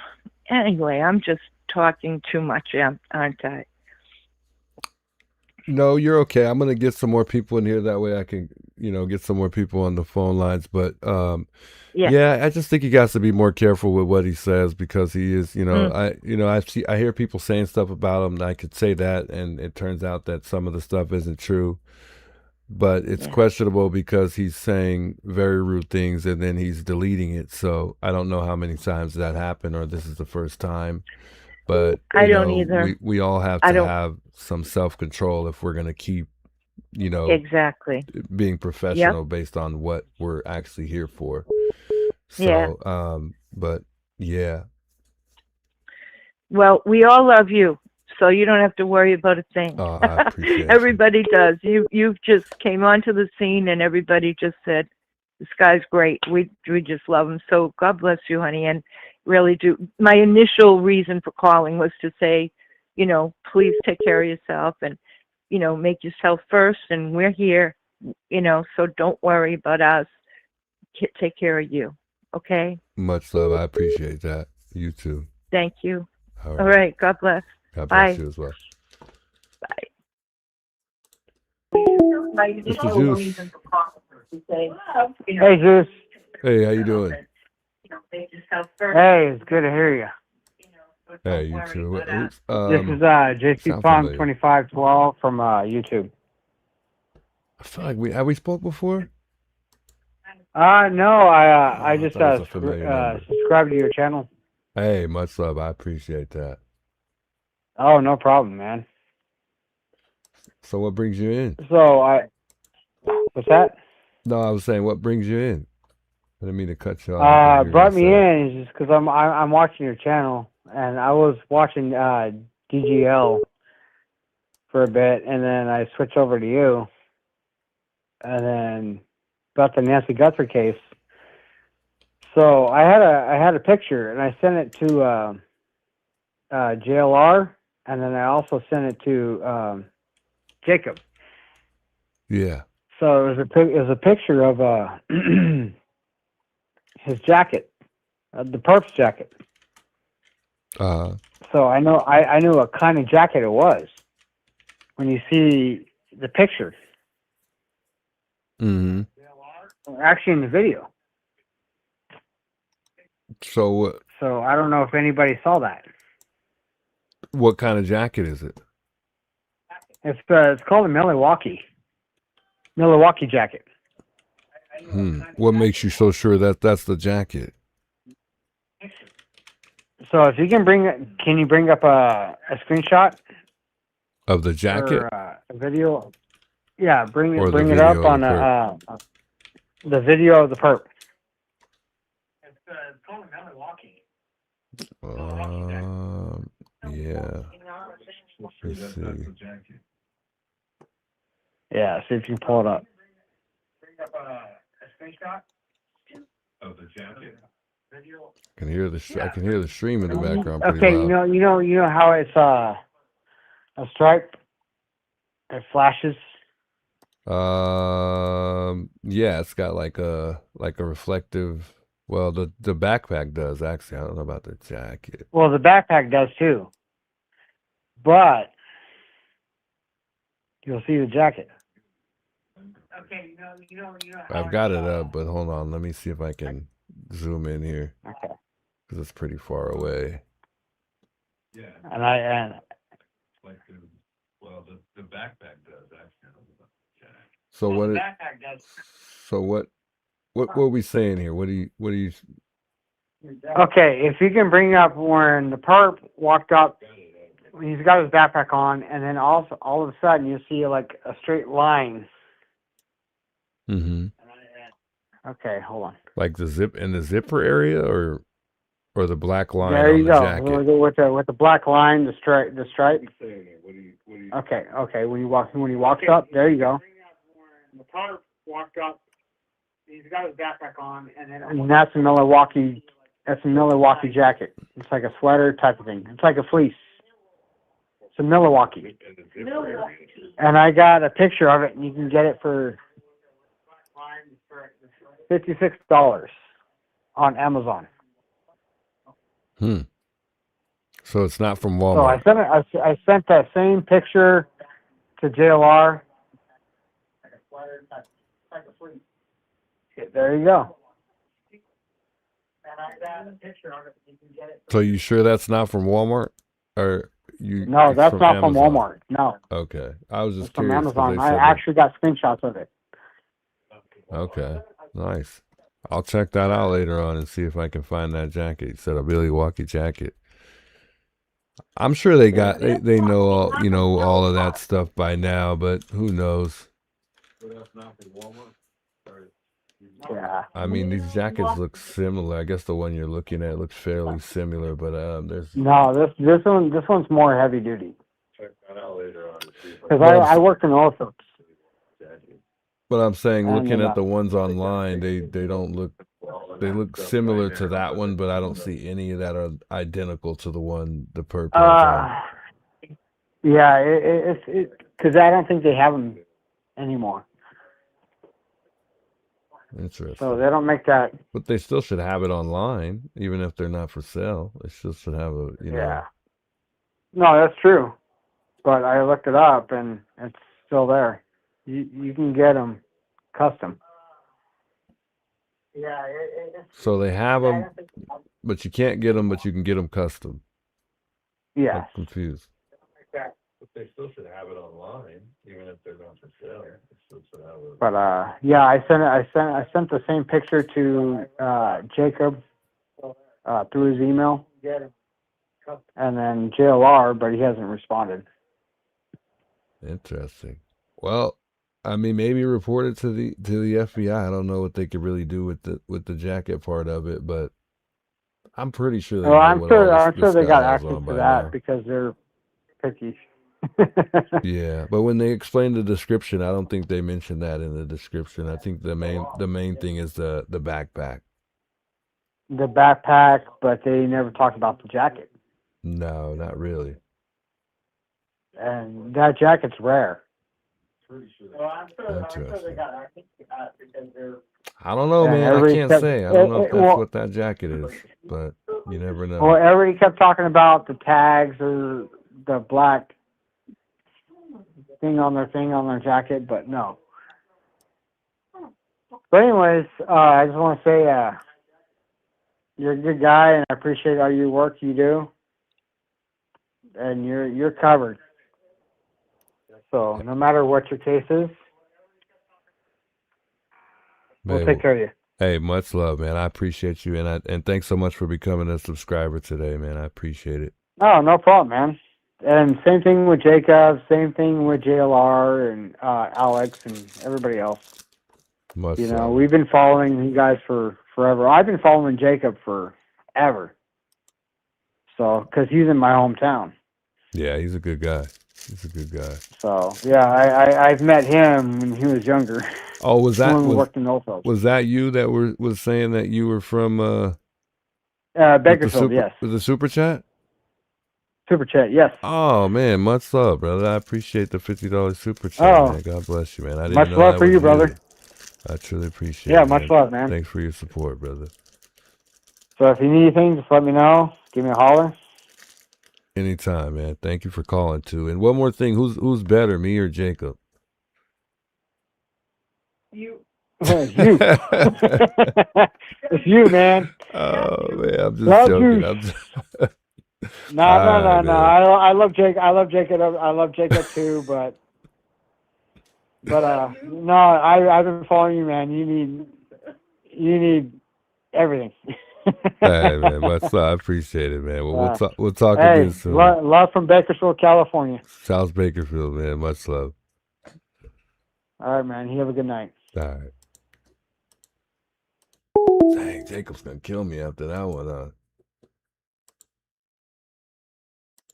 anyway, I'm just talking too much, aren't I? No, you're okay. I'm going to get some more people in here. That way I can, get some more people on the phone lines. But, yeah, I just think he got to be more careful with what he says, because he is, I hear people saying stuff about him, and I could say that, and it turns out that some of the stuff isn't true. But it's questionable, because he's saying very rude things and then he's deleting it. So I don't know how many times that happened, or this is the first time. But I don't either. We all have to have some self-control if we're going to keep, exactly being professional based on what we're actually here for. So, but yeah. Well, we all love you, so you don't have to worry about a thing. Oh, I appreciate everybody does. You've just came onto the scene, and everybody just said, this guy's great. We just love him. So God bless you, honey. And really do. My initial reason for calling was to say, please take care of yourself, and, make yourself first. And we're here, so don't worry about us. Take care of you. Okay. Much love. I appreciate that. You too. Thank you. All right. God bless. God Bye. bless you as well. Bye. Mr. Juice. Hey, Juice. Hey, how you doing? Hey, it's good to hear you. Hey, you too. This is JC Punk 2512 from YouTube. I feel like we spoke before. No, I just thought it was a familiar number. subscribed to your channel. Hey, much love. I appreciate that. Oh, no problem, man. So what brings you in? So what's that? No, I was saying, what brings you in? I didn't mean to cut you off. Brought me in is just because I'm watching your channel, and I was watching DGL for a bit, and then I switched over to you, and then about the Nancy Guthrie case. So I had a picture, and I sent it to JLR, and then I also sent it to Jacob. Yeah. So it was a picture of his jacket, the perp's jacket. So I knew what kind of jacket it was when you see the picture. Mm-hmm. Actually, in the video. So I don't know if anybody saw that. what kind of jacket is it? It's called a Milwaukee jacket. What makes you so sure that that's the jacket? So if you can you bring up a screenshot Of the jacket? or a video? Yeah, bring Or the it video up of on the the video of the perp. It's called a Milwaukee. Yeah. Let's see. Yeah, see if you can pull it up. Bring up a screenshot Of the jacket. video. I can hear the stream in the background pretty Okay, loud. you know how it's a stripe that flashes. Yeah, it's got like a reflective. Well, the backpack does actually. I don't know about the jacket. Well, the backpack does too, but you'll see the jacket. Okay, you know. I've got it up, but hold on. Let me see if I can zoom in here Okay. because it's pretty far away. Yeah. And Like the backpack does actually. So well, what? the It, backpack does. so what are we saying here? What do you? Okay, if you can bring up when the perp walked up, he's got his backpack on, and then also all of a sudden you see like a straight line. Mm-hmm. Okay, hold on. Like the zipper area, or the black line There on you the go. jacket. With the black line, the stripe. What do you? Okay. When he walks up, there you go. The perp walked up. He's got his backpack on, and that's a Milwaukee. That's a Milwaukee jacket. It's like a sweater type of thing. It's like a fleece. It's a Milwaukee. And I got a picture of it, and you can get it for $56 on Amazon. So it's not from So Walmart. I sent that same picture to JLR. There you go. And I got a picture of it. You can get it. So you sure that's not from Walmart, or you? No, it's that's not Amazon? from Walmart. No, Okay, I was just it's from curious. 'Cause Amazon. they I said actually got screenshots of it. okay, nice. I'll check that out later on and see if I can find that jacket. You said a Milwaukee jacket. I'm sure they know all of that stuff by now, but who knows? Yeah. I mean, these jackets look similar. I guess the one you're looking at looks fairly similar, but there's No, this one's more heavy duty. Check that out later on. Because I worked in oil fields. But I'm saying, And, looking at the ones online, they don't look. They look similar to that one, but I don't see any that are identical to the one the perp has on. Yeah, it's because I don't think they have them anymore. Interesting. So they don't make that. But they still should have it online, even if they're not for sale. They still should have a, Yeah. No, that's true. But I looked it up, and it's still there. You can get them custom. Yeah. So they have them, but you can't get them, but you can get them custom. Yeah. I'm confused. They still should have it online, even if they're not for sale. They still should have it. But yeah, I sent the same picture to Jacob through his email, and then JLR, but he hasn't responded. Interesting. Well, I mean, maybe report it to the FBI. I don't know what they could really do with the jacket part of it, but I'm pretty sure they Well, know I'm what sure all I'm this sure they guy got has access on to by that now. because they're picky. Yeah, but when they explain the description, I don't think they mentioned that in the description. I think the main thing is the backpack. The backpack, but they never talked about the jacket. No, not really. And that jacket's rare. Well, I'm sure they got access to that because they're. I don't know, And man. I everybody can't kept- say. I don't know if that's well- what that jacket is, but you never know. Well, everybody kept talking about the tags or the black thing on their jacket, but no. But anyways, I just want to say you're a good guy, and I appreciate all your work you do, and you're covered. So no matter what your case is, we'll Man, take care of you. hey, much love, man. I appreciate you, and thanks so much for becoming a subscriber today, man. I appreciate it. Oh, no problem, man. And same thing with Jacob, same thing with JLR and Alex and everybody else. Much You know, love. we've been following you guys for forever. I've been following Jacob forever. So, because he's in my hometown. Yeah, he's a good guy. He's a good guy. So, yeah, I've met him when he was younger. Oh, was that when we worked in Oldfield. was that you that was saying that you were from Bakersfield, yes. With the super chat? Super chat, yes. Oh man, much love, brother. I appreciate the $50 super chat, Oh, man. God bless you, man. I didn't much know love that for was you, brother. I truly appreciate it. Yeah, much love, man. Thanks for your support, brother. So if you need anything, just let me know. Give me a holler. Anytime, man. Thank you for calling too. And one more thing, who's better, me or Jacob? You. You. It's you, man. Oh man, I'm just Love joking. you. I'm just... No. man. I love Jake. I love Jacob. I love Jacob too. But no. I've been following you, man. You need everything. Hey man, much love. I appreciate it, man. Well, we'll talk Hey, again soon. love from Bakersfield, California. South Bakersfield, man. Much love. All right, man. You have a good night. All right. Dang, Jacob's gonna kill me after that one, huh?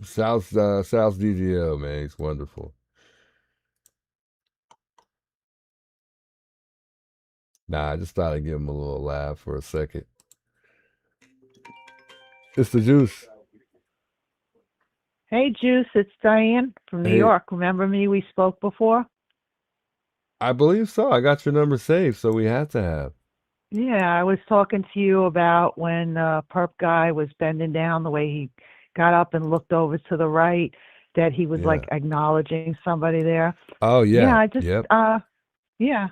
South DGL, man. He's wonderful. Nah, I just thought I'd give him a little laugh for a second. It's the Juice. Hey, Juice, it's Diane from New Hey. York. Remember me? We spoke before. I believe so. I got your number saved, so we had to have. Yeah, I was talking to you about when perp guy was bending down, the way he got up and looked over to the right, that he was Yeah. like acknowledging somebody there. Oh yeah. Yeah, I just Yep. yeah.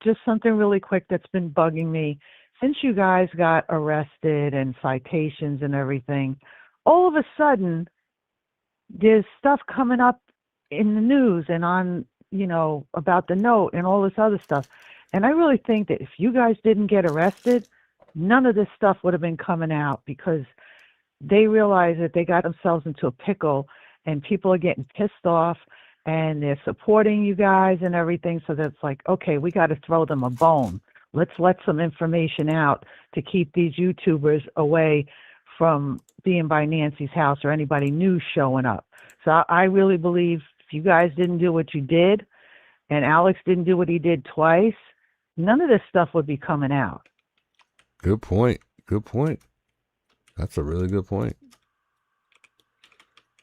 Just something really quick that's been bugging me. Since you guys got arrested and citations and everything, all of a sudden there's stuff coming up in the news and on, about the note and all this other stuff. And I really think that if you guys didn't get arrested, none of this stuff would have been coming out, because they realize that they got themselves into a pickle and people are getting pissed off and they're supporting you guys and everything. So that's like, okay, we got to throw them a bone. Let's let some information out to keep these YouTubers away from being by Nancy's house or anybody new showing up. So I really believe if you guys didn't do what you did and Alex didn't do what he did twice, none of this stuff would be coming out. Good point. Good point. That's a really good point.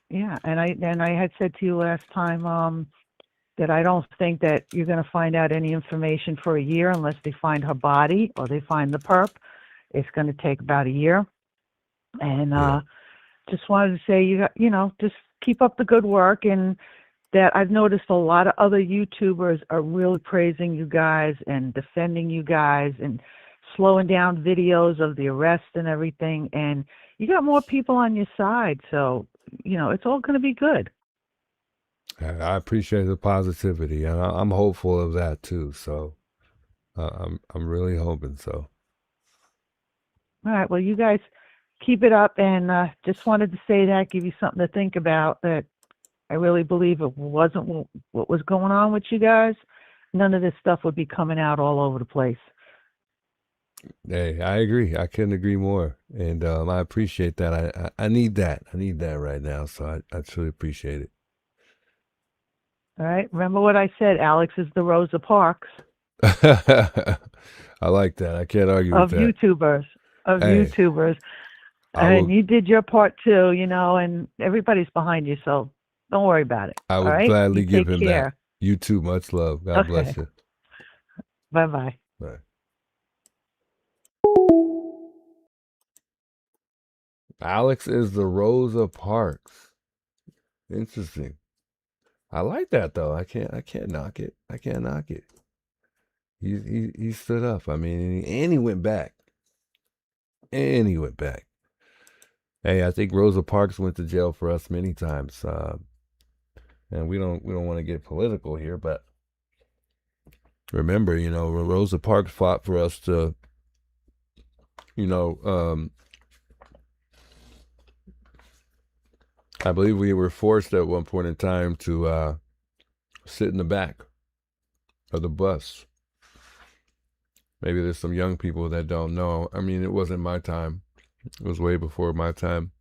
Yeah, and I had said to you last time that I don't think that you're going to find out any information for a year unless they find her body or they find the perp. It's going to take about a year. And just wanted to say, just keep up the good work, and that I've noticed a lot of other YouTubers are really praising you guys and defending you guys and slowing down videos of the arrest and everything. And you got more people on your side. So, it's all going to be good. I appreciate the positivity, and I'm hopeful of that too. So I'm really hoping so. All right. Well, you guys keep it up, and just wanted to say that, give you something to think about. That I really believe it wasn't what was going on with you guys. None of this stuff would be coming out all over the place. Hey, I agree. I couldn't agree more, and I appreciate that. I need that. I need that right now. So I truly appreciate it. All right. Remember what I said. Alex is the Rosa Parks I like that. I can't argue of with that. YouTubers. Of Hey, YouTubers. I And will. you did your part too, and everybody's behind you, so don't worry about it. I All would right? gladly You give take him that. care. You too. Much love. God Okay. bless you. Bye-bye. Bye. Alex is the Rosa Parks. Interesting. I like that though. I can't knock it. I can't knock it. He stood up. I mean, and he went back. And he went back. Hey, I think Rosa Parks went to jail for us many times. And we don't want to get political here, but remember, Rosa Parks fought for us to, I believe we were forced at one point in time to sit in the back of the bus. Maybe there's some young people that don't know. I mean, it wasn't my time. It was way before my time.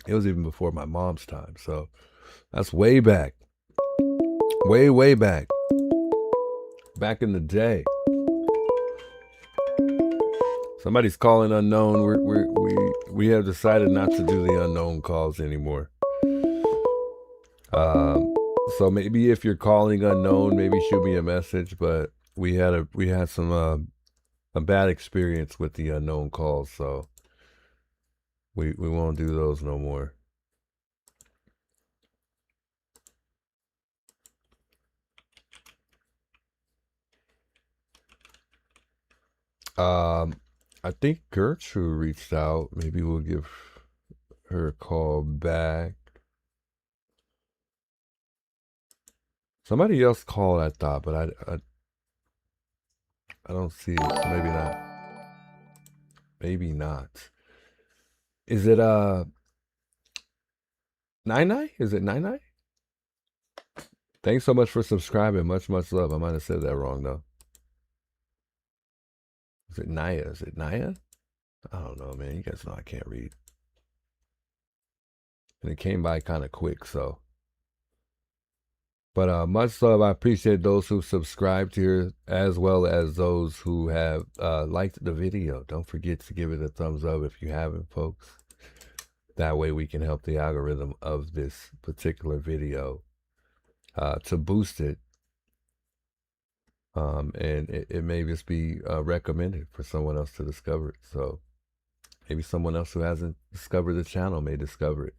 It was even before my mom's time. So that's way back. Way, way back. Back in the day. Somebody's calling unknown. We have decided not to do the unknown calls anymore. So maybe if you're calling unknown, maybe shoot me a message. But we had some a bad experience with the unknown calls, so we won't do those no more. I think Gertrude reached out. Maybe we'll give her a call back. Somebody else called, I thought, but I don't see it, so maybe not. Maybe not. Is it Nine? Is it Nine? Thanks so much for subscribing. Much love. I might have said that wrong though. Is it Naya? Is it Naya? I don't know, man. You guys know I can't read. And it came by kind of quick, so. But much love. I appreciate those who subscribed here, as well as those who have liked the video. Don't forget to give it a thumbs up if you haven't, folks. That way we can help the algorithm of this particular video to boost it. And it may just be recommended for someone else to discover it. So maybe someone else who hasn't discovered the channel may discover it.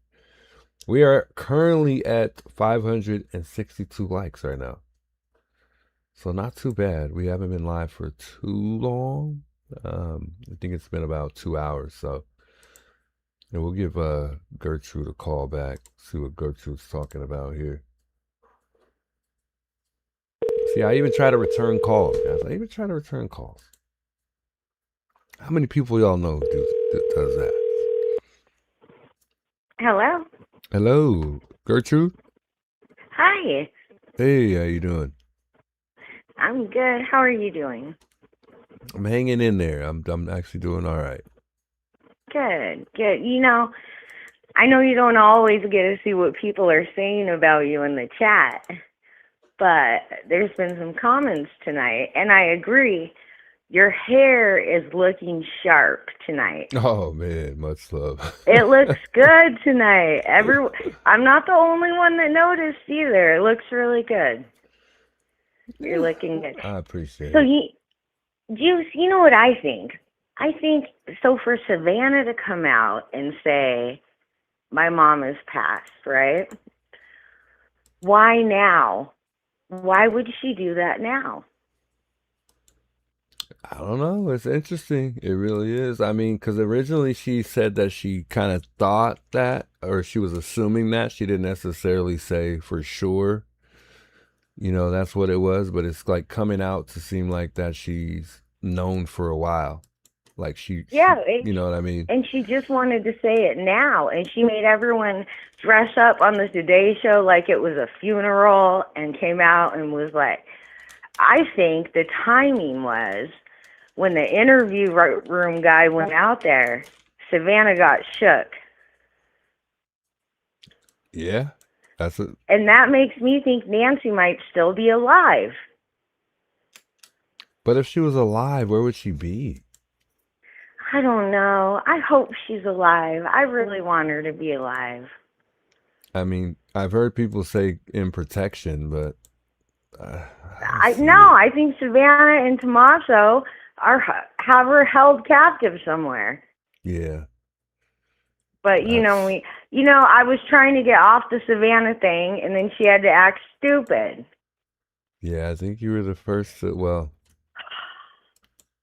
We are currently at 562 likes right now. So not too bad. We haven't been live for too long. I think it's been about 2 hours. So and we'll give Gertrude a call back, see what Gertrude's talking about here. See, I even try to return calls, guys. I even try to return calls. How many people y'all know does that? Hello. Hello, Gertrude. Hi. Hey, how you doing? I'm good. How are you doing? I'm hanging in there. I'm actually doing all right. Good. Good. I know you don't always get to see what people are saying about you in the chat, but there's been some comments tonight, and I agree. Your hair is looking sharp tonight. Oh man, much love. It looks good tonight. I'm not the only one that noticed either. It looks really good. You're looking good. I appreciate So, it. Juice, you know what I think? I think, so for Savannah to come out and say, my mom has passed, right? Why now? Why would she do that now? I don't know. It's interesting. It really is. I mean, because originally she said that she kind of thought that, or she was assuming that. She didn't necessarily say for sure, that's what it was. But it's like coming out to seem like that she's known for a while. Like Yeah, you know what I mean? and she just wanted to say it now, and she made everyone dress up on the Today Show like it was a funeral, and came out and was like, I think the timing was when the interview room guy went out there, Savannah got shook. Yeah, that's it. And that makes me think Nancy might still be alive. But if she was alive, where would she be? I don't know. I hope she's alive. I really want her to be alive. I mean, I've heard people say in protection, but I think Savannah and Tommaso have her held captive somewhere. Yeah. But I was trying to get off the Savannah thing, and then she had to act stupid. Yeah, I think you were the first to, well,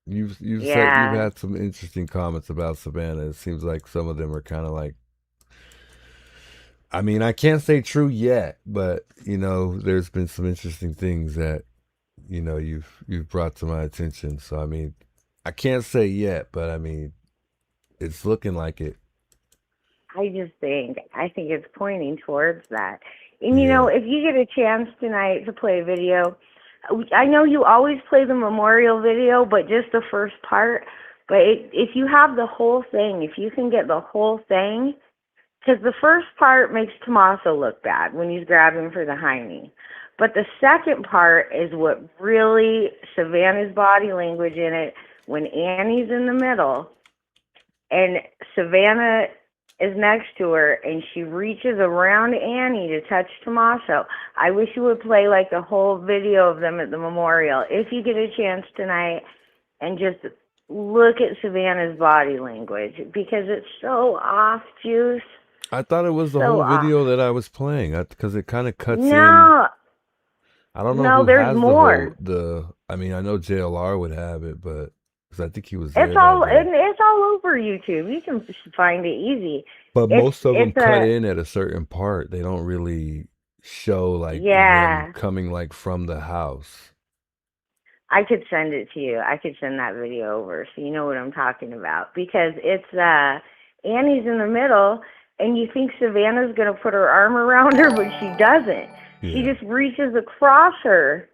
you've said you've Yeah. had some interesting comments about Savannah. It seems like some of them are kind of like, I mean, I can't say true yet, but there's been some interesting things that you've brought to my attention. So I mean, I can't say yet, but I mean, it's looking like it. I think it's pointing towards that. And Yeah. if you get a chance tonight to play a video, I know you always play the memorial video, but just the first part. But if you have the whole thing, if you can get the whole thing, because the first part makes Tommaso look bad when he's grabbing for the hiney. But the second part is what really Savannah's body language in it, when Annie's in the middle and Savannah is next to her and she reaches around Annie to touch Tommaso. I wish you would play like the whole video of them at the memorial if you get a chance tonight, and just look at Savannah's body language, because it's so off, Juice. I thought it was the So whole video that I was playing, because it kind of cuts in. No, I don't know no, who there's has more. I mean, I know JLR would have it, but because I think he was there It's that all day. it's all over YouTube. You can find it easy. But most of them It's cut a in at a certain part. They don't really show like yeah. them coming like from the house. I could send it to you. I could send that video over so you know what I'm talking about, because it's Annie's in the middle and you think Savannah's going to put her arm around her, but she doesn't. She Yeah. just reaches across her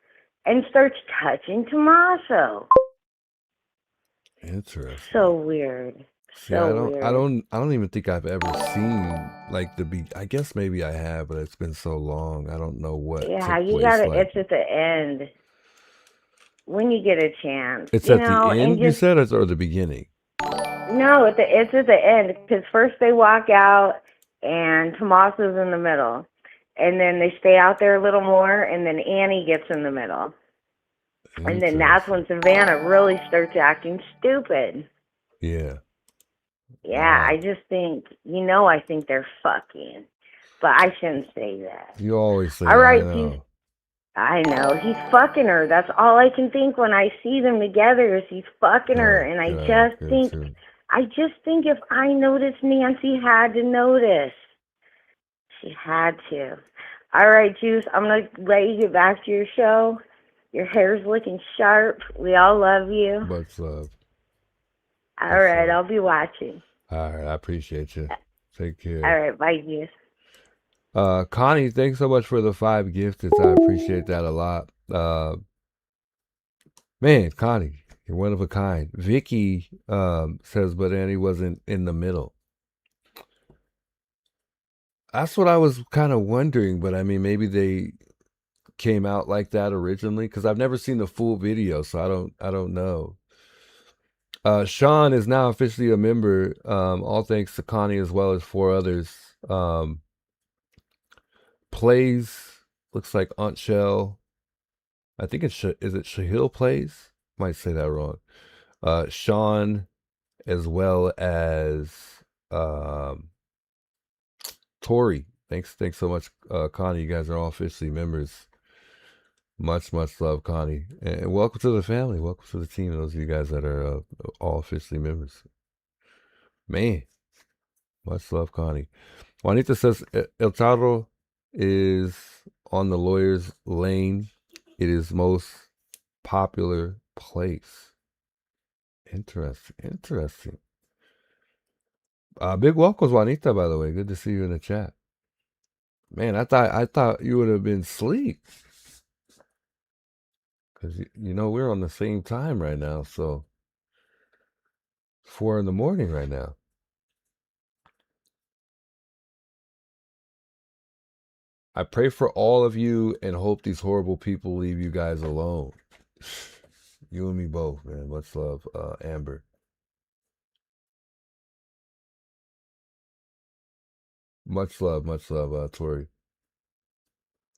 and starts touching Tommaso. Interesting. So weird. See, So weird. I don't even think I've ever seen like I guess maybe I have, but it's been so long. I don't know what Yeah, took you place. got it. Like, It's at the end when you get a chance. it's You at the know, and end, you just said, or the beginning? no, it's at the end, because first they walk out and Tommaso's in the middle, and then they stay out there a little more, and then Annie gets in the middle, and then that's when Savannah really starts acting stupid. Yeah. Yeah, Wow. I just think I think they're fucking, but I shouldn't say that. You always say, All right, I know. I know he's fucking her. That's all I can think when I see them together is he's fucking her, Oh, and I God, just good think. too. I just think if I noticed, Nancy had to notice. She had to. All right, Juice, I'm going to let you get back to your show. Your hair's looking sharp. We all love you. Much love. All right, I'll be watching. All right, I appreciate you. Take care. All right, bye, Juice. Connie, thanks so much for the 5 gifted. I appreciate that a lot. Man, Connie, you're one of a kind. Vicky says, but Annie wasn't in the middle. That's what I was kind of wondering, but I mean, maybe they came out like that originally, because I've never seen the full video, so I don't know. Sean is now officially a member. All thanks to Connie as well as 4 others. Plays, looks like Aunt Shell. I think is it Shahil Plays? Might say that wrong. Sean, as well as Tori. Thanks so much, Connie. You guys are all officially members. Much love, Connie. And welcome to the family. Welcome to the team. Those of you guys that are all officially members. Man, much love, Connie. Juanita says El Charro is on the lawyer's lane. It is most popular place. Interesting. Big welcomes, Juanita, by the way. Good to see you in the chat. Man, I thought you would have been asleep. Because, you know, we're on the same time right now, so 4 in the morning right now. I pray for all of you and hope these horrible people leave you guys alone. You and me both, man. Much love, Amber. Much love, Tori.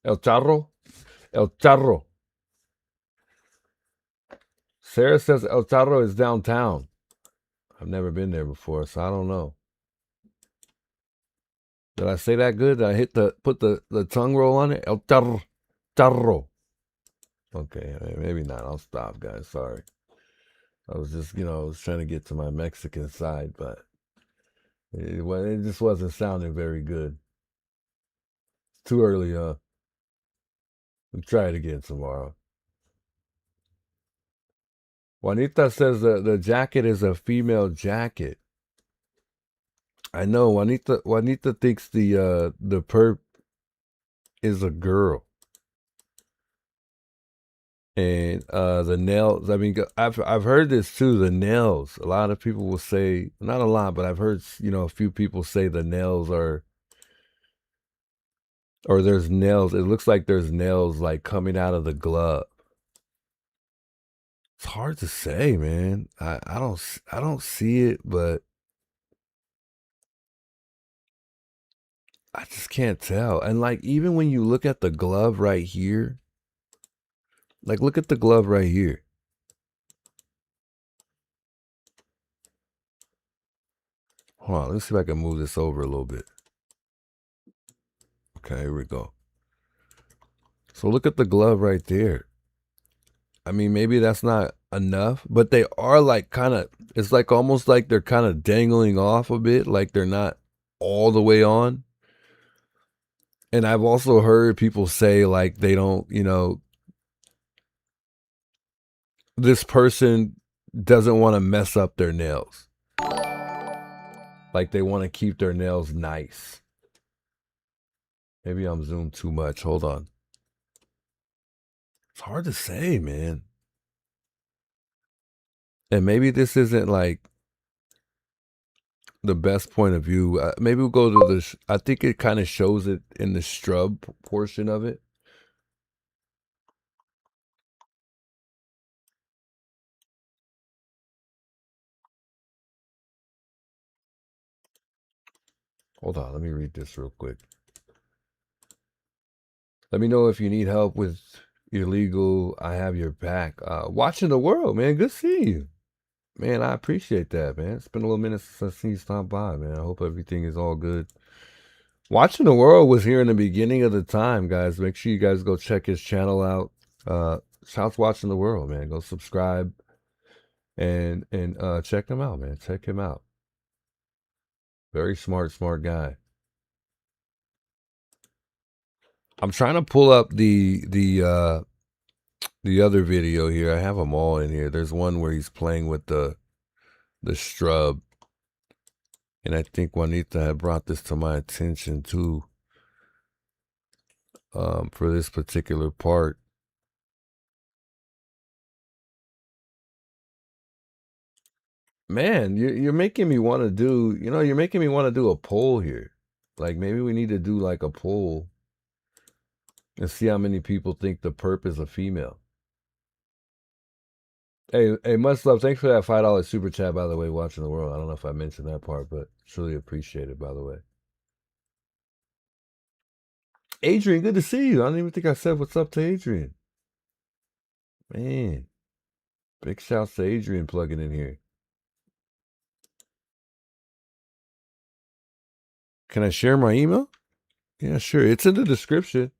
El Charro? El Charro. Sarah says El Charro is downtown. I've never been there before, so I don't know. Did I say that good? Did I put the tongue roll on it? El Charro. Charro. Okay, maybe not. I'll stop, guys. Sorry. I was just, I was trying to get to my Mexican side, but it just wasn't sounding very good. It's too early, huh? We'll try it again tomorrow. Juanita says the jacket is a female jacket. I know. Juanita thinks the perp is a girl. And the nails, I mean, I've heard this too, the nails. A lot of people will say, not a lot, but I've heard, a few people say the nails are, or there's nails. It looks like there's nails like coming out of the glove. It's hard to say, man. I don't see it, but I just can't tell. And like, even when you look at the glove right here, like, look at the glove right here. Hold on, let's see if I can move this over a little bit. Okay, here we go. So look at the glove right there. I mean, maybe that's not enough, but they are like kind of, it's like almost like they're kind of dangling off a bit, like they're not all the way on. And I've also heard people say like they don't, this person doesn't want to mess up their nails. Like they want to keep their nails nice. Maybe I'm zoomed too much. Hold on. It's hard to say, man. And maybe this isn't like the best point of view. Maybe we'll go to this. I think it kind of shows it in the strub portion of it. Hold on. Let me read this real quick. Let me know if you need help with your legal. I have your back. Watching the world, man. Good seeing you. Man, I appreciate that, man. It's been a little minute since I've seen you stop by, man. I hope everything is all good. Watching the World was here in the beginning of the time, guys. Make sure you guys go check his channel out. Shouts Watching the World, man. Go subscribe and check him out, man. Check him out. Very smart guy. I'm trying to pull up the other video here. I have them all in here. There's one where he's playing with the strub. And I think Juanita had brought this to my attention too. For this particular part. Man, you're making me want to do, you're making me want to do a poll here. Like maybe we need to do like a poll and see how many people think the perp is a female. Hey, much love. Thanks for that $5 super chat, by the way, Watching the World. I don't know if I mentioned that part, but truly appreciate it, by the way. Adrian, good to see you. I don't even think I said what's up to Adrian. Man, big shouts to Adrian plugging in here. Can I share my email? Yeah, sure. It's in the description.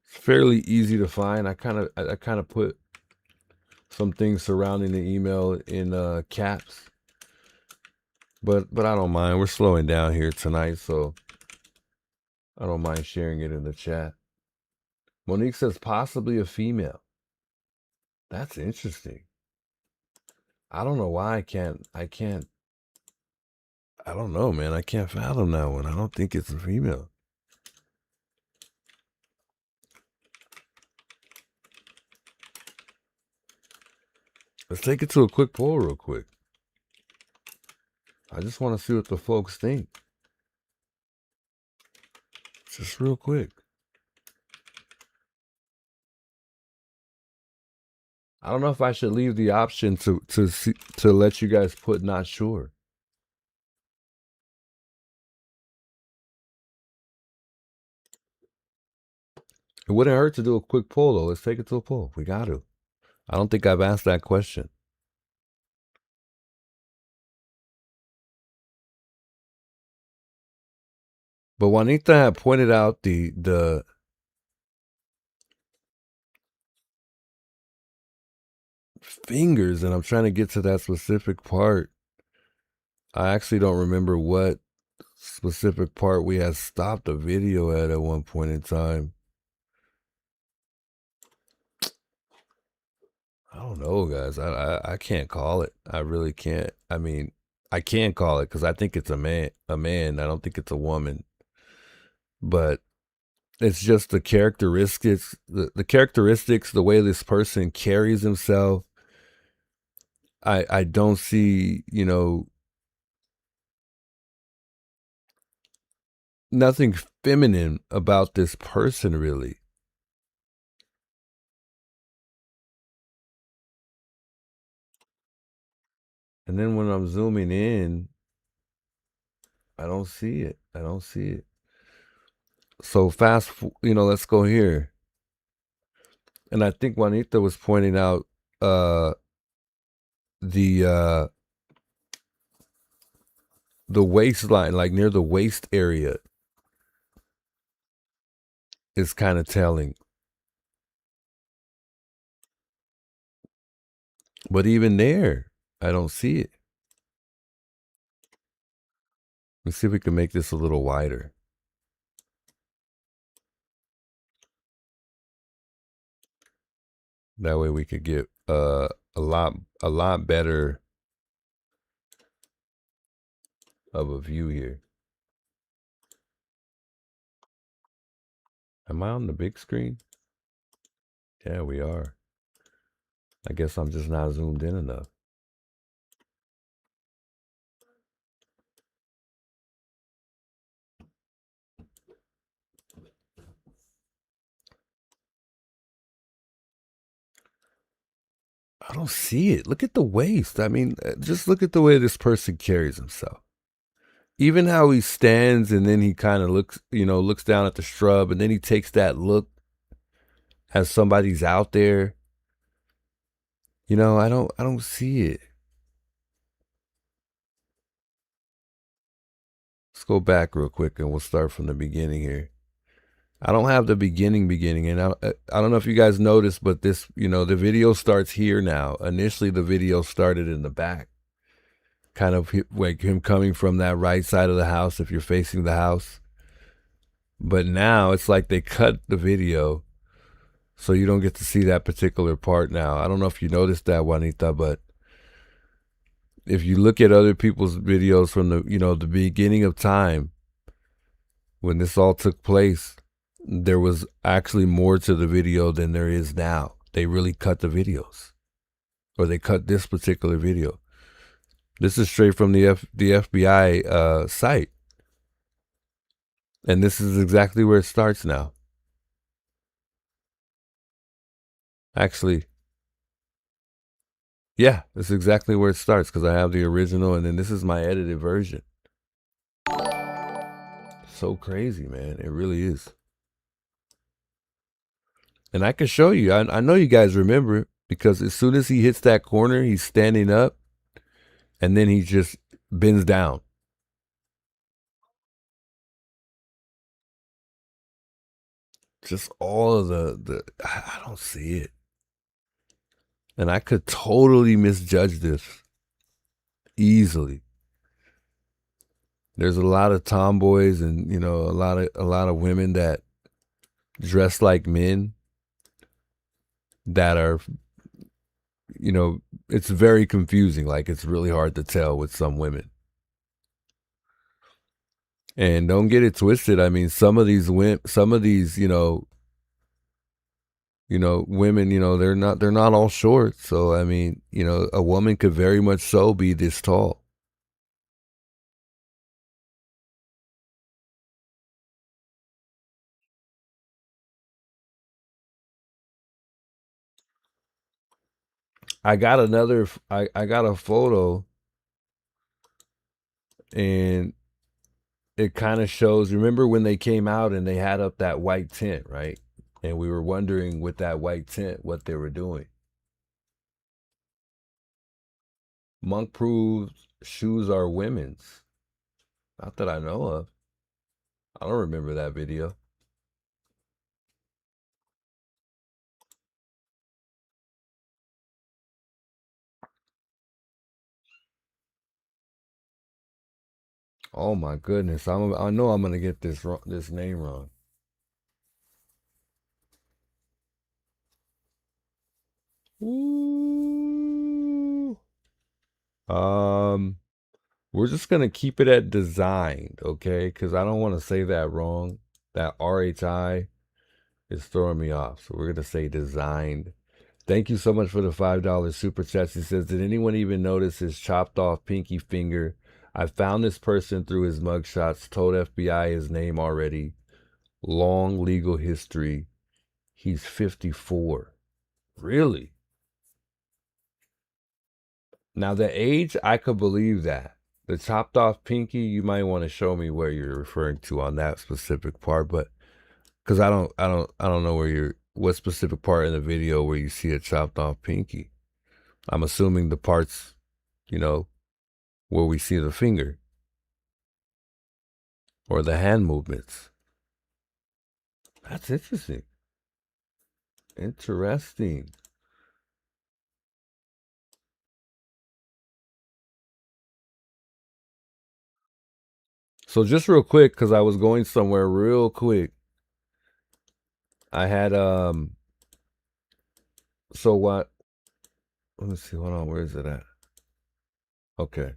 It's fairly easy to find. I kind of put some things surrounding the email in caps. But I don't mind. We're slowing down here tonight, so I don't mind sharing it in the chat. Monique says possibly a female. That's interesting. I don't know why I don't know, man. I can't fathom that one. I don't think it's a female. Let's take it to a quick poll real quick. I just want to see what the folks think. Just real quick. I don't know if I should leave the option to let you guys put not sure. It wouldn't hurt to do a quick poll, though. Let's take it to a poll. We got to. I don't think I've asked that question. But Juanita had pointed out the fingers, and I'm trying to get to that specific part. I actually don't remember what specific part we had stopped the video at one point in time. I don't know, guys. I can't call it. I really can't. I mean, I can call it because I think it's a man. I don't think it's a woman. But it's just the characteristics, the characteristics, the way this person carries himself. I don't see, nothing feminine about this person, really. And then when I'm zooming in, I don't see it. I don't see it. So let's go here. And I think Juanita was pointing out the waistline, like near the waist area, is kind of telling. But even there, I don't see it. Let's see if we can make this a little wider. That way we could get a lot better of a view here. Am I on the big screen? Yeah, we are. I guess I'm just not zoomed in enough. I don't see it. Look at the waist. I mean, just look at the way this person carries himself. Even how he stands and then he kind of looks down at the shrub and then he takes that look as somebody's out there. I don't see it. Let's go back real quick and we'll start from the beginning here. I don't have the beginning, and I don't know if you guys noticed, but this, the video starts here now. Initially, the video started in the back, kind of like him coming from that right side of the house if you're facing the house. But now it's like they cut the video, so you don't get to see that particular part now. I don't know if you noticed that, Juanita, but if you look at other people's videos from the beginning of time, when this all took place, there was actually more to the video than there is now. They really cut the videos, or they cut this particular video. This is straight from the FBI site, and this is exactly where it starts now. Actually, yeah, this is exactly where it starts because I have the original, and then this is my edited version. So crazy, man. It really is. And I can show you. I know you guys remember, because as soon as he hits that corner, he's standing up and then he just bends down. just all of I don't see it. And I could totally misjudge this easily. There's a lot of tomboys and, you know, a lot of women that dress like men that are, you know, it's very confusing. Like, it's really hard to tell with some women. And don't get it twisted. I mean, some of these, you know, women, you know, they're not all short. So, I mean, you know, a woman could very much so be this tall. I got I got a photo, and it kind of shows, remember when they came out and they had up that white tent, right? And we were wondering with that white tent what they were doing. Monk proves shoes are women's. Not that I know of. I don't remember that video. Oh my goodness. I know I'm gonna get this name wrong. Ooh. We're just gonna keep it at designed, okay? Because I don't want to say that wrong. That RHI is throwing me off. So we're gonna say designed. Thank you so much for the $5 super chat. He says, did anyone even notice his chopped off pinky finger? I found this person through his mugshots, told FBI his name already. Long legal history. He's 54. Really? Now, the age, I could believe that. The chopped off pinky, you might want to show me where you're referring to on that specific part, but because I don't know what specific part in the video where you see a chopped off pinky. I'm assuming the parts, you know, where we see the finger or the hand movements. That's interesting. Interesting. So just real quick, because I was going somewhere real quick. I had so what? Let me see. Hold on. Where is it at? Okay.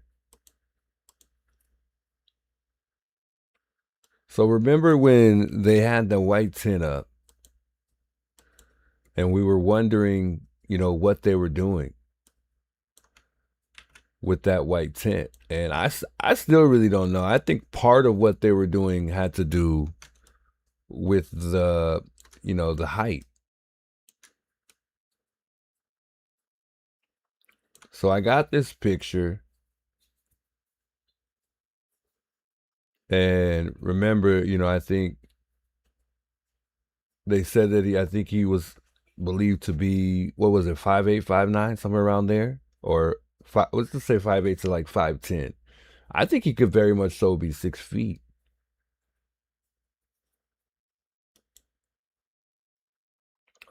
So remember when they had the white tent up and we were wondering, you know, what they were doing with that white tent. And I still really don't know. I think part of what they were doing had to do with the, you know, the height. So I got this picture. And remember, you know, I think they said that I think he was believed to be, what was it, 5'8", 5'9", somewhere around there? Or, let's just say 5'8" to like 5'10". I think he could very much so be 6 feet.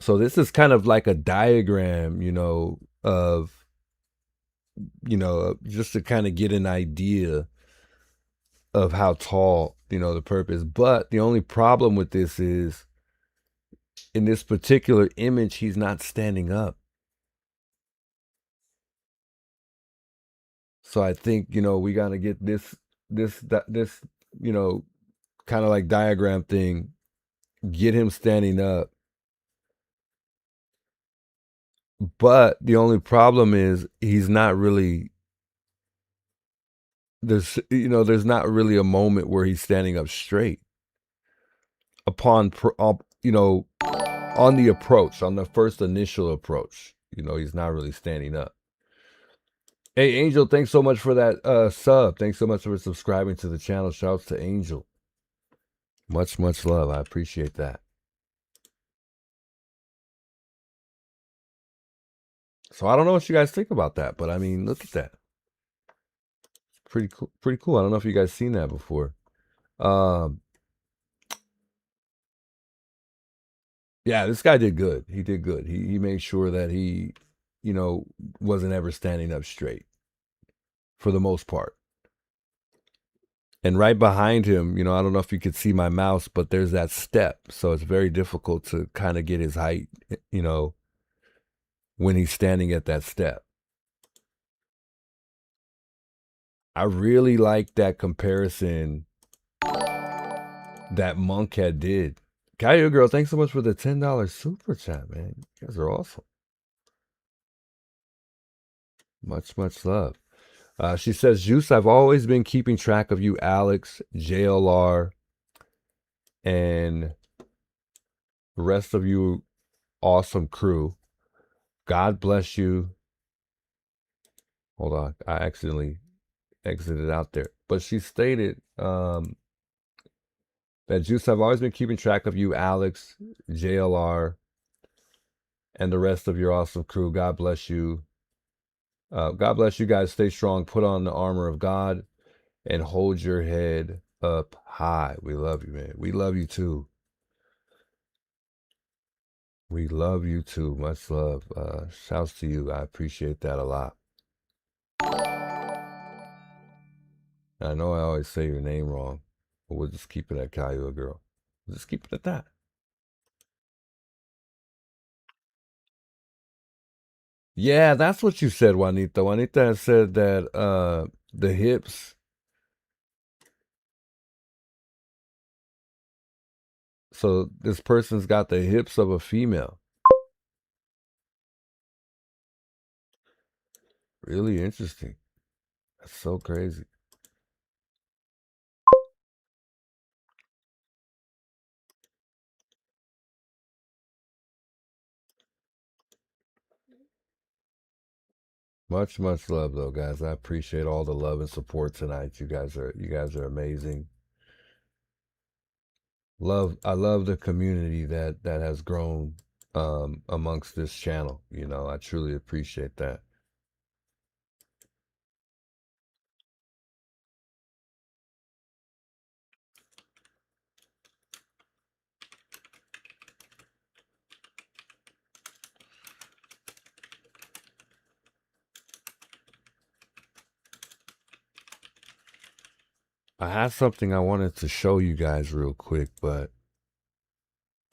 So this is kind of like a diagram, you know, of, you know, just to kind of get an idea of how tall, you know, the perp is. But the only problem with this is, in this particular image, he's not standing up. So I think, you know, we got to get this, you know, kind of like diagram thing, get him standing up. But the only problem is he's not really, there's not really a moment where he's standing up straight upon, you know, on the approach, on the first initial approach, you know, he's not really standing up. Hey, Angel, thanks so much for that sub. Thanks so much for subscribing to the channel. Shouts to Angel. Much, much love. I appreciate that. So I don't know what you guys think about that, but I mean, look at that. Pretty cool. Pretty cool. I don't know if you guys seen that before. Yeah, this guy did good. He did good. He made sure that he, you know, wasn't ever standing up straight for the most part. And right behind him, you know, I don't know if you could see my mouse, but there's that step. So it's very difficult to kind of get his height, you know, when he's standing at that step. I really like that comparison that Monk had did. Caillou Girl, thanks so much for the $10 super chat, man. You guys are awesome. Much, much love. She says, Juice, I've always been keeping track of you, Alex, JLR, and the rest of you awesome crew. God bless you. Hold on. I accidentally exited out there. But she stated that, Juice, I've always been keeping track of you, Alex, JLR, and the rest of your awesome crew. God bless you. God bless you guys. Stay strong. Put on the armor of God and hold your head up high. We love you, man. We love you too. We love you too. Much love. Shouts to you. I appreciate that a lot. I know I always say your name wrong, but we'll just keep it at Caillou Girl. We'll just keep it at that. Yeah, that's what you said, Juanita. Juanita has said that the hips. So this person's got the hips of a female. Really interesting. That's so crazy. Much, much love though, guys. I appreciate all the love and support tonight. You guys are amazing. I love the community that has grown amongst this channel. You know, I truly appreciate that. I had something I wanted to show you guys real quick, but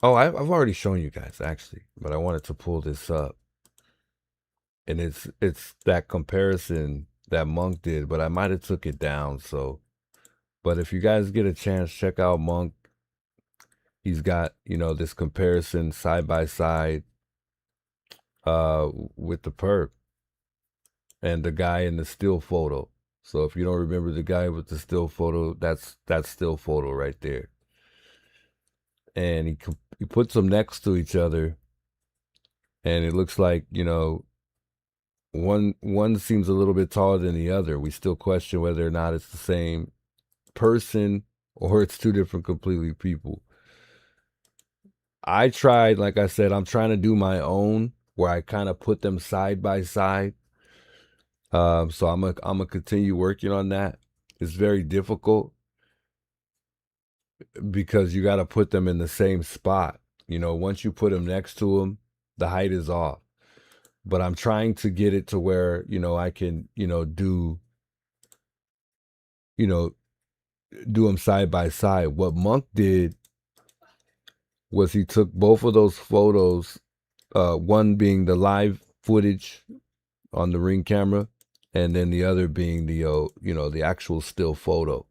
I've already shown you guys actually, but I wanted to pull this up. And it's that comparison that Monk did, but I might have took it down. So, but if you guys get a chance, check out Monk. He's got, you know, this comparison side by side with the perp and the guy in the still photo. So if you don't remember the guy with the still photo, that's still photo right there. And he puts them next to each other, and it looks like, you know, one seems a little bit taller than the other. We still question whether or not it's the same person or it's two different completely people. I tried, like I said, I'm trying to do my own where I kind of put them side by side. So I'm gonna continue working on that. It's very difficult because you got to put them in the same spot. You know, once you put them next to them, the height is off. But I'm trying to get it to where, you know, I can, you know, do them side by side. What Monk did was he took both of those photos, one being the live footage on the Ring camera, and then the other being the, you know, the actual still photo.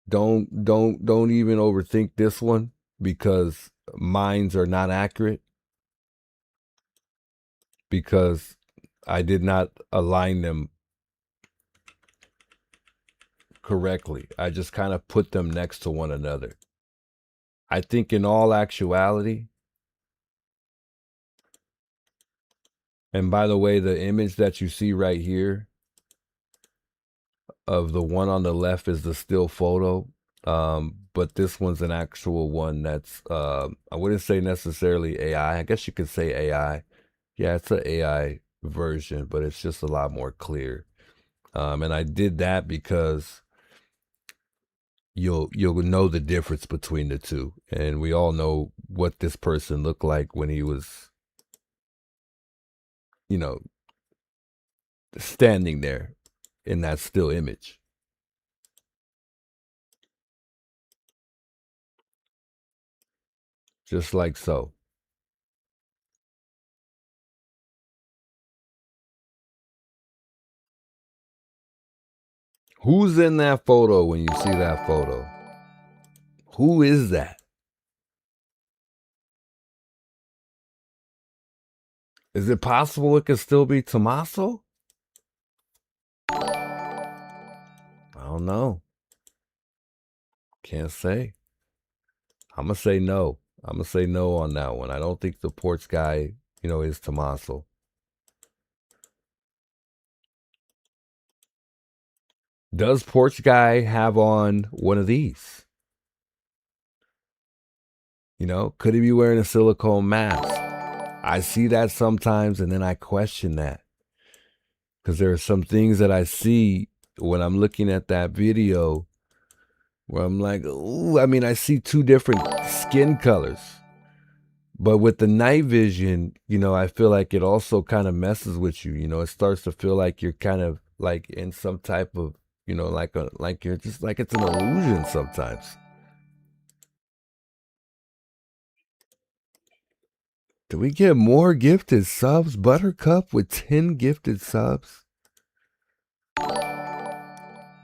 Don't even overthink this one because mines are not accurate because I did not align them correctly. I just kind of put them next to one another. I think in all actuality, and by the way, the image that you see right here of the one on the left is the still photo. But this one's an actual one that's, I wouldn't say necessarily AI. I guess you could say AI. Yeah, it's an AI version, but it's just a lot more clear. And I did that because you'll know the difference between the two. And we all know what this person looked like when he was, you know, standing there in that still image. Just like so. Who's in that photo when you see that photo? Who is that? Is it possible it could still be Tommaso? I don't know. Can't say. I'm going to say no. I'm going to say no on that one. I don't think the porch guy, is Tommaso. Does porch guy have on one of these? Could he be wearing a silicone mask? I see that sometimes, and then I question that. Because there are some things that I see when I'm looking at that video where I'm like, ooh, I see two different skin colors. But with the night vision, I feel like it also kind of messes with you. It starts to feel like you're kind of like in some type of, like you're just like it's an illusion sometimes. Do we get more gifted subs? Buttercup with 10 gifted subs.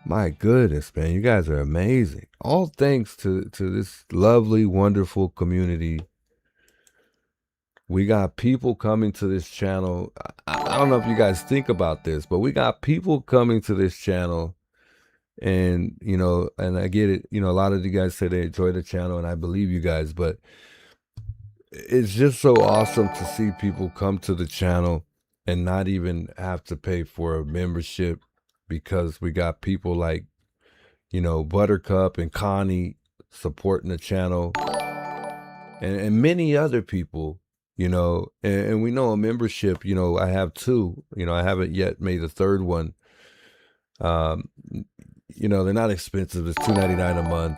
My goodness, man, you guys are amazing. All thanks to this lovely, wonderful community. We got people coming to this channel. I don't know if you guys think about this, but we got people coming to this channel. And, and I get it. A lot of you guys say they enjoy the channel, and I believe you guys, but it's just so awesome to see people come to the channel and not even have to pay for a membership, because we got people like, Buttercup and Connie supporting the channel, and many other people, and we know a membership, I have two, I haven't yet made the third one. They're not expensive. It's $2.99 a month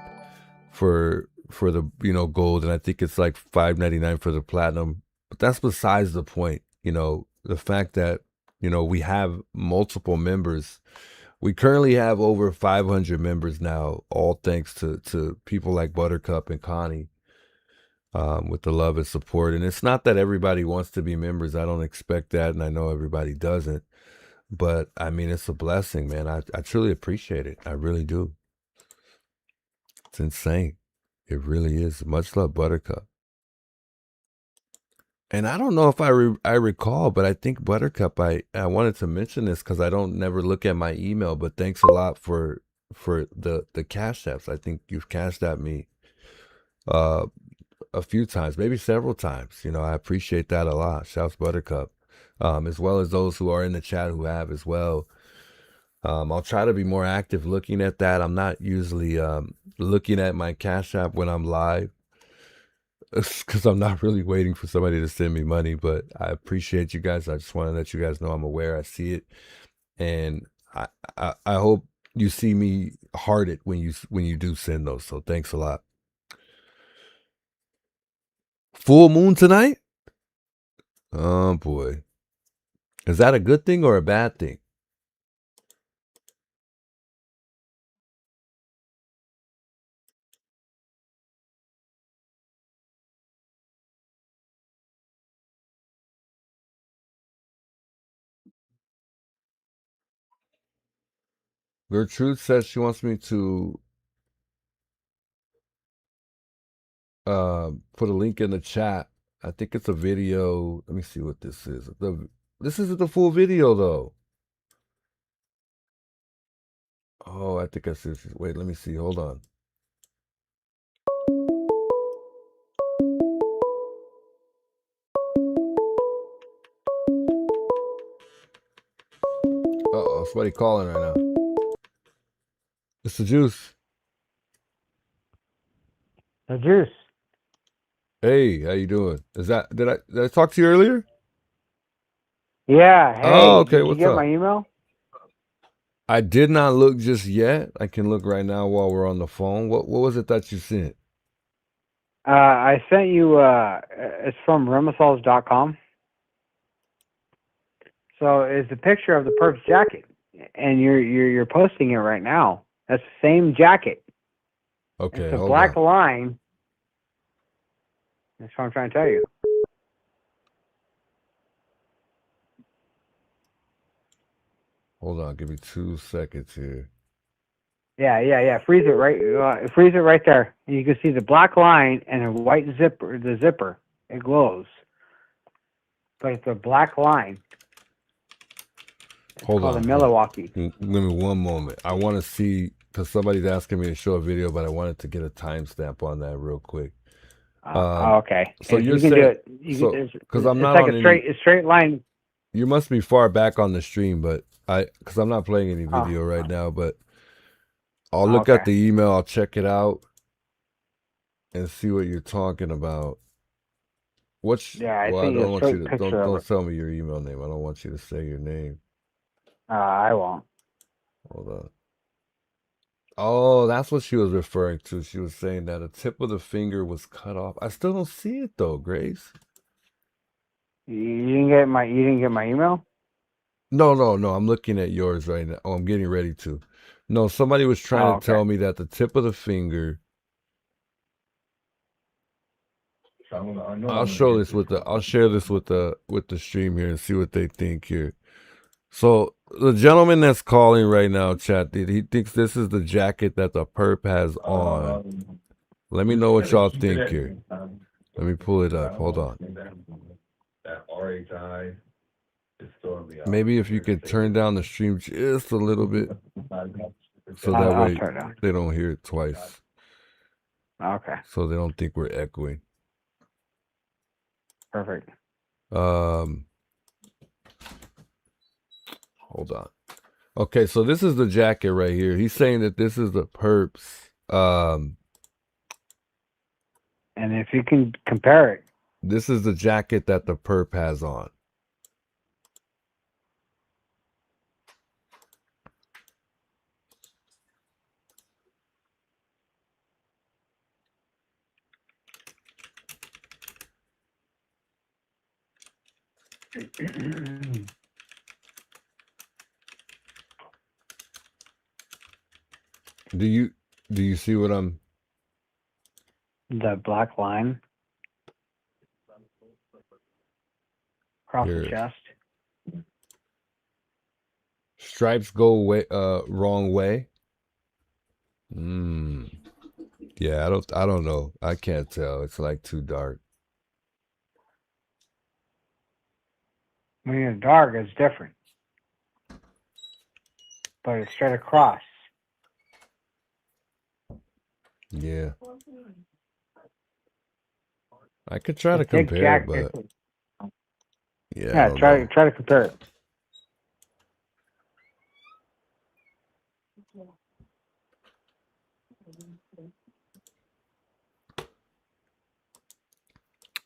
for the gold, and I think it's like $5.99 for the platinum. But that's besides the point. The fact that we have multiple members. We currently have over 500 members now, all thanks to people like Buttercup and Connie, with the love and support. And it's not that everybody wants to be members. I don't expect that, and I know everybody doesn't. But it's a blessing, man. I truly appreciate it. I really do. It's insane. It really is. Much love, Buttercup. And I don't know if I recall, but I think Buttercup, I wanted to mention this because I don't never look at my email, but thanks a lot for the cash apps. I think you've cashed at me a few times, maybe several times. I appreciate that a lot. Shouts Buttercup. As well as those who are in the chat who have as well. I'll try to be more active looking at that. I'm not usually looking at my Cash App when I'm live, because I'm not really waiting for somebody to send me money, but I appreciate you guys. I just want to let you guys know I'm aware. I see it, and I hope you see me heart it when you do send those. So thanks a lot. Full moon tonight? Oh boy. Is that a good thing or a bad thing? Gertrude says she wants me to put a link in the chat. I think it's a video. Let me see what this is. This isn't the full video though. Oh, I think I see. Wait, let me see. Hold on. Uh-oh, somebody calling right now. It's the juice. The juice. Hey, how you doing? Did I talk to you earlier? Yeah. Hey. Oh, okay. Did you What's get up? my email? I did not look just yet. I can look right now while we're on the phone. What was it that you sent? I sent you. It's from remisals.com. So it's a picture of the perp's jacket, and you're posting it right now. That's the same jacket. Okay, It's a hold black on. line. That's what I'm trying to tell you. Hold on, give me 2 seconds here. Yeah. Freeze it right there. And you can see the black line and a white zipper. The zipper, it glows, but it's a black line. It's Hold called on. a Milwaukee. Give me one moment. I want to see, because somebody's asking me to show a video, but I wanted to get a timestamp on that real quick. Okay. So If you're you can saying, do it. so because I'm It's not like on a straight line. You must be far back on the stream, but because I'm not playing any video right now, but I'll look at Okay. the email, I'll check it out, and see what you're talking about. Yeah, I Well, I think don't a want you straight to picture of don't it. tell me your email name. I don't want you to say your name. I won't. Hold on. Oh, that's what she was referring to. She was saying that a tip of the finger was cut off. I still don't see it though, Grace. You didn't get my email? No. I'm looking at yours right now. Oh, I'm getting ready to. No, somebody was trying to tell me that the tip of the finger. I'll share this with the stream here and see what they think here. So the gentleman that's calling right now, chat, he thinks this is the jacket that the perp has on. Let me know what y'all think here. Let me pull it up. Hold on. That RHI is still in the Maybe if you could turn down the stream just a little bit, so that way they don't hear it twice. Okay. So they don't think we're echoing. Perfect. Hold on. Okay, so this is the jacket right here. He's saying that this is the perps. And if you can compare it. This is the jacket that the perp has on. Do you see what I'm? The black line across the chest. Stripes go wrong way. Yeah, I don't know. I can't tell. It's like too dark. When you're dark, it's different. But it's straight across. Yeah. I could try to compare it, but yeah, try to compare it.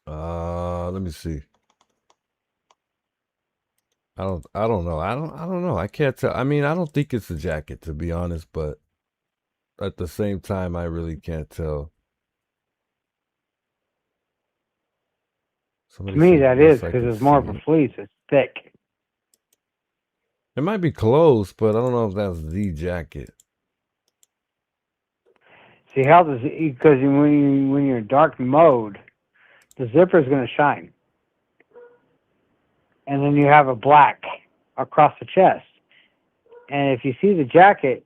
Let me see. I don't know. I don't know. I can't tell. I mean, I don't think it's a jacket, to be honest, but at the same time, I really can't tell. To me, that is because it's more of a fleece. It's thick. It might be close, but I don't know if that's the jacket. See how this? Because when you're in dark mode, the zipper is going to shine, and then you have a black across the chest. And if you see the jacket,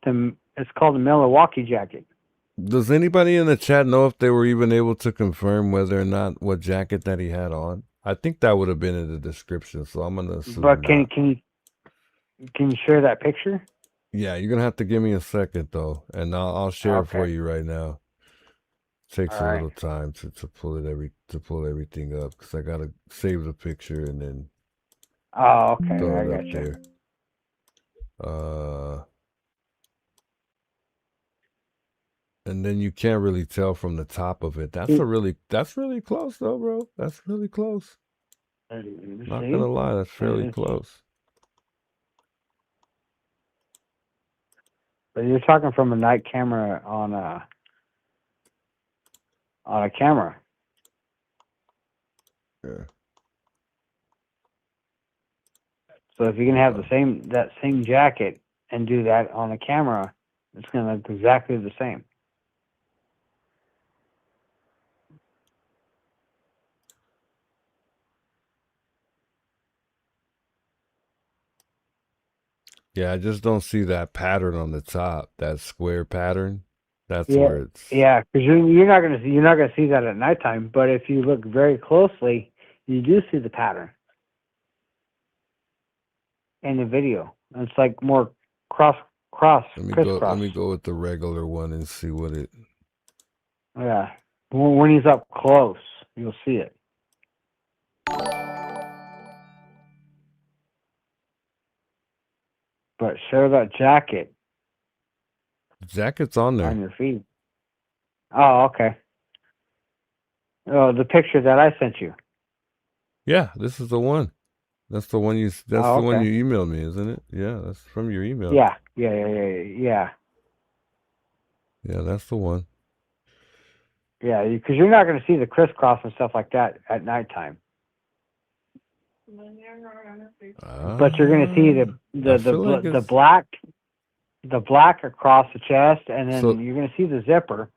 it's called a Milwaukee jacket. Does anybody in the chat know if they were even able to confirm whether or not what jacket that he had on? I think that would have been in the description, so I'm gonna assume. But can you share that picture? Yeah, you're gonna have to give me a second though, and I'll share it for you right now. Takes a little time to pull everything up because I gotta save the picture and then throw it up you. there. And then you can't really tell from the top of it. That's really close though, bro. That's really close. Not gonna lie, that's fairly close. But you're talking from a night camera on a camera. Yeah. So if you can have that same jacket and do that on a camera, it's going to look exactly the same. Yeah, I just don't see that pattern on the top, that square pattern. That's Yeah, where it's. yeah, because you're not gonna see that at nighttime. But if you look very closely, you do see the pattern in the video. It's like more crisscross. Let me go with the regular one and see what it. Yeah, when he's up close, you'll see it. But show that jacket Jacket's on there. on your feet. Oh, okay. Oh, the picture that I sent you. Yeah, this is the one. That's the one you. That's Oh, the one okay. you emailed me, isn't it? Yeah, that's from your email. Yeah. Yeah, that's the one. Yeah, because you're not going to see the crisscross and stuff like that at nighttime. But you're going to see the black across the chest, and then you're going to see the zipper.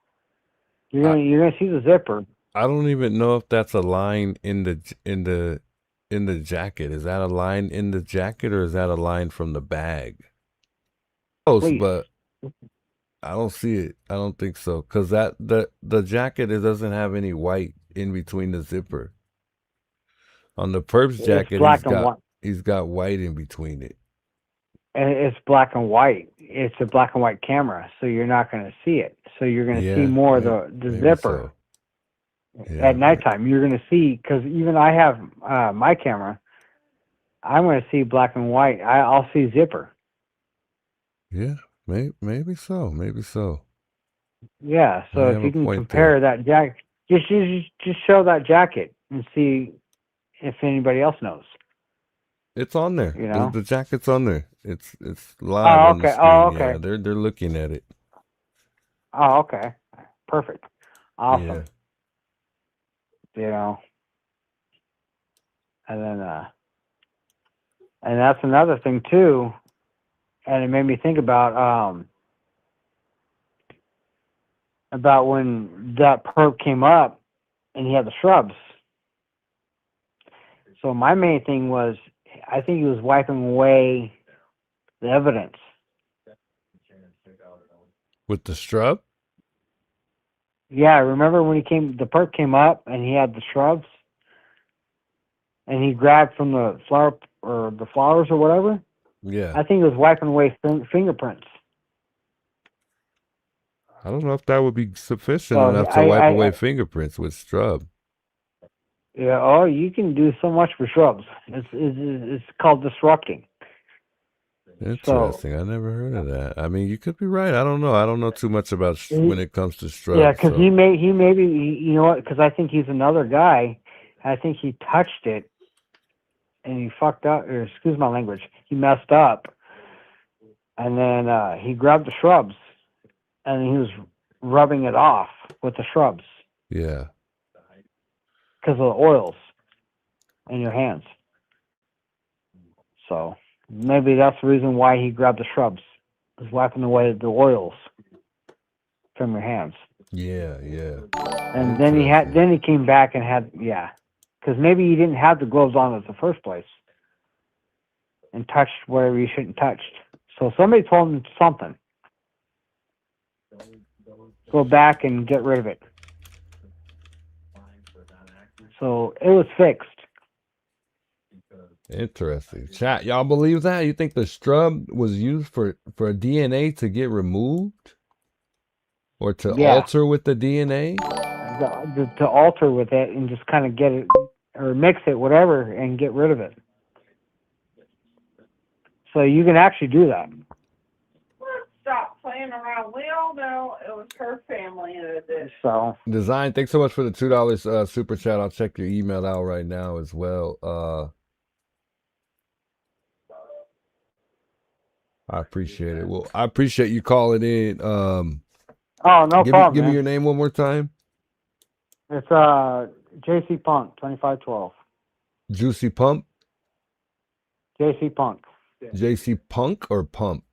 You're going to see the zipper. I don't even know if that's a line in the jacket. Is that a line in the jacket, or is that a line from the bag? Close, but I don't see it. I don't think so, because the jacket, it doesn't have any white in between the zipper. On the perp's jacket, he's got white in between it. And it's black and white. It's a black and white camera, so you're not going to see it. So you're going to see more of the zipper. Yeah. At nighttime, you're going to see, because even I have my camera, I'm going to see black and white. I'll see zipper. Yeah, maybe so. Yeah, so if you can compare that jacket, just show that jacket and see if anybody else knows. It's on there. You know? The jacket's on there. It's live on the screen. Oh, okay. Yeah, they're looking at it. Oh, okay. Perfect. Awesome. Yeah. You know, and then and that's another thing too, and it made me think about when that perp came up and he had the shrubs. So my main thing was, I think he was wiping away the evidence with the shrub. Yeah, remember when the perp came up and he had the shrubs, and he grabbed from the flowers or whatever? Yeah. I think he was wiping away fingerprints. I don't know if that would be sufficient enough to wipe away fingerprints with shrub. Yeah, you can do so much for shrubs. It's called disrupting. Interesting. I never heard of that. I mean, you could be right. I don't know. I don't know too much about when it comes to shrubs. Yeah, because he maybe you know what? Because I think he's another guy. I think he touched it, and he fucked up. Or excuse my language. He messed up, and then he grabbed the shrubs, and he was rubbing it off with the shrubs. Yeah. Because of the oils in your hands. So maybe that's the reason why he grabbed the shrubs, is wiping away the oils from your hands. Yeah. And then he came back and had, because maybe he didn't have the gloves on in the first place and touched wherever he shouldn't touched. So somebody told him something. Go back and get rid of it. So it was fixed. Interesting. Chat, y'all believe that? You think the shrub was used for DNA to get removed? Or to alter with the DNA? To alter with it and just kind of get it, or mix it, whatever, and get rid of it. So you can actually do that. Stop playing around. We all know it was her family that did it. So Design, thanks so much for the $2 super chat. I'll check your email out right now as well. I appreciate it. Well, I appreciate you calling in. Oh, no problem, Give me man. your name one more time. It's JC Punk 2512. Juicy Pump. JC Punk. JC Punk or Pump?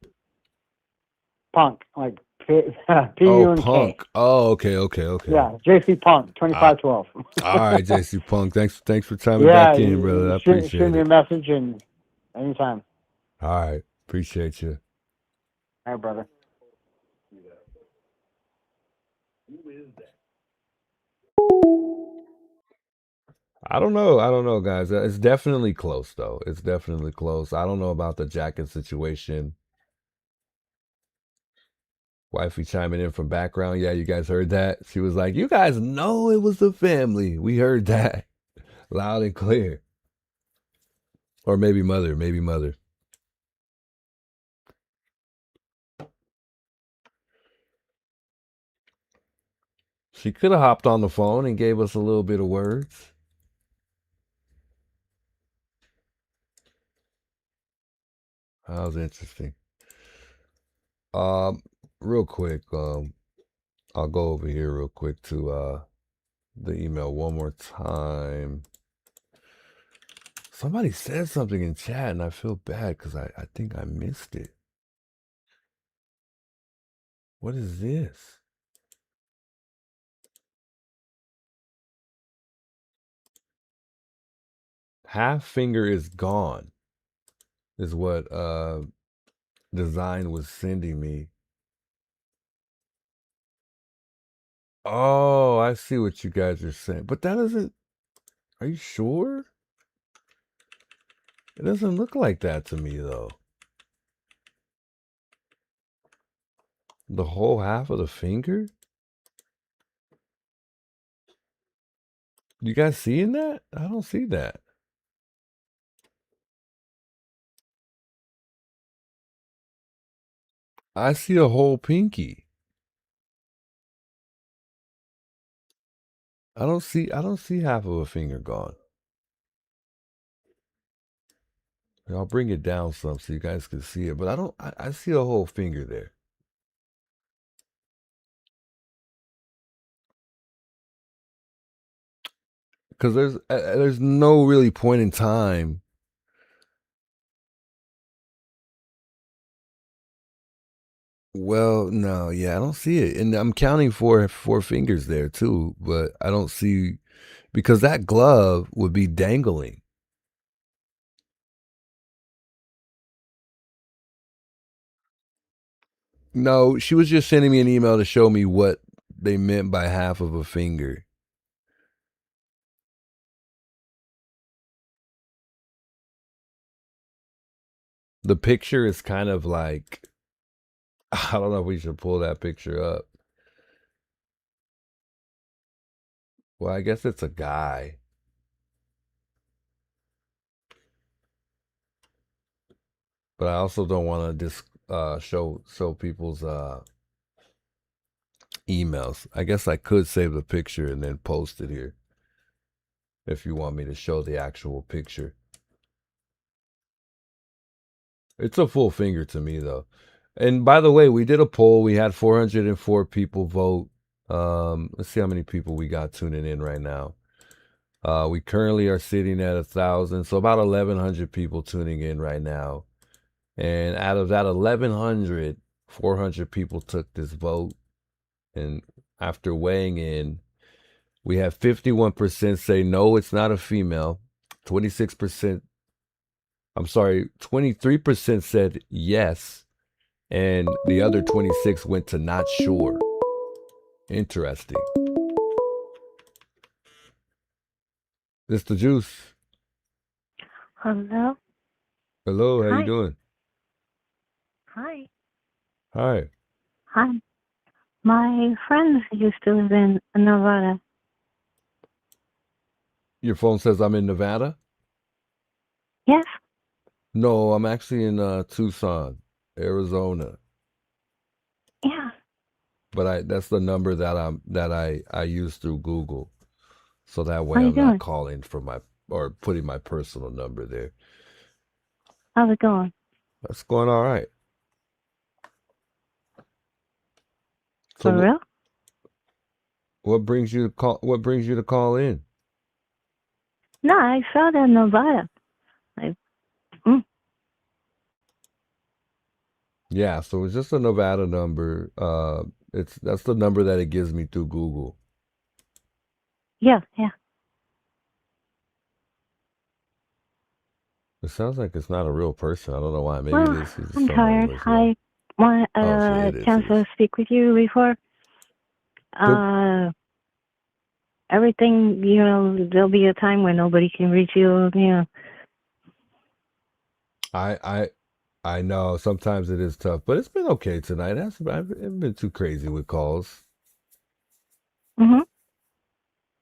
Punk, like P-U-N-K. Oh, Punk. Oh, okay. Yeah, JC Punk 2512. All right, JC Punk. Thanks for chiming back in, brother. I appreciate shoot me a it. message and anytime. All right, appreciate you. All right, brother. I don't know, guys. It's definitely close, though. It's definitely close. I don't know about the jacket situation. Wifey chiming in from background. Yeah, you guys heard that? She was like, you guys know it was the family. We heard that loud and clear. Or maybe mother. She could have hopped on the phone and gave us a little bit of words. That was interesting. Real quick, I'll go over here real quick to the email one more time. Somebody said something in chat and I feel bad because I think I missed it. What is this? Half finger is gone is what Design was sending me. Oh, I see what you guys are saying. But that doesn't, are you sure? It doesn't look like that to me, though. The whole half of the finger? You guys seeing that? I don't see that. I see a whole pinky. I don't see half of a finger gone. I'll bring it down some so you guys can see it, but I see a whole finger there. Because there's no really point in time. Well, no, yeah, I don't see it. And I'm counting four fingers there too, but I don't see, because that glove would be dangling. No, she was just sending me an email to show me what they meant by half of a finger. The picture is kind of like, I don't know if we should pull that picture up. Well, I guess it's a guy. But I also don't want to show people's emails. I guess I could save the picture and then post it here if you want me to show the actual picture. It's a full finger to me, though. And by the way, we did a poll. We had 404 people vote. Let's see how many people we got tuning in right now. We currently are sitting at 1,000, so about 1,100 people tuning in right now. And out of that 1,100, 400 people took this vote. And after weighing in, we have 51% say no, it's not a female. 23% said yes. And the other 26 went to not sure. Interesting. This the Juice. Hello. Hello, how Hi. you doing? Hi. Hi. Hi. My friends used to live in Nevada. Your phone says I'm in Nevada? Yes. No, I'm actually in Tucson, Arizona. Yeah. But that's the number that I use through Google. So that way How you I'm not doing? calling or putting my personal number there. How's it going? That's going all right. So For real? what brings you to call? What brings you to call in? No, I saw that in Nevada. I, mm, Yeah, so it's just a Nevada number. That's the number that it gives me through Google. yeah, yeah. It sounds like it's not a real person. I don't know why. Maybe it Well, is. He's just I'm someone tired. who is I want Oh, so a it is. chance It is. to speak with you before. The- Everything, there'll be a time when nobody can reach you, I know sometimes it is tough, but it's been okay tonight. I've been too crazy with calls. Mm-hmm.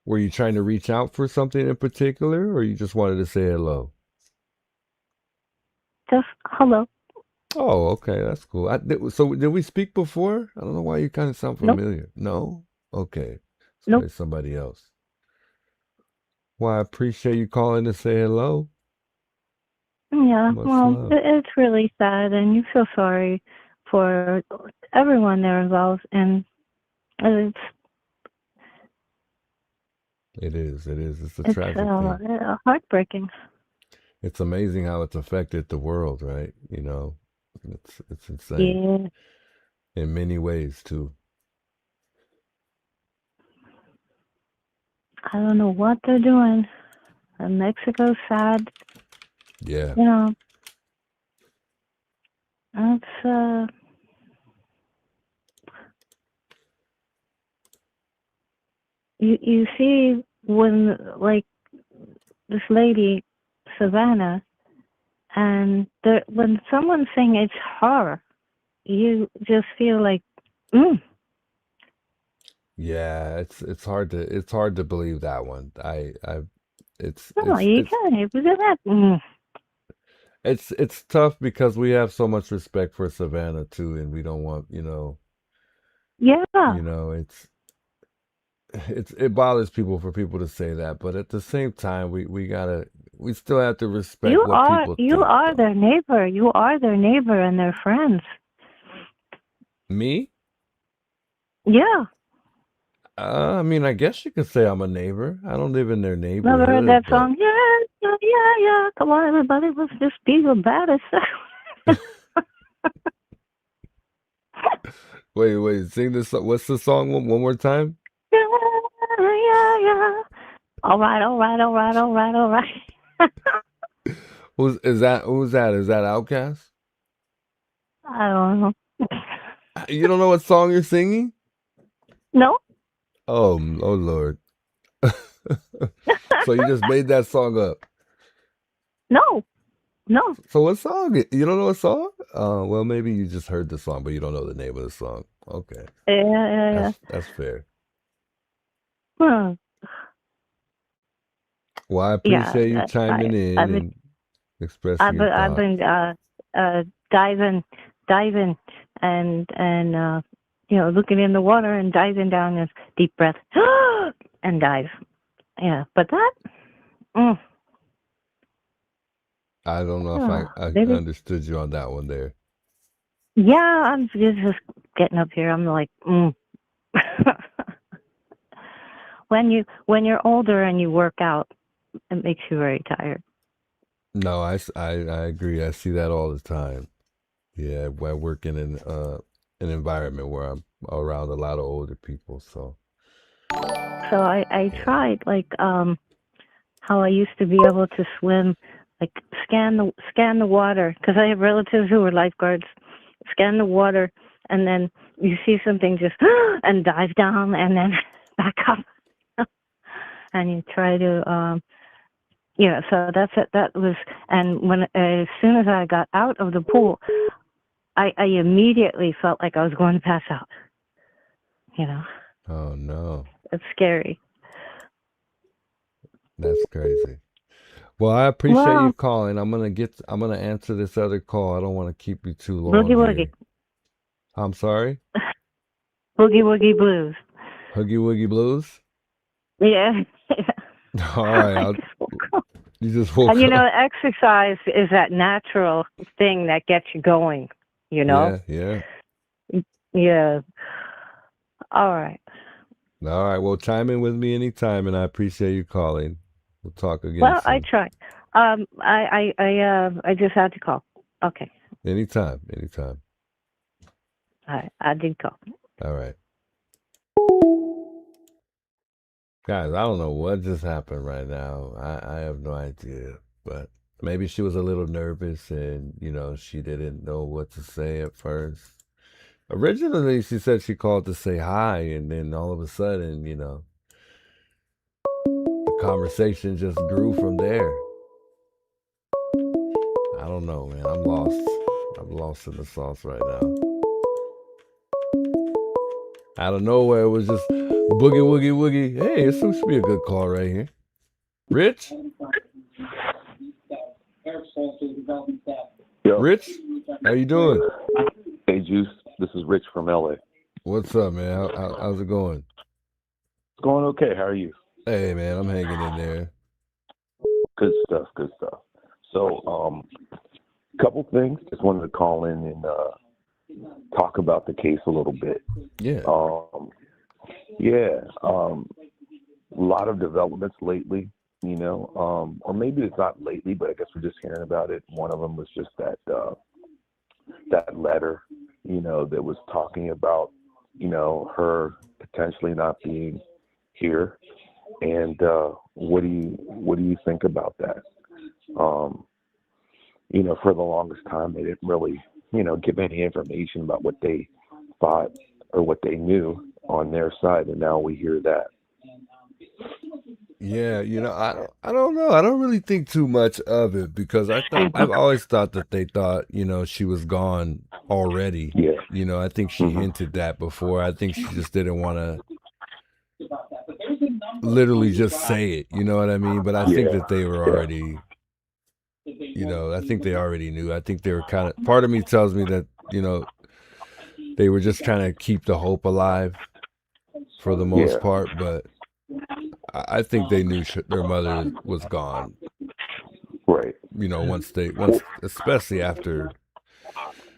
Were you trying to reach out for something in particular, or you just wanted to say hello? Just hello. Oh, okay, that's cool. So did we speak before? I don't know why you kind of sound Nope. familiar. No? Okay. So Nope. it's somebody else. Well, I appreciate you calling to say hello. Yeah, Much well, love. it's really sad, and you feel sorry for everyone there involved, and it's It is. It is. It's a it's tragic thing. heartbreaking. It's amazing how it's affected the world, right? It's insane Yeah, in many ways too. I don't know what they're doing. Mexico's sad. Yeah. It's you see when like this lady Savannah, and when someone's saying it's her, you just feel like, Yeah, it's hard to believe that one. no, you can't do that. It's tough because we have so much respect for Savannah too, and we don't want, Yeah, it bothers people for people to say that, but at the same time we still have to respect what people you think, are though. their neighbor. You are their neighbor and their friends. Me? Yeah. I mean, I guess you could say I'm a neighbor. I don't live in their Never heard neighborhood, that but song? Yeah, yeah, yeah, yeah. Come on, everybody, let's just be the baddest. wait, sing this. What's the song one more time? Yeah, yeah, yeah. All right, all right, all right, all right, all right. Who's that? Who's that? Is that Outkast? I don't know. You don't know what song you're singing? No? Oh Lord. So you just made that song up? No. No. So what song? You don't know a song? Well, maybe you just heard the song, but you don't know the name of the song. Okay. Yeah. That's fair. Hmm. Well, I appreciate you chiming in and expressing your I've thoughts. been diving and looking in the water and diving down this deep breath and dive. Yeah, but that. I don't know if I maybe. understood you on that one there. Yeah, I'm just getting up here. I'm like, when you're older and you work out, it makes you very tired. No, I agree. I see that all the time. Yeah, I work in an environment where I'm around a lot of older people, so. So I tried how I used to be able to swim, like scan the water, because I have relatives who are lifeguards. Scan the water, and then you see something just and dive down and then back up, and you try to So that's it. That was, and when as soon as I got out of the pool, I immediately felt like I was going to pass out. Oh no. It's scary. That's crazy. Well, I appreciate you calling. I'm gonna answer this other call. I don't want to keep you too long. Boogie woogie. I'm sorry? Boogie woogie blues. Hoogie woogie blues? Yeah. All right. You just woke and up. Exercise is that natural thing that gets you going, Yeah. Yeah. All right. All right. Well, chime in with me anytime, and I appreciate you calling. We'll talk again Well, I soon. tried. I just had to call. Okay. Anytime. I did call. All right. Guys, I don't know what just happened right now. I have no idea. But maybe she was a little nervous and, she didn't know what to say at first. Originally, she said she called to say hi, and then all of a sudden, the conversation just grew from there. I don't know, man. I'm lost. I'm lost in the sauce right now. Out of nowhere, it was just boogie, woogie, woogie. Hey, this should be a good call right here. Rich? Yo. Rich? How you doing? Hey, Juice. This is Rich from LA. What's up, man? How's it going? It's going okay. How are you? Hey, man, I'm hanging in there. Good stuff. So, couple things. Just wanted to call in and talk about the case a little bit. Yeah. A lot of developments lately, or maybe it's not lately, but I guess we're just hearing about it. One of them was just that letter, that was talking about, her potentially not being here. And what do you think about that? For the longest time, they didn't really, give any information about what they thought or what they knew on their side, and now we hear that. Yeah, I don't know. I don't really think too much of it because I've always thought that they thought, she was gone already. Yeah. I think she hinted that before. I think she just didn't want to literally just say it, you know what I mean? But I think that they were already, I think they already knew. I think they were part of me tells me that, they were just trying to keep the hope alive for the most part, but I think they knew their mother was gone. Right. Once especially after,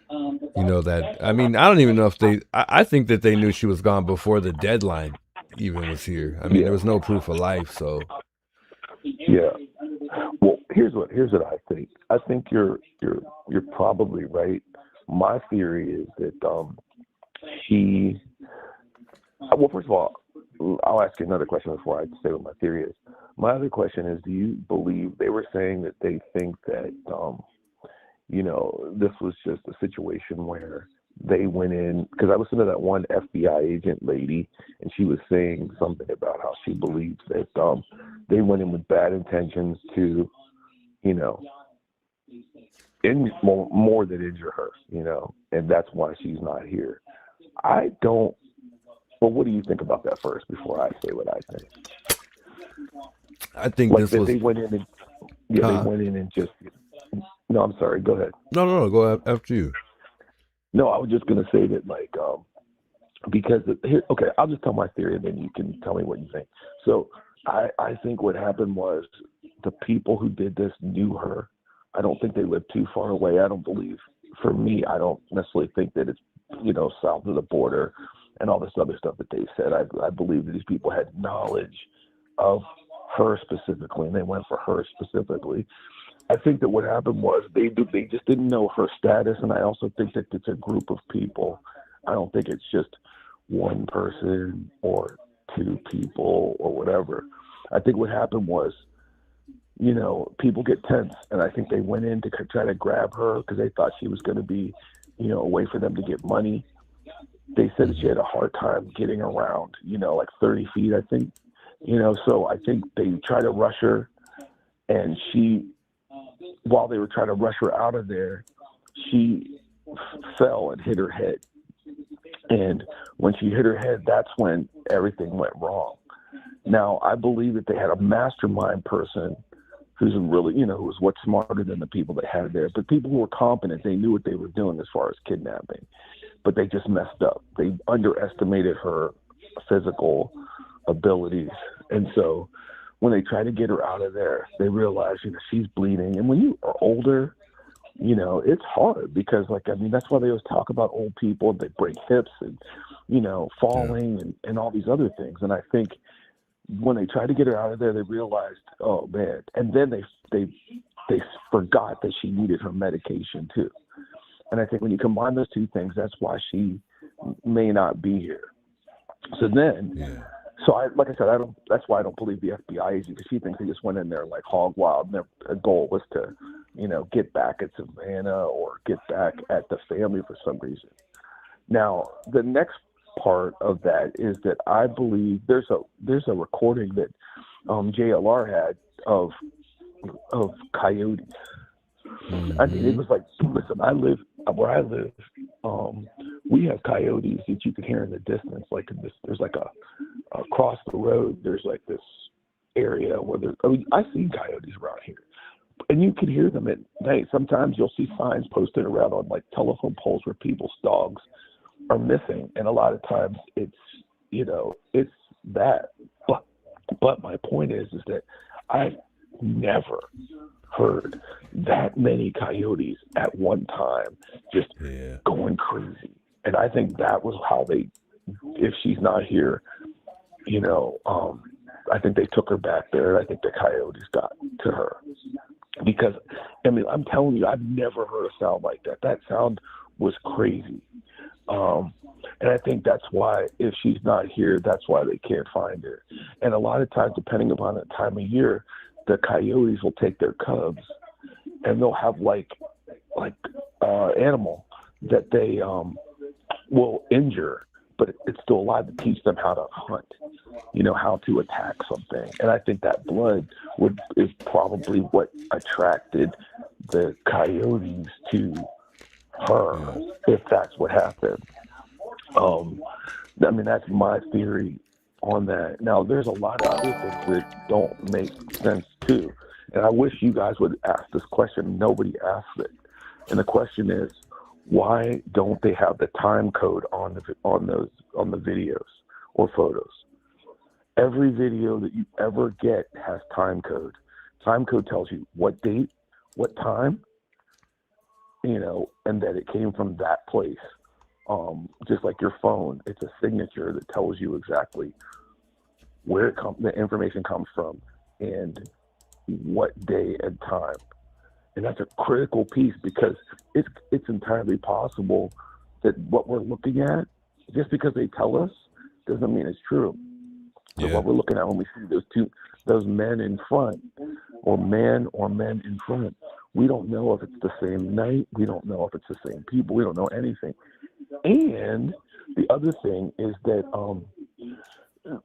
that, I mean, I don't even know if I think that they knew she was gone before the deadline even was here. I mean, there was no proof of life, so. Yeah. Well, here's what I think. I think you're probably right. My theory is that well, first of all, I'll ask you another question before I say what my theory is. My other question is, do you believe they were saying that they think that, this was just a situation where they went in, because I listened to that one FBI agent lady, and she was saying something about how she believes that they went in with bad intentions to, more than injure her, and that's why she's not here. I don't. Well, what do you think about that first before I say what I think? I think this was. They went in and they went in and just. No, I'm sorry. Go ahead. No. Go after you. No, I was just gonna say that, because here. Okay, I'll just tell my theory, and then you can tell me what you think. So, I think what happened was the people who did this knew her. I don't think they lived too far away. I don't believe. For me, I don't necessarily think that it's south of the border and all this other stuff that they said. I believe that these people had knowledge of her specifically, and they went for her specifically. I think that what happened was they just didn't know her status, and I also think that it's a group of people. I don't think it's just one person or two people or whatever. I think what happened was, people get tense, and I think they went in to try to grab her because they thought she was going to be, a way for them to get money. They said that she had a hard time getting around, like 30 feet, I think, so I think they tried to rush her, and while they were trying to rush her out of there, she fell and hit her head. And when she hit her head, that's when everything went wrong. Now, I believe that they had a mastermind person who's really, who was what's smarter than the people they had there, but people who were competent, they knew what they were doing as far as kidnapping. But they just messed up. They underestimated her physical abilities. And so when they tried to get her out of there, they realized, she's bleeding. And when you are older, it's hard because, that's why they always talk about old people. They break hips and, falling and all these other things. And I think when they tried to get her out of there, they realized, oh man, and then they forgot that she needed her medication too. And I think when you combine those two things, that's why she may not be here. So then, like I said, that's why I don't believe the FBI agent, because she thinks they just went in there like hog wild, and their goal was to, get back at Savannah or get back at the family for some reason. Now, the next part of that is that I believe there's a recording that JLR had of coyotes. I mean, it was like, listen, where I live, we have coyotes that you can hear in the distance. Like there's like across the road, there's like this area where I've seen coyotes around here, and you can hear them at night. Sometimes you'll see signs posted around on like telephone poles where people's dogs are missing, and a lot of times it's that. But my point is that I've never heard that many coyotes at one time just going crazy. And I think that was how if she's not here, I think they took her back there, and I think the coyotes got to her. Because, I mean, I'm telling you, I've never heard a sound like that. That sound was crazy. And I think that's why, if she's not here, that's why they can't find her. And a lot of times, depending upon the time of year, the coyotes will take their cubs, and they'll have like animal that they will injure, but it's still alive, to teach them how to hunt, how to attack something. And I think that blood is probably what attracted the coyotes to her, if that's what happened. I mean, that's my theory on that. Now, there's a lot of other things that don't make sense too. And I wish you guys would ask this question. Nobody asks it. And the question is, why don't they have the time code on the videos or photos? Every video that you ever get has time code. Time code tells you what date, what time, and that it came from that place. Just like your phone, it's a signature that tells you exactly where the information comes from and what day and time. And that's a critical piece, because it's entirely possible that what we're looking at, just because they tell us, doesn't mean it's true. So what we're looking at when we see those men in front, or men in front, we don't know if it's the same night. We don't know if it's the same people. We don't know anything. And the other thing is that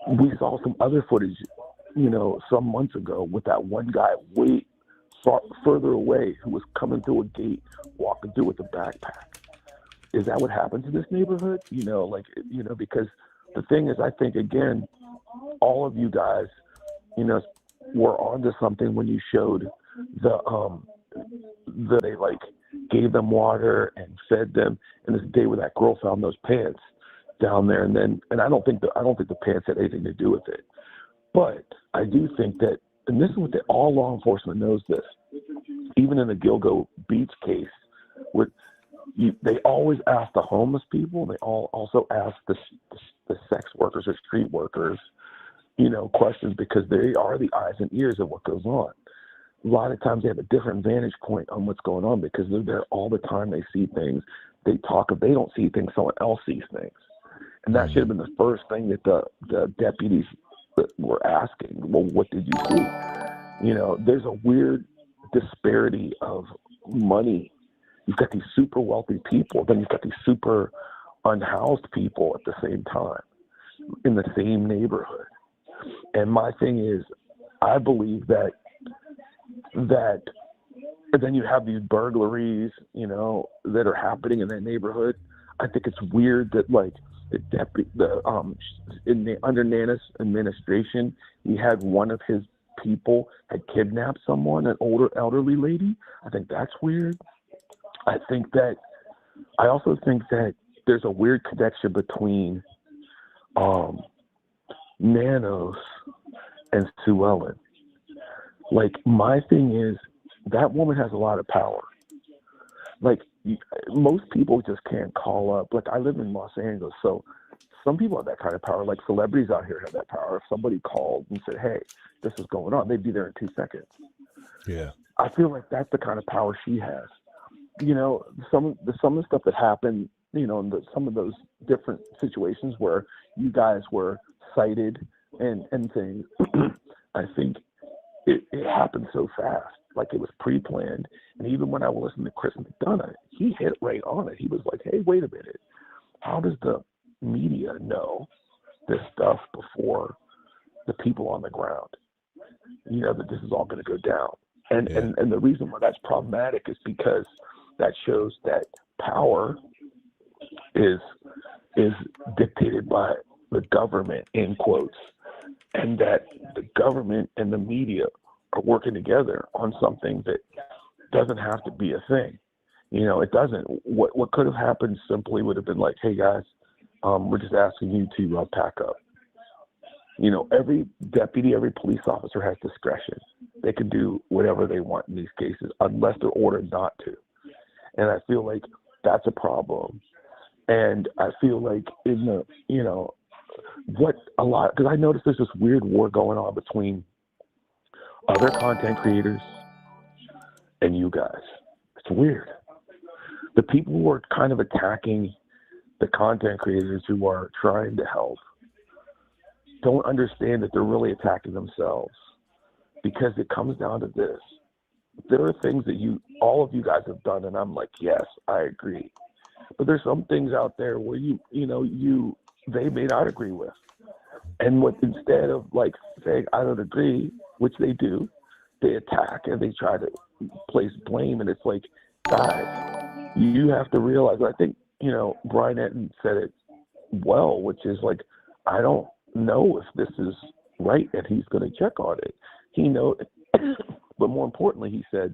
we saw some other footage, some months ago, with that one guy way further away who was coming through a gate, walking through with a backpack. Is that what happens in this neighborhood? Because the thing is, I think, again, all of you guys, were onto something when you showed they like gave them water and fed them, and this day where that girl found those pants down there, and I don't think the pants had anything to do with it. But I do think that, and this is what all law enforcement knows this, even in the Gilgo Beach case, they always ask the homeless people, and they also ask the sex workers or street workers, questions, because they are the eyes and ears of what goes on. A lot of times they have a different vantage point on what's going on, because they're there all the time. They see things. They don't see things, someone else sees things. And that should have been the first thing that the deputies were asking. Well, what did you see? There's a weird disparity of money. You've got these super wealthy people, then you've got these super unhoused people at the same time in the same neighborhood. And my thing is, I believe that and then you have these burglaries, that are happening in that neighborhood. I think it's weird that, like, under Nana's administration, he had one of his people had kidnapped someone, an elderly lady. I think that's weird. I also think that there's a weird connection between Nanos and Sue Ellen. Like, my thing is, that woman has a lot of power. Like, most people just can't call up. Like, I live in Los Angeles, so some people have that kind of power, like celebrities out here have that power. If somebody called and said, hey, this is going on, they'd be there in 2 seconds. Yeah. I feel like that's the kind of power she has. You know, some of the stuff that happened, you know, in some of those different situations where you guys were cited and things, I think it happened so fast, like it was pre-planned. And even when I listened to Chris McDonough, he hit right on it. He was like, hey, wait a minute. How does the media know this stuff before the people on the ground? You know, that this is all going to go down. And the reason why that's problematic is because that shows that power is dictated by the government, in quotes, and that the government and the media are working together on something that doesn't have to be a thing. You know, it doesn't. What could have happened simply would have been like, hey guys, we're just asking you to pack up. You know, every deputy, every police officer has discretion. They can do whatever they want in these cases unless they're ordered not to. And I feel like that's a problem. And I feel like in the, you know, because I noticed there's this weird war going on between other content creators and you guys. It's weird. The people who are kind of attacking the content creators who are trying to help don't understand that they're really attacking themselves, because it comes down to this. There are things that all of you guys have done, and I'm like, yes, I agree. But there's some things out there where they may not agree with. And instead of like saying, I don't agree, which they do, they attack and they try to place blame. And it's like, guys, you have to realize, I think, you know, Brian Etten said it well, which is like, I don't know if this is right, and he's going to check on it. He knows, but more importantly, he said,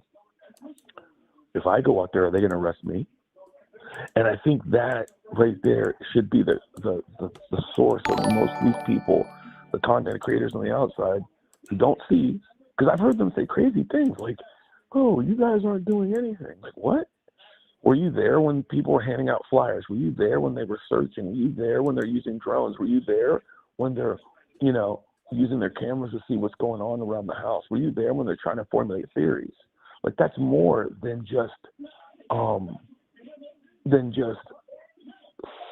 if I go out there, are they going to arrest me? And I think that right there should be the source of most of these people, the content creators on the outside, who don't see, because I've heard them say crazy things like, oh, you guys aren't doing anything. Like, what? Were you there when people were handing out flyers? Were you there when they were searching? Were you there when they're using drones? Were you there when they're, you know, using their cameras to see what's going on around the house? Were you there when they're trying to formulate theories? Like, that's more than just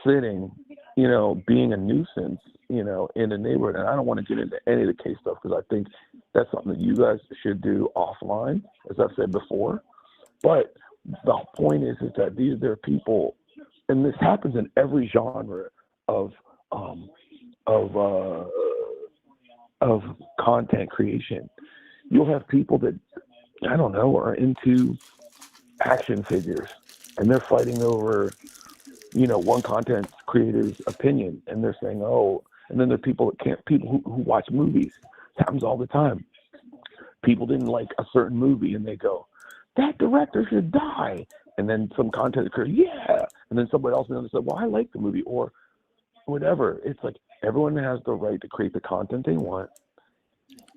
sitting, you know, being a nuisance, you know, in the neighborhood. And I don't want to get into any of the case stuff, because I think that's something that you guys should do offline, as I've said before. But the point is that there are people, and this happens in every genre of content creation. You'll have people that, I don't know, are into action figures, and they're fighting over, you know, one content creator's opinion, and they're saying, oh, and then there are people who watch movies. It happens all the time. People didn't like a certain movie, and they go, that director should die. And then some content creator, yeah. And then somebody else said, well, I like the movie, or whatever. It's like, everyone has the right to create the content they want,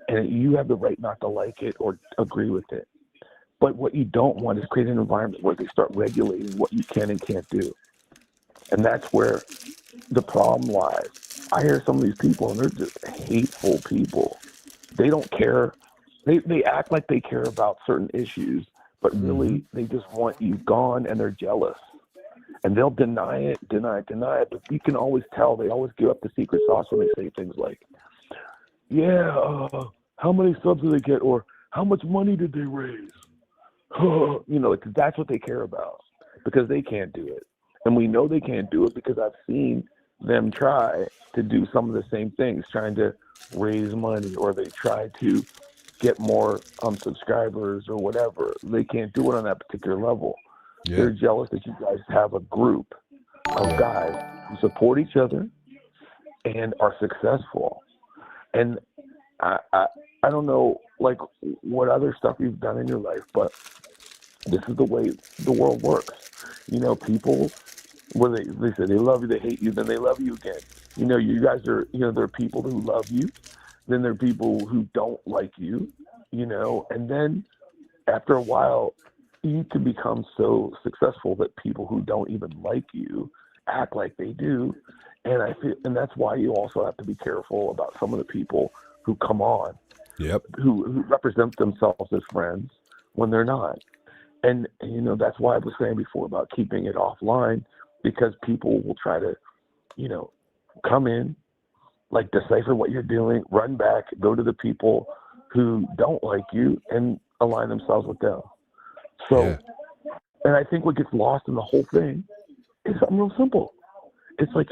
and you have the right not to like it or agree with it. But what you don't want is create an environment where they start regulating what you can and can't do. And that's where the problem lies. I hear some of these people, and they're just hateful people. They don't care. They act like they care about certain issues, but really they just want you gone, and they're jealous. And they'll deny it, but you can always tell. They always give up the secret sauce when they say things like, yeah, how many subs did they get, or how much money did they raise? You know, because that's what they care about, because they can't do it. And we know they can't do it because I've seen them try to do some of the same things, trying to raise money, or they try to get more subscribers or whatever. They can't do it on that particular level. Yeah. They're jealous that you guys have a group of guys who support each other and are successful. And I don't know, like, what other stuff you've done in your life, but this is the way the world works. You know, people, when they say they love you, they hate you, then they love you again. You know, you guys are, you know, there are people who love you, then there are people who don't like you, you know, and then after a while, you can become so successful that people who don't even like you act like they do. And I feel, and that's why you also have to be careful about some of the people who come on, who represent themselves as friends when they're not. And you know, that's why I was saying before about keeping it offline, because people will try to, you know, come in, like decipher what you're doing, run back, go to the people who don't like you and align themselves with them. So, and I think what gets lost in the whole thing is something real simple. It's like,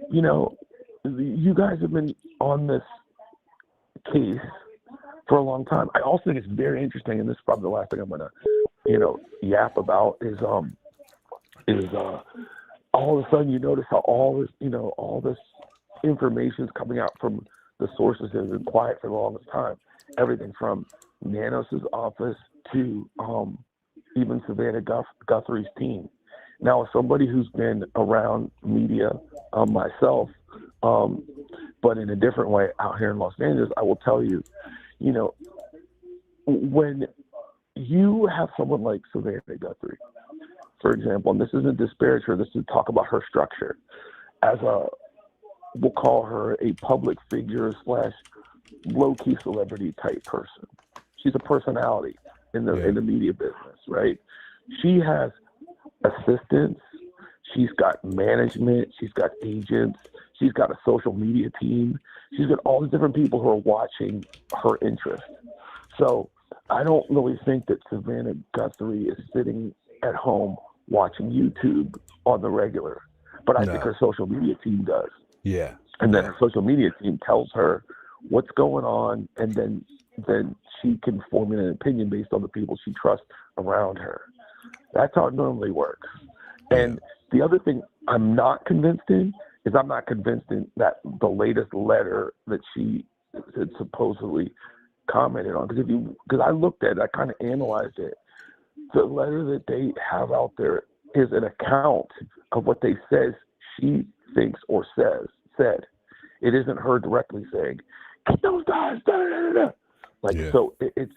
you know, you guys have been on this case for a long time. I also think it's very interesting, and this is probably the last thing I'm gonna, you know, yap about is all of a sudden you notice how all this, you know, all this information is coming out from the sources that have been quiet for the longest time. Everything from Nanos's office to even Savannah Guthrie's team. Now, as somebody who's been around media myself, but in a different way out here in Los Angeles, I will tell you, you know, when you have someone like Savannah Guthrie, for example, and this isn't disparage her, this is to talk about her structure as a, we'll call her a public figure / low-key celebrity type person. She's a personality in the media business, right? She has assistants, she's got management, she's got agents, she's got a social media team, she's got all these different people who are watching her interest. So I don't really think that Savannah Guthrie is sitting at home watching YouTube on the regular, but I think her social media team does. Yeah. And then her social media team tells her what's going on, and then she can form an opinion based on the people she trusts around her. That's how it normally works. And the other thing I'm not convinced in is I'm not convinced in that the latest letter that she had supposedly commented on. Because I looked at it, I kind of analyzed it. The letter that they have out there is an account of what they says she thinks or said. It isn't her directly saying, "Get those guys." Da, da, da, da. Like so, it's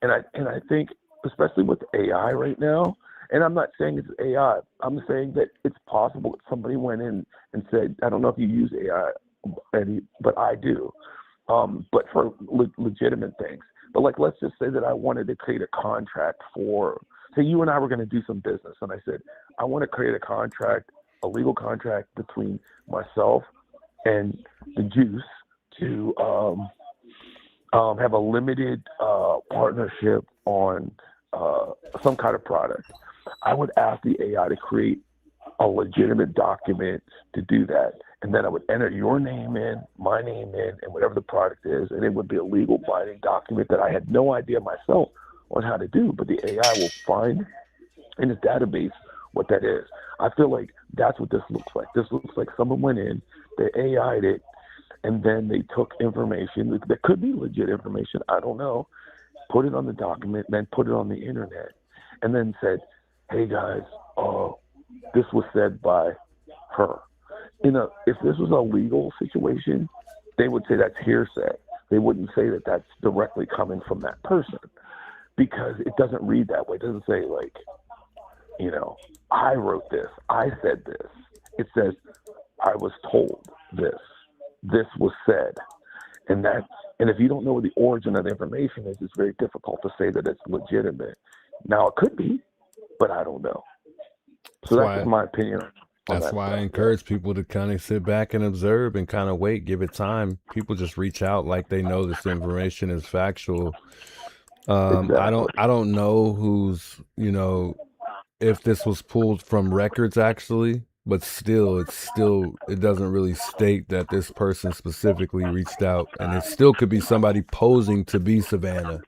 and I think especially with AI right now. And I'm not saying it's AI. I'm saying that it's possible that somebody went in and said, I don't know if you use AI, but I do, but for legitimate things. But like, let's just say that I wanted to create a contract for, say you and I were going to do some business. And I said, I want to create a contract, a legal contract between myself and the Juice to have a limited partnership on some kind of product. I would ask the AI to create a legitimate document to do that. And then I would enter your name in, my name in, and whatever the product is. And it would be a legal binding document that I had no idea myself on how to do. But the AI will find in its database what that is. I feel like that's what this looks like. This looks like someone went in, they AI'd it, and then they took information that could be legit information, I don't know, put it on the document, then put it on the internet, and then said, hey guys, this was said by her. If this was a legal situation, they would say that's hearsay. They wouldn't say that that's directly coming from that person, because it doesn't read that way. It doesn't say like, you know, I wrote this, I said this. It says, I was told this. This was said. And if you don't know what the origin of the information is, it's very difficult to say that it's legitimate. Now it could be, but I don't know. So that's just my opinion. That's why I encourage people to kind of sit back and observe and kind of wait, give it time. People just reach out like they know this information is factual. Exactly. I don't know who's, you know, if this was pulled from records actually, but still, it doesn't really state that this person specifically reached out, and it still could be somebody posing to be Savannah.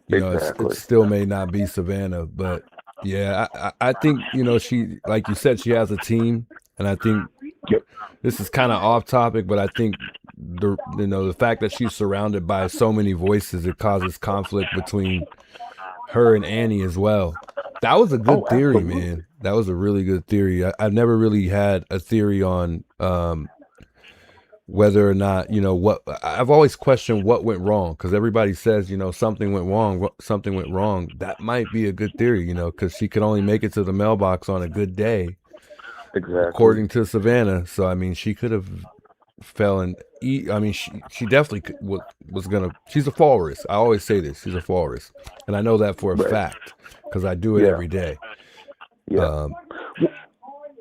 You know, it still may not be Savannah, but yeah, I think, you know, she, like you said, she has a team, and I think this is kind of off topic, but I think the fact that she's surrounded by so many voices, it causes conflict between her and Annie as well. That was a good theory, man. That was a really good theory. I've never really had a theory on whether or not, you know, what I've always questioned what went wrong, because everybody says, you know, something went wrong. That might be a good theory, you know, because she could only make it to the mailbox on a good day. Exactly. according to Savannah. So I mean, she could have fell in. I mean, she definitely was gonna. She's a fall risk. I always say this. She's a fall risk, and I know that for a Right. fact because I do it Yeah. every day. Yeah.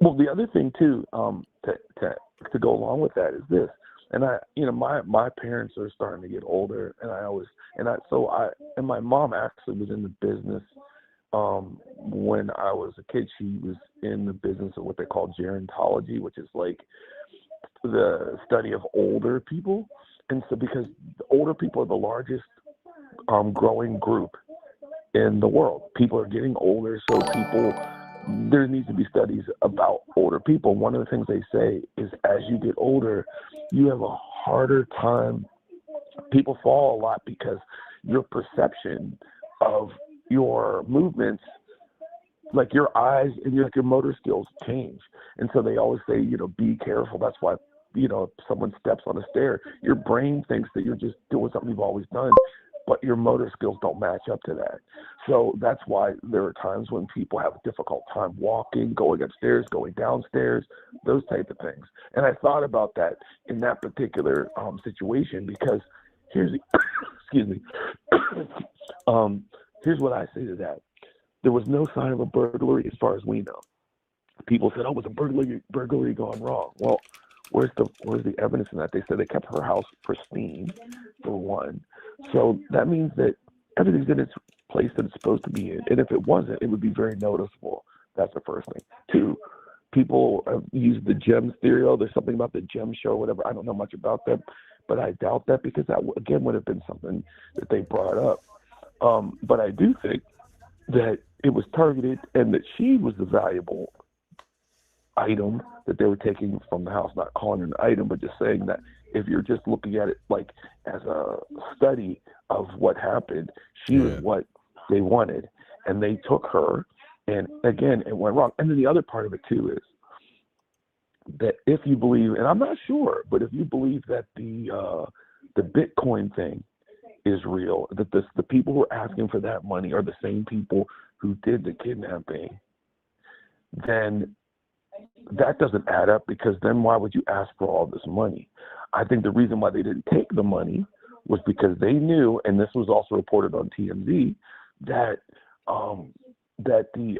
Well, the other thing too, to go along with that is this, and my parents are starting to get older, and and my mom actually was in the business. When I was a kid, she was in the business of what they call gerontology, which is like the study of older people. And so because older people are the largest growing group in the world, people are getting older, so there needs to be studies about older people. One of the things they say is as you get older, you have a harder time. People fall a lot because your perception of your movements, like your eyes and your motor skills change. And so they always say, be careful. That's why, if someone steps on a stair, your brain thinks that you're just doing something you've always done, but your motor skills don't match up to that. So that's why there are times when people have a difficult time walking, going upstairs, going downstairs, those type of things. And I thought about that in that particular situation because here's excuse me. Here's what I say to that. There was no sign of a burglary as far as we know. People said, "Oh, was a burglary gone wrong?" Well, where's the evidence in that? They said they kept her house pristine, for one. So that means that everything's in its place that it's supposed to be in. And if it wasn't, it would be very noticeable. That's the first thing. Two, people have used the gems theory. Oh, there's something about the gem show or whatever. I don't know much about that, but I doubt that because that, again, would have been something that they brought up. But I do think that it was targeted and that she was the valuable item that they were taking from the house, not calling it an item, but just saying that if you're just looking at it like as a study of what happened, she was what they wanted. And they took her, and again, it went wrong. And then the other part of it too is that if you believe, and I'm not sure, but if you believe that the Bitcoin thing is real, that the people who are asking for that money are the same people who did the kidnapping, then that doesn't add up, because then why would you ask for all this money? I think the reason why they didn't take the money was because they knew, and this was also reported on TMZ, that the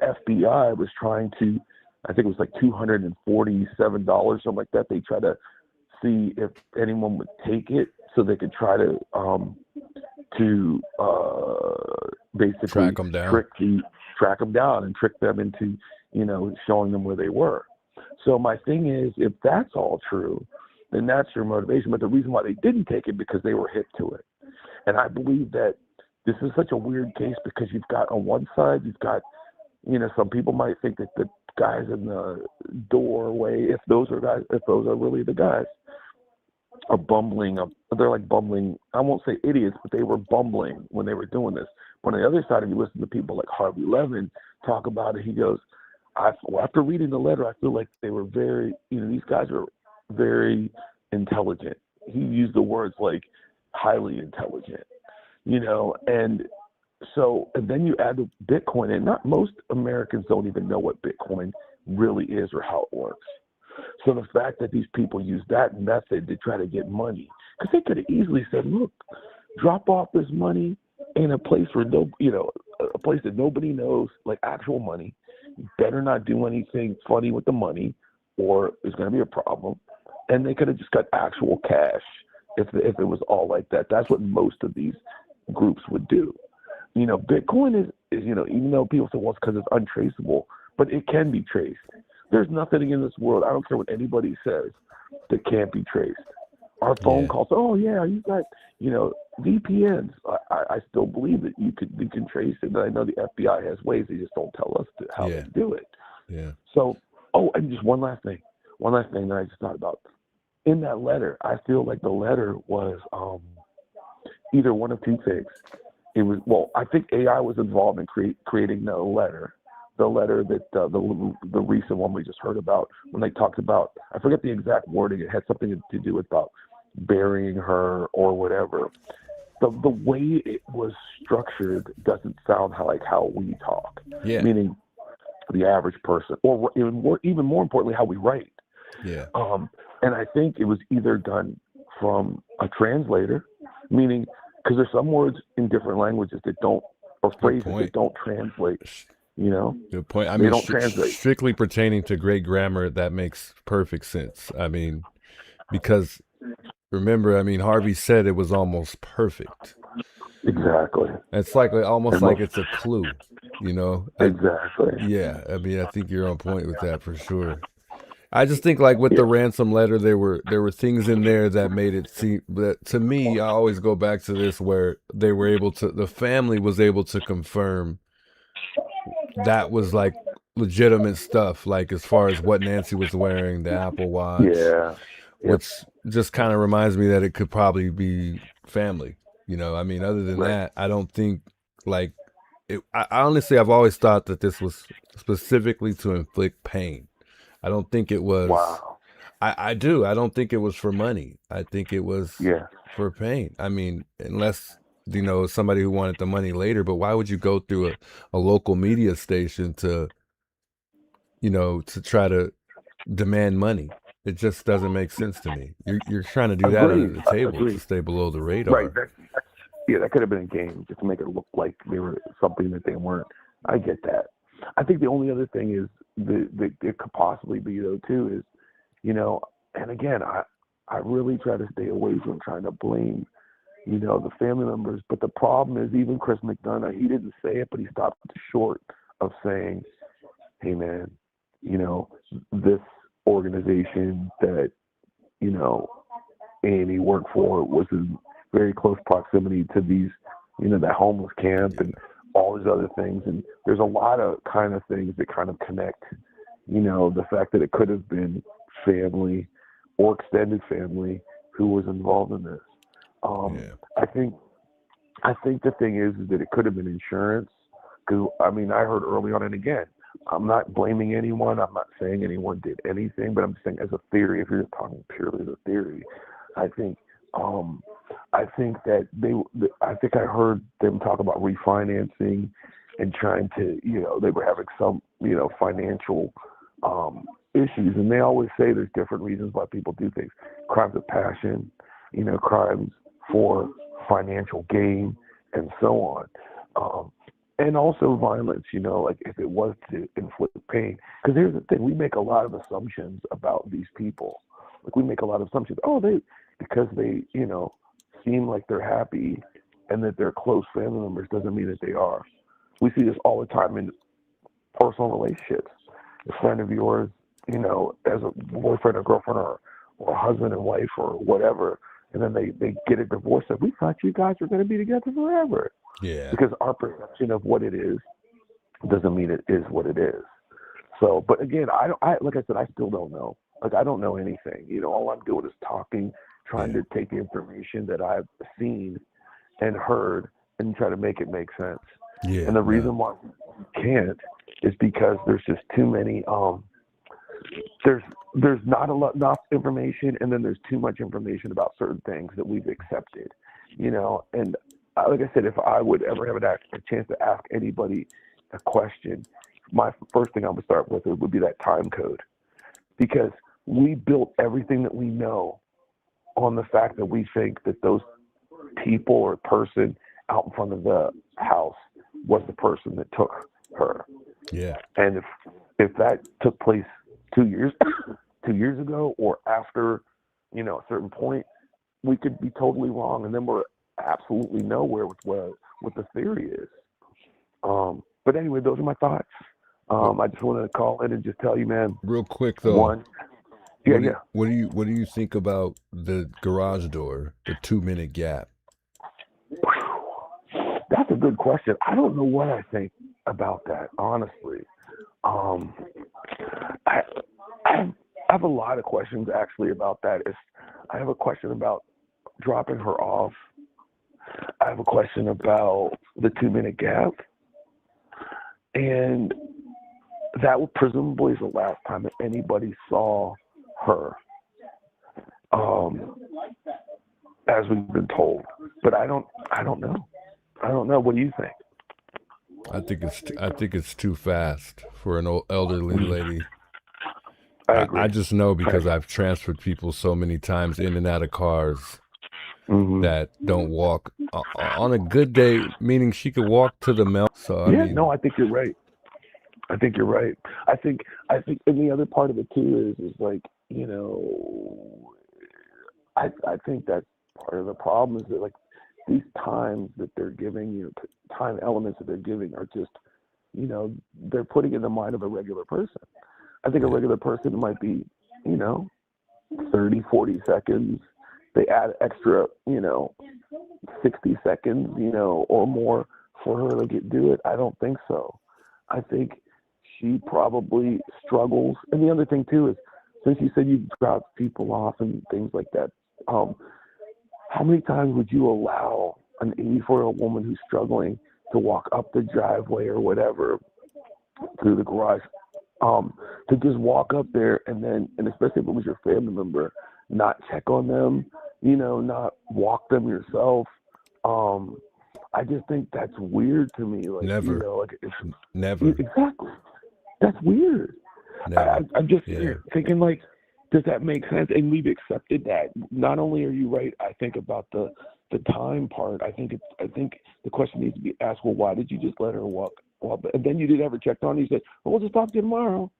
FBI was trying to, I think it was like $247, something like that. They tried to see if anyone would take it so they could try to basically track them down and trick them into, showing them where they were. So my thing is, if that's all true, then that's your motivation. But the reason why they didn't take it because they were hip to it. And I believe that this is such a weird case because you've got on one side, you've got, some people might think that the guys in the doorway, if those are really the guys, are bumbling. They're like bumbling, I won't say idiots, but they were bumbling when they were doing this. But on the other side, if you listen to people like Harvey Levin talk about it, he goes, after reading the letter, I feel like they were very, these guys are very intelligent. He used the words like highly intelligent, and so, and then you add the Bitcoin, and not most Americans don't even know what Bitcoin really is or how it works. So the fact that these people use that method to try to get money, because they could have easily said, look, drop off this money in a place where a place that nobody knows, like actual money. You better not do anything funny with the money, or there's going to be a problem. And they could have just got actual cash if it was all like that. That's what most of these groups would do. Bitcoin is even though people say, well, it's because it's untraceable, but it can be traced. There's nothing in this world, I don't care what anybody says, that can't be traced. Our phone calls, oh yeah, you got, VPNs. I still believe that you can trace it. And I know the FBI has ways, they just don't tell us how they do it. Yeah. So, and just one last thing that I just thought about. In that letter, I feel like the letter was either one of two things. It was, I think AI was involved in creating the letter that the recent one we just heard about, when they talked about, I forget the exact wording, it had something to do with about burying her or whatever. The way it was structured doesn't sound like how we talk. Yeah. Meaning, the average person, or even more importantly, how we write. Yeah. And I think it was either done from a translator, meaning because there's some words in different languages that don't, or phrases that don't translate. You know, good point. I they mean, don't translate. Strictly pertaining to great grammar, that makes perfect sense. I mean, because remember, I mean, Harvey said it was almost perfect. Exactly. It's like almost like it's a clue, you know. Exactly. Yeah, I mean, I think you're on point with that for sure. I just think like with the ransom letter, there were things in there that made it seem that to me, I always go back to this where they were able to, the family was able to confirm that was like legitimate stuff, like as far as what Nancy was wearing, the Apple Watch, which just kind of reminds me that it could probably be family. You know, I mean, other than that, I don't think like it. I honestly, I've always thought that this was specifically to inflict pain. I don't think it was. Wow. I do. I don't think it was for money. I think it was for pain. I mean, unless, you know, somebody who wanted the money later, but why would you go through a local media station to, you know, to try to demand money? It just doesn't make sense to me. You're trying to do that under the table to stay below the radar. Right. That could have been a game just to make it look like they were something that they weren't. I get that. I think the only other thing is that it could possibly be though too is, you know, and again, I really try to stay away from trying to blame, you know, the family members. But the problem is even Chris McDonough, he didn't say it, but he stopped short of saying, hey man, you know, this organization that, you know, Annie worked for was in very close proximity to these, you know, that homeless camp and all these other things. And there's a lot of kind of things that kind of connect, you know, the fact that it could have been family or extended family who was involved in this. I think the thing is that it could have been insurance. Because, I mean, I heard early on, and again, I'm not blaming anyone. I'm not saying anyone did anything, but I'm just saying as a theory, if you're just talking purely as a theory, I think that I think I heard them talk about refinancing and trying to, you know, they were having some, you know, financial issues. And they always say there's different reasons why people do things. Crimes of passion, you know, crimes for financial gain, and so on. And also violence, you know, like if it was to inflict pain. Because here's the thing, we make a lot of assumptions about these people. Like we make a lot of assumptions. Because they, you know, seem like they're happy and that they're close family members doesn't mean that they are. We see this all the time in personal relationships. A friend of yours, you know, as a boyfriend or girlfriend or husband and wife or whatever, and then they get a divorce. And we thought you guys were going to be together forever. Yeah. Because our perception of what it is doesn't mean it is what it is. So, but again, I like I said, I still don't know. Like I don't know anything. You know, all I'm doing is talking, trying to take the information that I've seen and heard and try to make it make sense. Yeah. And the reason why we can't is because there's just too many. There's not enough information, and then there's too much information about certain things that we've accepted. You know, and like I said, if I would ever have a chance to ask anybody a question, my first thing I would start with would be that time code, because we built everything that we know on the fact that we think that those people or person out in front of the house was the person that took her. Yeah. And if that took place 2 years ago or after, you know, a certain point, we could be totally wrong, and then we're absolutely nowhere with what the theory is. But anyway, those are my thoughts. I just wanted to call in and just tell you, man. Real quick though. One. What do you think about the garage door, the 2-minute gap? That's a good question. I don't know what I think about that, honestly. I have a lot of questions actually about that. I have a question about dropping her off. I have a question about the 2-minute gap. And that presumably is the last time that anybody saw her, as we've been told. But I don't know. What do you think? I think it's too fast for an old elderly lady. I agree. I just know because I've transferred people so many times in and out of cars that don't walk on a good day, meaning she could walk to the mail. So I mean, no, I think you're right. I think you're right. I think, and the other part of it too is like, you know, I think that's part of the problem is that like these times that they're giving, you know, time elements that they're giving are just, you know, they're putting in the mind of a regular person. I think a regular person might be, you know, 30, 40 seconds. They add extra, you know, 60 seconds, you know, or more for her to do it. I don't think so. I think she probably struggles. And the other thing too is, since you said you drop people off and things like that, how many times would you allow an 84-year-old woman who's struggling to walk up the driveway or whatever through the garage, to just walk up there and then, and especially if it was your family member, not check on them, you know, not walk them yourself. I just think that's weird to me. Like, never, you know, like it's never, exactly. That's weird. I'm just thinking, like, does that make sense? And we've accepted that. Not only are you right, I think about the time part. I think the question needs to be asked. Well, why did you just let her walk? Well, and then you didn't ever check on her. You said, well, we'll just talk to you tomorrow.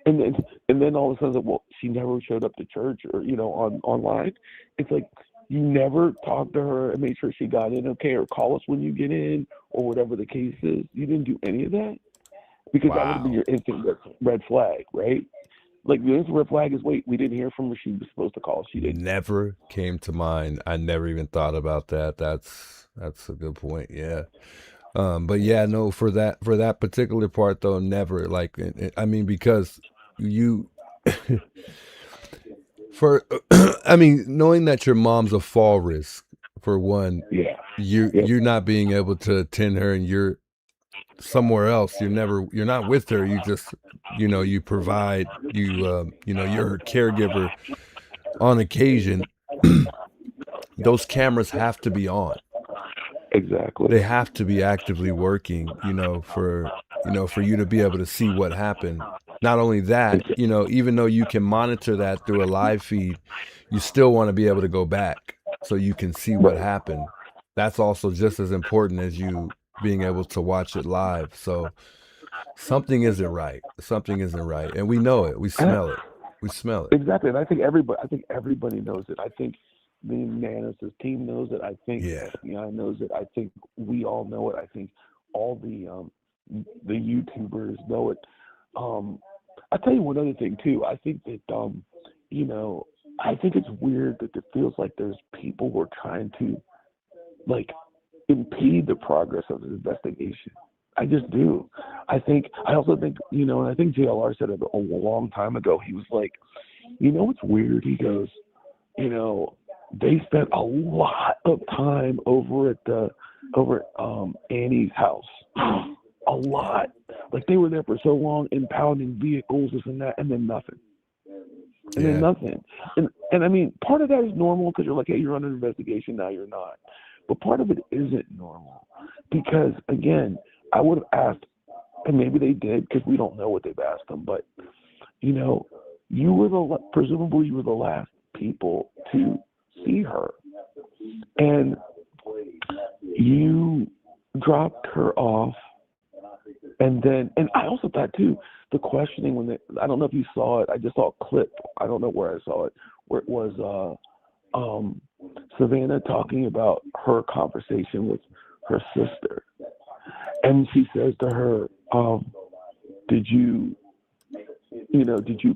And then all of a sudden, well, she never showed up to church or, you know, online. It's like you never talked to her and made sure she got in okay, or call us when you get in, or whatever the case is. You didn't do any of that, because that would have been your instant red flag, right? Like the instant red flag is, wait, we didn't hear from her. She was supposed to call. She didn't. Never came to mind. I never even thought about that. That's a good point. Yeah. But yeah, no, for that particular part though, never. Like, I mean, because you, I mean, knowing that your mom's a fall risk, for one, you're not being able to attend her, and you're somewhere else. You're not with her. You just, you know, you provide, you know, you're her caregiver on occasion. Those cameras have to be on. Exactly. They have to be actively working, you know, for you to be able to see what happened. Not only that, you know, even though you can monitor that through a live feed, you still want to be able to go back so you can see what happened. That's also just as important as you being able to watch it live. So something isn't right. Something isn't right. And we know it. We smell it. We smell it. Exactly. And I think everybody knows it. I think the Nanas' team knows it. I think FBI knows it. I think we all know it. I think all the YouTubers know it. I'll tell you one other thing too. I think that you know, I think it's weird that it feels like there's people who are trying to like impede the progress of the investigation. I just do. I also think, you know, and I think JLR said it a long time ago. He was like, you know what's weird? He goes, you know, they spent a lot of time over at Annie's house. A lot. Like they were there for so long, impounding vehicles, this and that, and then nothing. And then nothing. And I mean, part of that is normal because you're like, hey, you're under investigation, now you're not. But part of it isn't normal because, again, I would have asked, and maybe they did because we don't know what they've asked them, but, you know, presumably you were the last people to see her. And you dropped her off. And I also thought too, the questioning I don't know if you saw it, I just saw a clip, I don't know where I saw it, where it was Savannah talking about her conversation with her sister. And she says to her, did you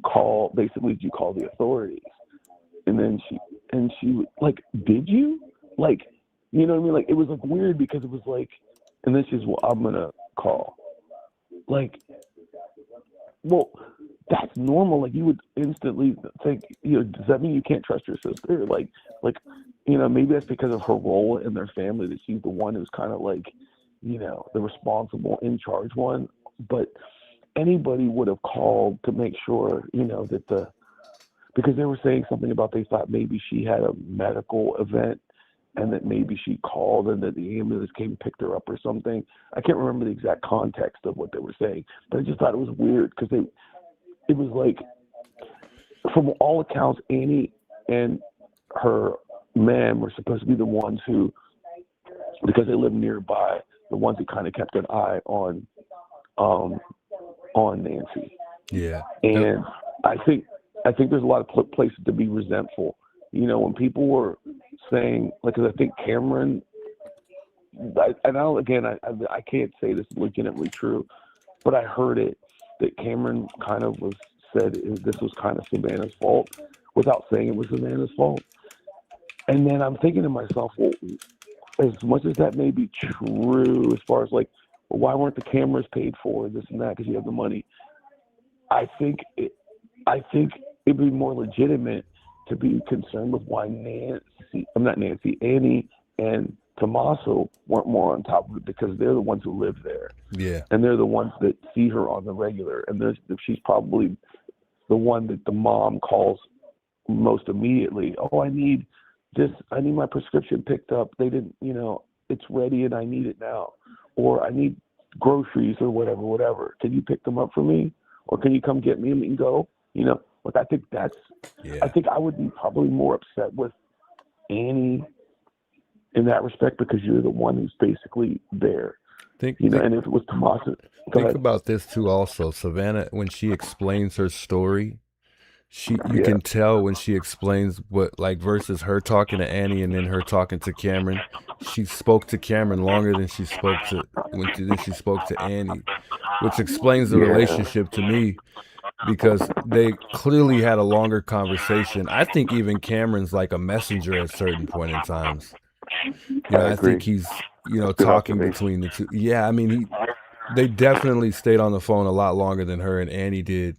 call the authorities? And then she like, did you? Like, you know what I mean? Like, it was like weird because it was like, and then she's, well, I'm going to call. Like, well, that's normal. Like, you would instantly think, you know, does that mean you can't trust your sister? Like, you know, maybe that's because of her role in their family, that she's the one who's kind of like, you know, the responsible, in charge one. But anybody would have called to make sure, you know, that because they were saying something about they thought maybe she had a medical event and that maybe she called and that the ambulance came and picked her up or something. I can't remember the exact context of what they were saying, but I just thought it was weird because it was like, from all accounts, Annie and her man were supposed to be the ones who, because they lived nearby, the ones who kind of kept an eye on Nancy. Yeah. And I think there's a lot of places to be resentful. You know, when people were saying, like, 'cause I think Cameron, I can't say this is legitimately true, but I heard it that Cameron kind of said this was kind of Savannah's fault without saying it was Savannah's fault. And then I'm thinking to myself, well, as much as that may be true, as far as like, well, why weren't the cameras paid for, this and that, because you have the money? I think it'd be more legitimate to be concerned with why Annie and Tommaso weren't more on top of it, because they're the ones who live there. Yeah. And they're the ones that see her on the regular. And she's probably the one that the mom calls most immediately. Oh, I need my prescription picked up. They didn't, it's ready and I need it now. Or I need groceries or whatever. Can you pick them up for me? Or can you come get me and we can go? Like, I think I think I would be probably more upset with Annie in that respect, because you're the one who's basically there. And if it was Tommaso. Think about this too also. Savannah, when she explains her story, you can tell when she explains what, like, versus her talking to Annie and then her talking to Cameron, she spoke to Cameron longer than she spoke to Annie, which explains the relationship to me, because they clearly had a longer conversation. I think even Cameron's like a messenger at certain point in times. I think he's, talking between the two. Yeah, I mean, they definitely stayed on the phone a lot longer than her and Annie did.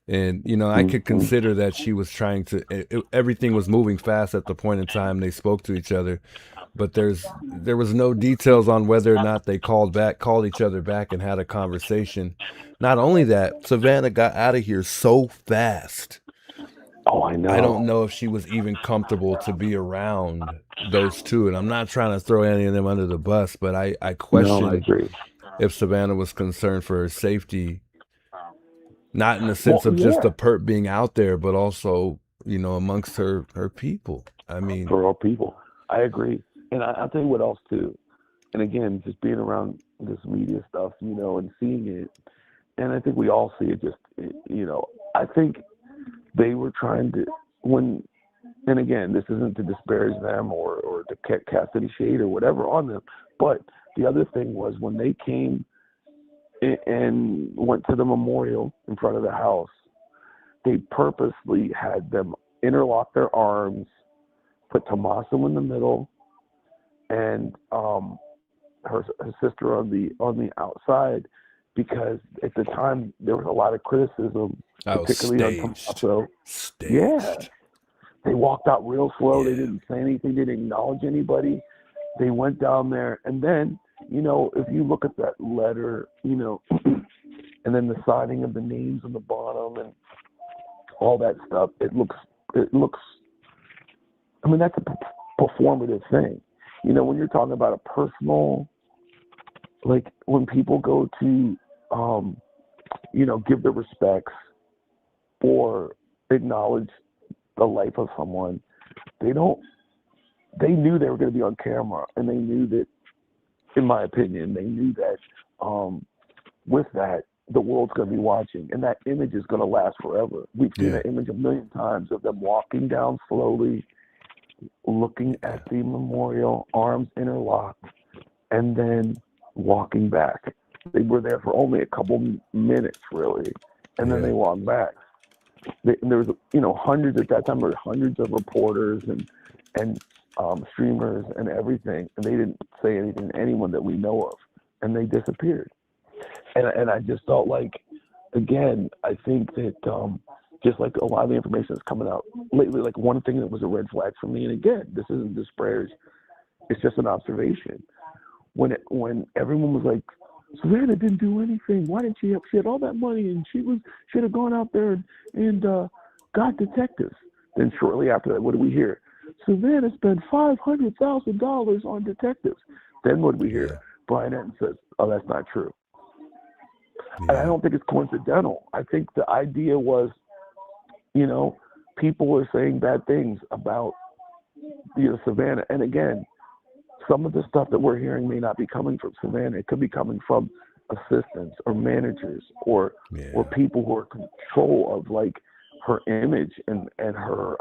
And, I could consider that she was trying to, everything was moving fast at the point in time they spoke to each other. But there was no details on whether or not they called each other back and had a conversation. Not only that, Savannah got out of here so fast. Oh, I know. I don't know if she was even comfortable to be around those two. And I'm not trying to throw any of them under the bus, but I question if Savannah was concerned for her safety, not in the sense of just the perp being out there, but also, amongst her people. I mean, for all people. I agree. And I'll tell you what else too. And again, just being around this media stuff, and seeing it, and I think we all see it, I think they were trying to, and again, this isn't to disparage them or to cast any shade or whatever on them, but the other thing was when they came and went to the memorial in front of the house, they purposely had them interlock their arms, put Tommaso in the middle, and her sister on the outside, because at the time there was a lot of criticism, particularly on Tommaso. Yeah, they walked out real slow. They didn't say anything. They didn't acknowledge anybody. They went down there, and then if you look at that letter, and then the signing of the names on the bottom and all that stuff, it looks. I mean, that's a performative thing. When you're talking about a personal, like when people go to, give their respects or acknowledge the life of someone, they knew they were going to be on camera, and they knew that, in my opinion, they knew that with that, the world's going to be watching, and that image is going to last forever. We've seen that image a million times of them walking down slowly, looking at the memorial, arms interlocked, and then walking back. They were there for only a couple minutes, really, and then they walked back. There was, hundreds at that time. There were hundreds of reporters and streamers and everything, and they didn't say anything to anyone that we know of, and they disappeared. And I just felt like, again, I think that just like a lot of the information that's coming out lately, like one thing that was a red flag for me, and again, this isn't disparage, it's just an observation. When everyone was like, Savannah didn't do anything, why didn't she had all that money and she should have gone out there and got detectives. Then shortly after that, what do we hear? Savannah spent $500,000 on detectives. Then what do we hear? Brian Etten says, oh, that's not true. And I don't think it's coincidental. I think the idea was, you know, people were saying bad things about, you know, Savannah. And again, some of the stuff that we're hearing may not be coming from Savannah. It could be coming from assistants or managers or people who are in control of like her image and her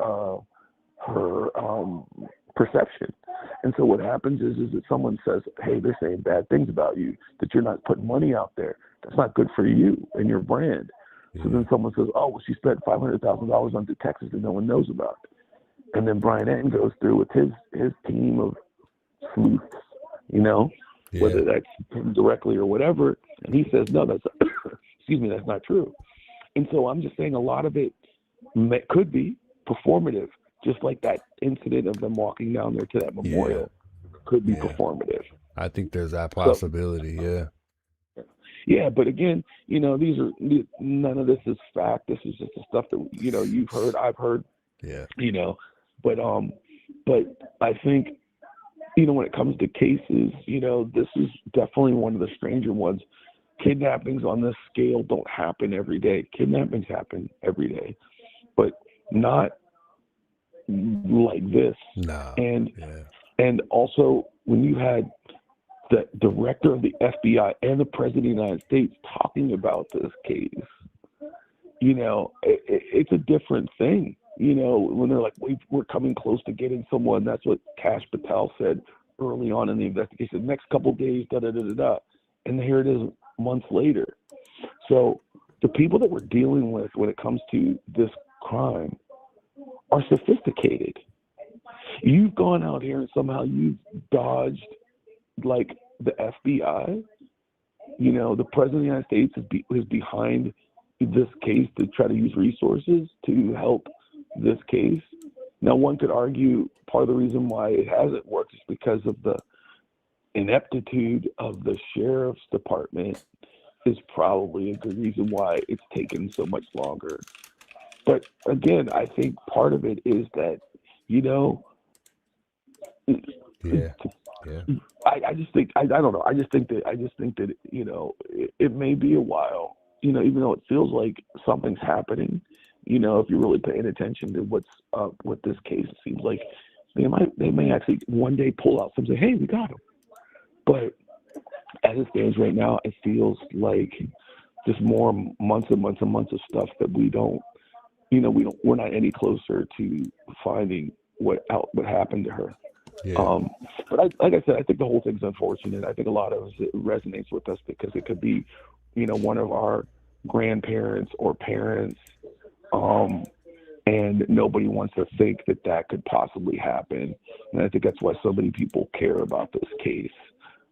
perception. And so what happens is that someone says, hey, they're saying bad things about you, that you're not putting money out there. That's not good for you and your brand. So then someone says, oh, well, she spent $500,000 on detectives that no one knows about. And then Brian Etten goes through with his team of sleuths, you know, whether that's him directly or whatever. And he says, no, that's, excuse me, that's not true. And so I'm just saying a lot of it could be performative, just like that incident of them walking down there to that memorial could be performative. I think there's that possibility, Yeah, but again, you know, none of this is fact. This is just the stuff that, you know, you've heard, I've heard, you know, but I think, you know, when it comes to cases, you know, this is definitely one of the stranger ones. Kidnappings on this scale don't happen every day. Kidnappings happen every day, but not like this. And also when you had the director of the FBI and the president of the United States talking about this case, you know, it's a different thing. You know, when they're like, we're coming close to getting someone. That's what Kash Patel said early on in the investigation. Next couple of days, da-da-da-da-da. And here it is months later. So the people that we're dealing with when it comes to this crime are sophisticated. You've gone out here and somehow you've dodged like the FBI. You know, the president of the United States is behind this case to try to use resources to help this case. Now, one could argue part of the reason why it hasn't worked is because of the ineptitude of the sheriff's department is probably a good reason why it's taken so much longer. But again, I think part of it is that, you know, I just think I don't know. I just think that you know, it may be a while. You know, even though it feels like something's happening. You know, if you're really paying attention to what's up with this case, it seems like they may actually one day pull out something, say, hey, we got him. But as it stands right now, it feels like just more months and months and months of stuff that we don't, you know, we're not any closer to finding what happened to her. But like I said, I think the whole thing's unfortunate. I think a lot of it resonates with us because it could be, you know, one of our grandparents or parents, and nobody wants to think that could possibly happen. And I think that's why so many people care about this case.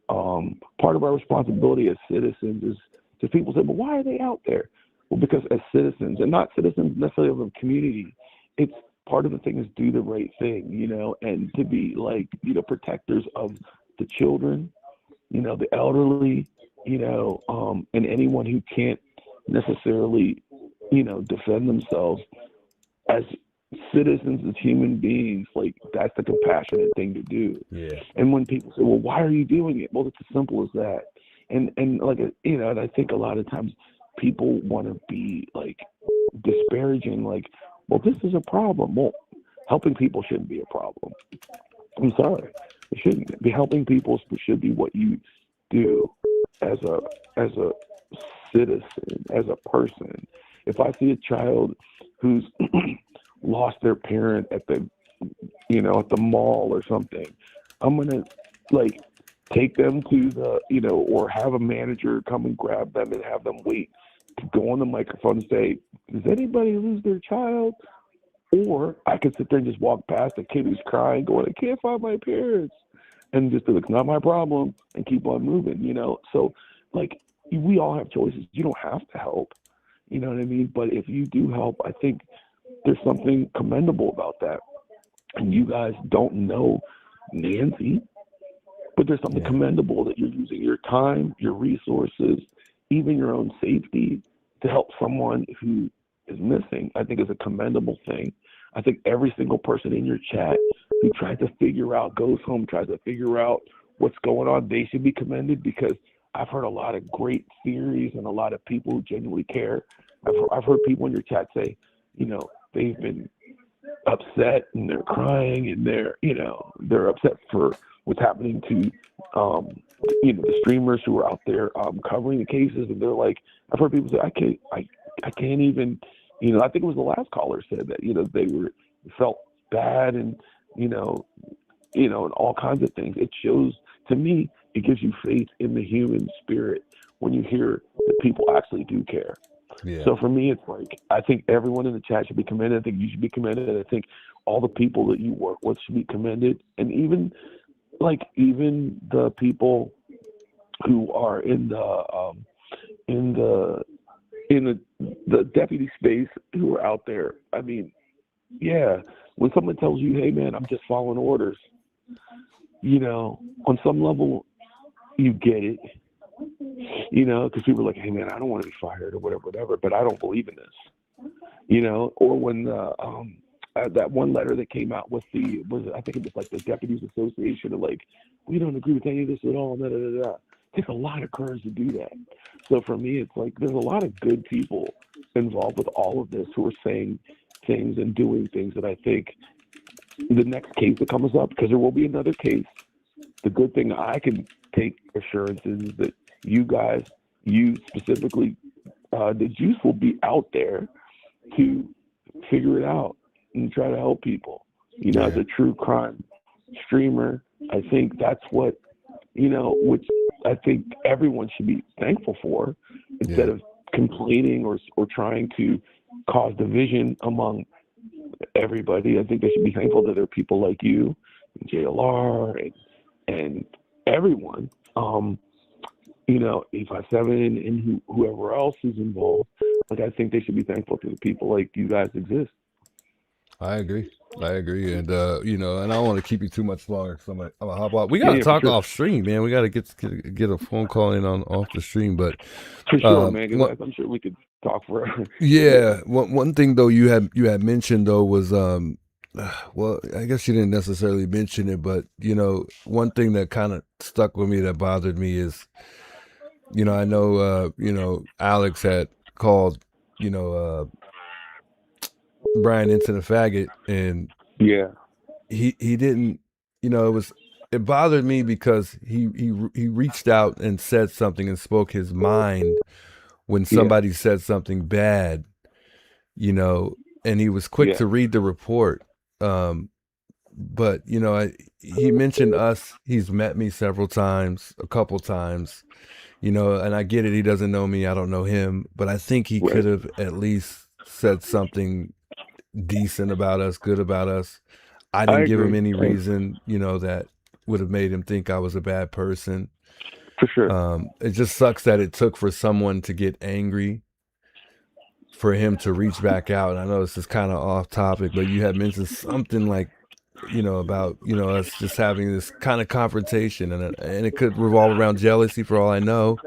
Part of our responsibility as citizens is, because people say, well, why are they out there? Well, because as citizens, and not citizens necessarily of a community, it's part of the thing is do the right thing, you know, and to be like, you know, protectors of the children, you know, the elderly, you know, and anyone who can't necessarily, you know, defend themselves. As citizens, as human beings, like that's the compassionate thing to do. And when people say, well, why are you doing it? Well, it's as simple as that. And like, you know, and I think a lot of times people want to be like disparaging, like, well, this is a problem. Well, helping people shouldn't be a problem. I'm sorry. It shouldn't be. Helping people should be what you do as a citizen, as a person. If I see a child who's lost their parent at the, you know, at the mall or something, I'm gonna like take them to the, you know, or have a manager come and grab them and have them wait to go on the microphone and say, does anybody lose their child? Or I could sit there and just walk past a kid who's crying, going, I can't find my parents, and just be like, it's not my problem, and keep on moving, you know? So like, we all have choices. You don't have to help. You know what I mean? But if you do help, I think there's something commendable about that. And you guys don't know Nancy, but there's something commendable that you're using your time, your resources, even your own safety to help someone who is missing. I think is a commendable thing. I think every single person in your chat who tries to figure out, goes home, tries to figure out what's going on, they should be commended, because I've heard a lot of great theories and a lot of people who genuinely care. I've heard people in your chat say, you know, they've been upset and they're crying and they're upset for what's happening to the streamers who are out there covering the cases, and they're like, I've heard people say, I can't even, I think it was the last caller said that, they felt bad and and all kinds of things. It shows, to me, it gives you faith in the human spirit when you hear that people actually do care. Yeah. So for me, it's like, I think everyone in the chat should be commended. I think you should be commended. I think all the people that you work with should be commended. And even the people who are in the deputy space who are out there. I mean, yeah, when someone tells you, hey man, I'm just following orders, on some level you get it, because people are like, hey man, I don't want to be fired or whatever, but I don't believe in this, or when that one letter that came out with I think it was like the Deputies Association, of like, we don't agree with any of this at all, da, da, da, da. It takes a lot of courage to do that. So for me, it's like there's a lot of good people involved with all of this who are saying things and doing things that I think the next case that comes up, because there will be another case, the good thing I can take assurances is that you guys, you specifically, the juice will be out there to figure it out and try to help people. As a true crime streamer, I think that's what, which I think everyone should be thankful for, instead of complaining or trying to cause division among everybody. I think they should be thankful that there are people like you, and JLR, and everyone, 857 and whoever else is involved. Like, I think they should be thankful to the people like you guys exist. I agree. And, and I don't want to keep you too much longer, because I'm going to hop off. We got to talk off stream, man. We got to get a phone call in off the stream, but for sure, man, because I'm sure we could talk forever. Yeah. One thing though you had mentioned though was, well, I guess you didn't necessarily mention it, but one thing that kind of stuck with me, that bothered me, is, I know, Alex had called, Brian into the faggot, and he didn't, it bothered me because he reached out and said something and spoke his mind when somebody said something bad, and he was quick to read the report. But he mentioned us. He's met me a couple times, and I get it. He doesn't know me. I don't know him, but I think he could have at least said something decent about us, good about us. I didn't give him any reason, that would have made him think I was a bad person. For sure. It just sucks that it took for someone to get angry for him to reach back out. And I know this is kind of off topic, but you had mentioned something like, about, us just having this kind of confrontation, and it could revolve around jealousy for all I know.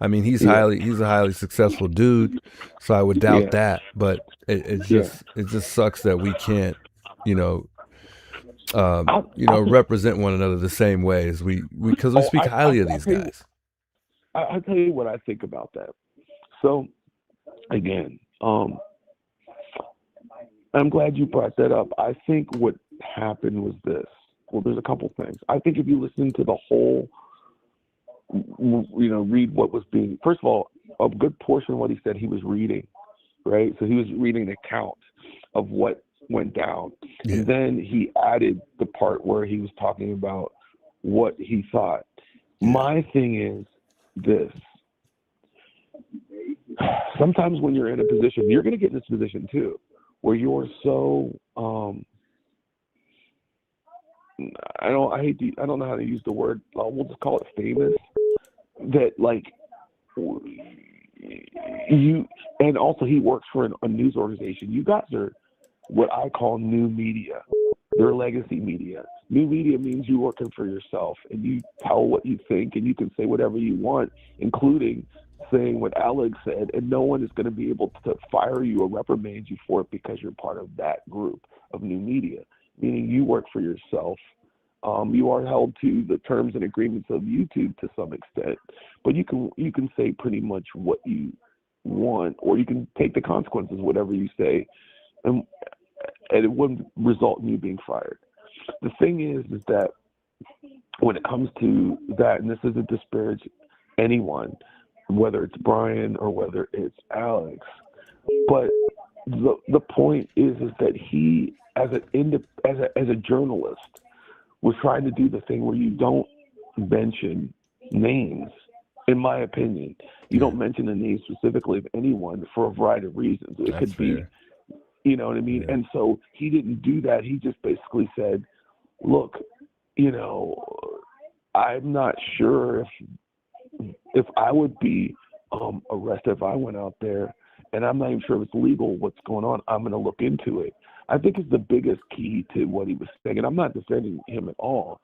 I mean, he's a highly successful dude, so I would doubt that, but it just sucks that we can't, represent one another the same way as because we speak highly of these guys. I'll tell you what I think about that. So, again, I'm glad you brought that up. I think what happened was this. Well, there's a couple things. I think if you listen to the whole, read what was being, first of all, a good portion of what he said, he was reading, right? So he was reading an account of what went down. Yeah. And then he added the part where he was talking about what he thought. Yeah. My thing is this. Sometimes when you're in a position, you're going to get in this position too, where you're so, I don't know how to use the word, we'll just call it famous, that like you, and also he works for a news organization. You guys are what I call new media. They're legacy media. New media means you're working for yourself and you tell what you think and you can say whatever you want, including saying what Alex said, and no one is going to be able to fire you or reprimand you for it because you're part of that group of new media. meaning you work for yourself. You are held to the terms and agreements of YouTube to some extent, but you can say pretty much what you want, or you can take the consequences, whatever you say, and it wouldn't result in you being fired. The thing is that when it comes to that, and this isn't to disparage anyone, whether it's Brian or whether it's Alex, but the point is that he, as a journalist, was trying to do the thing where you don't mention names. In my opinion, you don't mention the name specifically of anyone for a variety of reasons. It could be, you know what I mean? And so he didn't do that. He just basically said, look, you know, I'm not sure if I would be arrested if I went out there, and I'm not even sure if it's legal what's going on. I'm going to look into it. I think it's the biggest key to what he was saying, and I'm not defending him at all.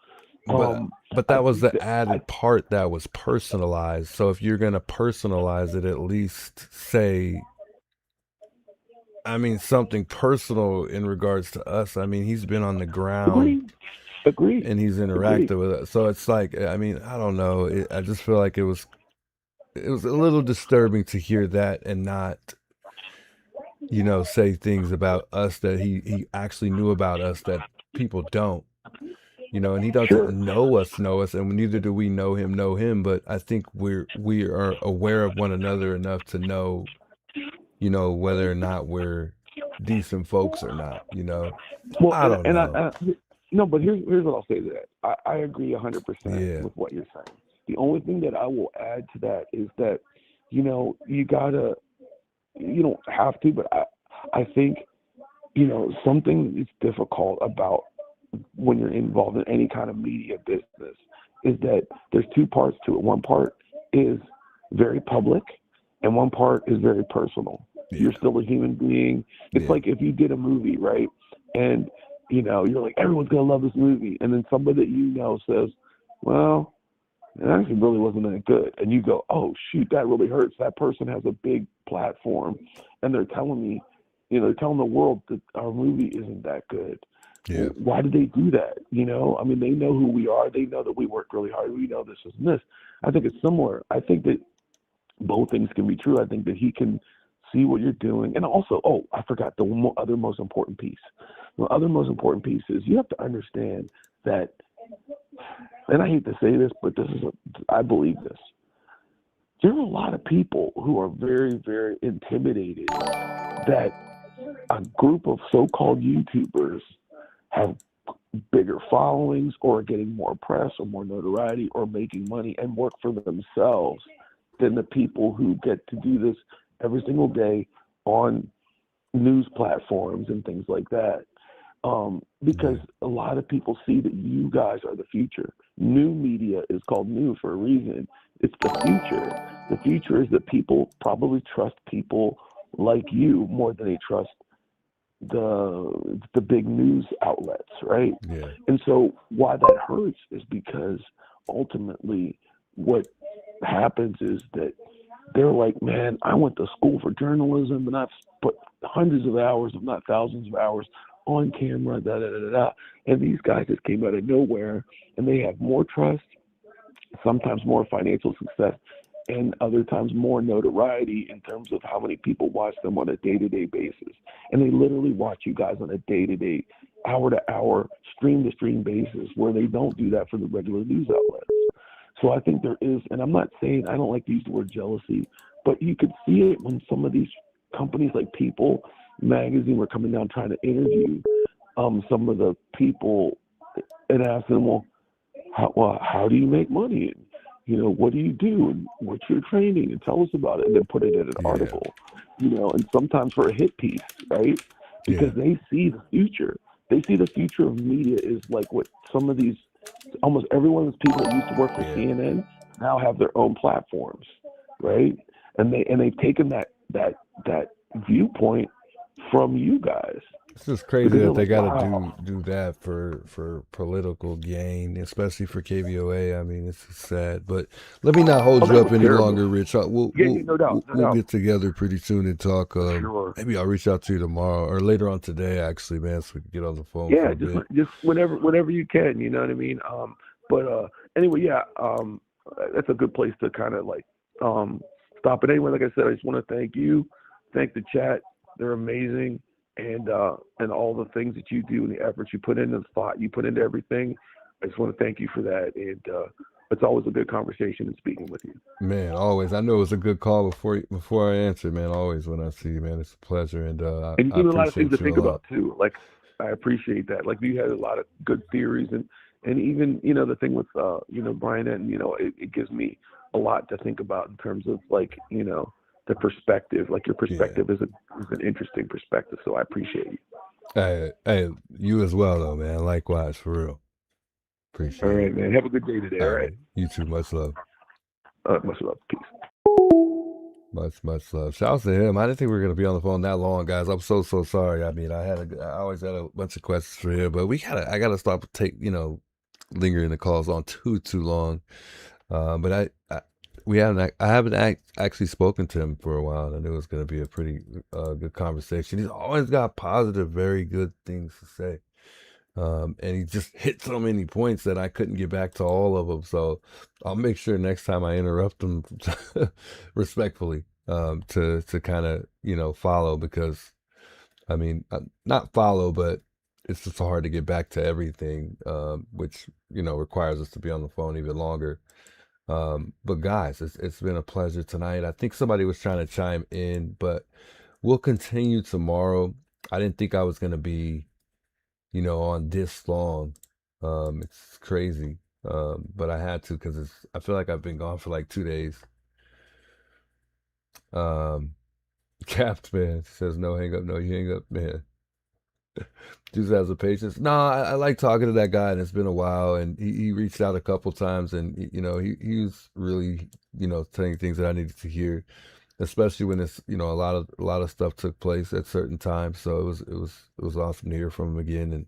But that was the added part that was personalized. So if you're going to personalize it, at least say, I mean, something personal in regards to us. I mean, he's been on the ground. Agreed. And he's interacted with us. So it's like, I mean, I don't know. I just feel like it was a little disturbing to hear that and not, you know, say things about us that he actually knew about us that people don't. You know, and he doesn't know us, and neither do we know him. But I think we are aware of one another enough to know, you know, whether or not we're decent folks or not. You know, well, I don't know. No, but here's what I'll say to that. I agree 100% with what you're saying. The only thing that I will add to that is that, you know, you don't have to, but I think, you know, something that's difficult about when you're involved in any kind of media business is that there's two parts to it. One part is very public and one part is very personal. You're still a human being. It's like if you did a movie, right? And, you know, you're like, everyone's going to love this movie. And then somebody that you know says, well, it actually really wasn't that good. And you go, oh, shoot, that really hurts. That person has a big platform and they're telling me, you know, they're telling the world that our movie isn't that good. Yeah. Why did they do that? You know, I mean, they know who we are. They know that we work really hard. We know this and this. I think it's similar. I think that both things can be true. I think that he can see what you're doing. And also, oh, I forgot the other most important piece. The other most important piece is you have to understand that, and I hate to say this, but I believe this. There are a lot of people who are very, very intimidated that a group of so-called YouTubers have bigger followings or getting more press or more notoriety or making money and work for themselves than the people who get to do this every single day on news platforms and things like that. Because a lot of people see that you guys are the future. New media is called new for a reason. It's the future. The future is that people probably trust people like you more than they trust the big news outlets, right? Yeah. And so why that hurts is because ultimately what happens is that they're like, man, I went to school for journalism and I've put hundreds of hours, if not thousands of hours on camera, and these guys just came out of nowhere and they have more trust, sometimes more financial success, and other times more notoriety in terms of how many people watch them on a day-to-day basis. And they literally watch you guys on a day-to-day, hour-to-hour, stream-to-stream basis where they don't do that for the regular news outlets. So I think there is, and I'm not saying, I don't like to use the word jealousy, but you could see it when some of these companies like People Magazine were coming down trying to interview some of the people and ask them, well, how do you make money? And, you know, what do you do? And what's your training? And tell us about it. And then put it in an article, you know, and sometimes for a hit piece, right? Because they see the future. They see the future of media is like what some of these, almost every one of those people that used to work for CNN now have their own platforms, right? And they've taken that viewpoint from you guys. It's just crazy Because they're that they like, got to wow. do that for political gain, especially for KVOA. I mean, it's just sad. But let me not hold Oh, you that up was any terrible. longer, Rich. Yeah, yeah, no doubt, no We'll doubt. get together pretty soon and talk. For sure. Maybe I'll reach out to you tomorrow or later on today, actually, man, so we can get on the phone for Yeah, a bit. just whenever you can, you know what I mean. But anyway, yeah, that's a good place to kind of like stop. But anyway, like I said, I just want to thank you, thank the chat. They're amazing, and all the things that you do and the efforts you put into the thought you put into everything. I just want to thank you for that, and it's always a good conversation and speaking with you. Man, always. I know it was a good call before I answer, man. Always when I see you, man, it's a pleasure, and And you I give me a lot of things to appreciate you a think lot. about too. Like I appreciate that. Like you had a lot of good theories and even, you know, the thing with you know, Brian, and you know, it gives me a lot to think about in terms of like, you know, the perspective. Like your perspective is an interesting perspective. So I appreciate you. Hey, you as well, though, man. Likewise, for real. Appreciate All it. right, man. Have a good day today. All right. You too. Much love. Much love. Peace. Much love. Shouts to him. I didn't think we were gonna be on the phone that long, guys. I'm so sorry. I mean, I always had a bunch of questions for him, but I gotta stop lingering the calls on too long. But I haven't actually spoken to him for a while, and I knew it was gonna be a pretty good conversation. He's always got positive, very good things to say. And he just hit so many points that I couldn't get back to all of them. So I'll make sure next time I interrupt him respectfully, to kind of, follow, because I mean, not follow, but it's just hard to get back to everything, which, requires us to be on the phone even longer. But guys, it's been a pleasure tonight. I think somebody was trying to chime in, but we'll continue tomorrow. I didn't think I was going to be, on this long. It's crazy. But I had to, because I feel like I've been gone for like 2 days. Capped, man, says no hang up, no you hang up, man. Just has the patience. No, I like talking to that guy, and it's been a while, and he reached out a couple times, and he was really, saying things that I needed to hear, especially when it's, a lot of stuff took place at certain times. So it was awesome to hear from him again. And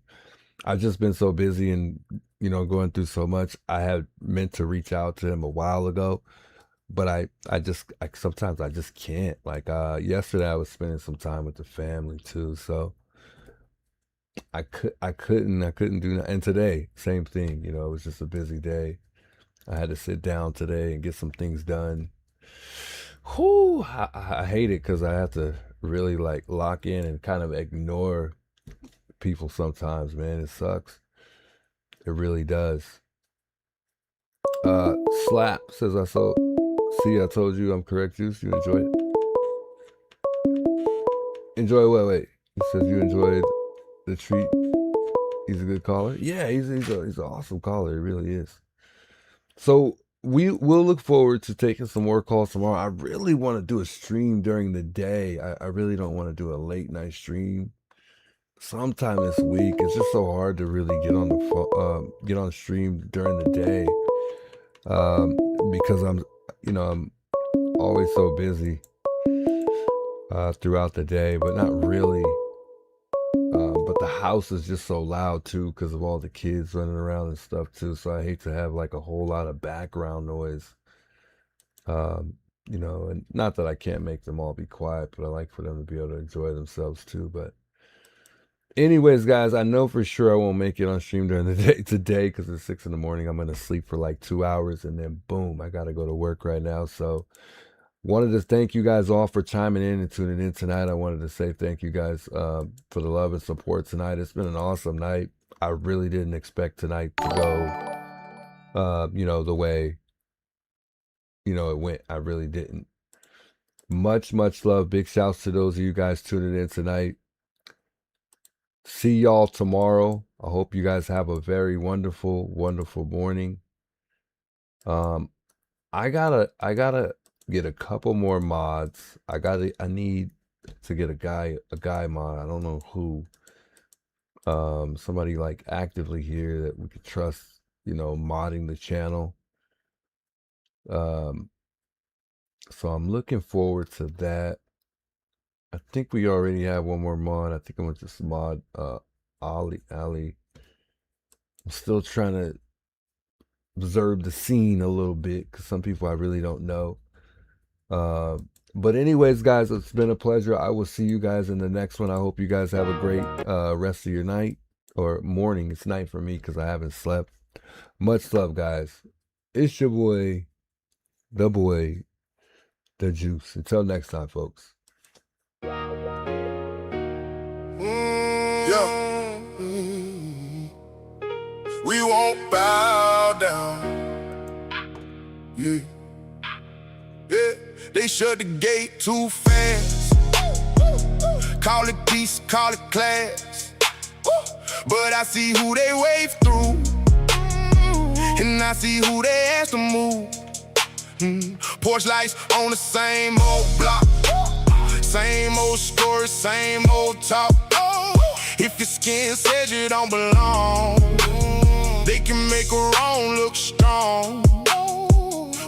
I've just been so busy and, going through so much. I had meant to reach out to him a while ago, but I sometimes I just can't. Like yesterday I was spending some time with the family too, so I couldn't do that. And today, same thing, it was just a busy day. I had to sit down today and get some things done. Whew, I hate it because I have to really like lock in and kind of ignore people sometimes, man. It sucks. It really does. Slap says I told you I'm correct, Juice. You enjoyed it. Enjoy what? Wait. He says you enjoyed the treat. He's a good caller. Yeah, he's an awesome caller. He really is. So we'll look forward to taking some more calls tomorrow. I really want to do a stream during the day. I really don't want to do a late night stream sometime this week. It's just so hard to really get on the phone, get on stream during the day, because I'm always so busy throughout the day, but not really. But the house is just so loud too because of all the kids running around and stuff too. So I hate to have like a whole lot of background noise. And not that I can't make them all be quiet, but I like for them to be able to enjoy themselves too. But anyways, guys, I know for sure I won't make it on stream during the day today because it's 6 in the morning. I'm gonna sleep for like 2 hours and then boom, I gotta go to work right now. So wanted to thank you guys all for chiming in and tuning in tonight. I wanted to say thank you guys for the love and support tonight. It's been an awesome night. I really didn't expect tonight to go, the way, it went. I really didn't. Much love. Big shouts to those of you guys tuning in tonight. See y'all tomorrow. I hope you guys have a very wonderful morning. I gotta get a couple more mods. I need to get a guy mod. I don't know who. Somebody like actively here that we could trust, modding the channel. So I'm looking forward to that. I think we already have one more mod. I think I'm gonna just mod Ali. I'm still trying to observe the scene a little bit because some people I really don't know. But anyways, guys, it's been a pleasure. I will see you guys in the next one. I hope you guys have a great rest of your night or morning. It's night for me because I haven't slept. Much love, guys. It's your boy, the Juice. Until next time, folks. We won't bow down. Yeah. Yeah. They shut the gate too fast. Call it peace, call it class. But I see who they wave through, and I see who they ask to move. Porch lights on the same old block, same old story, same old talk. If your skin says you don't belong, they can make a wrong look strong.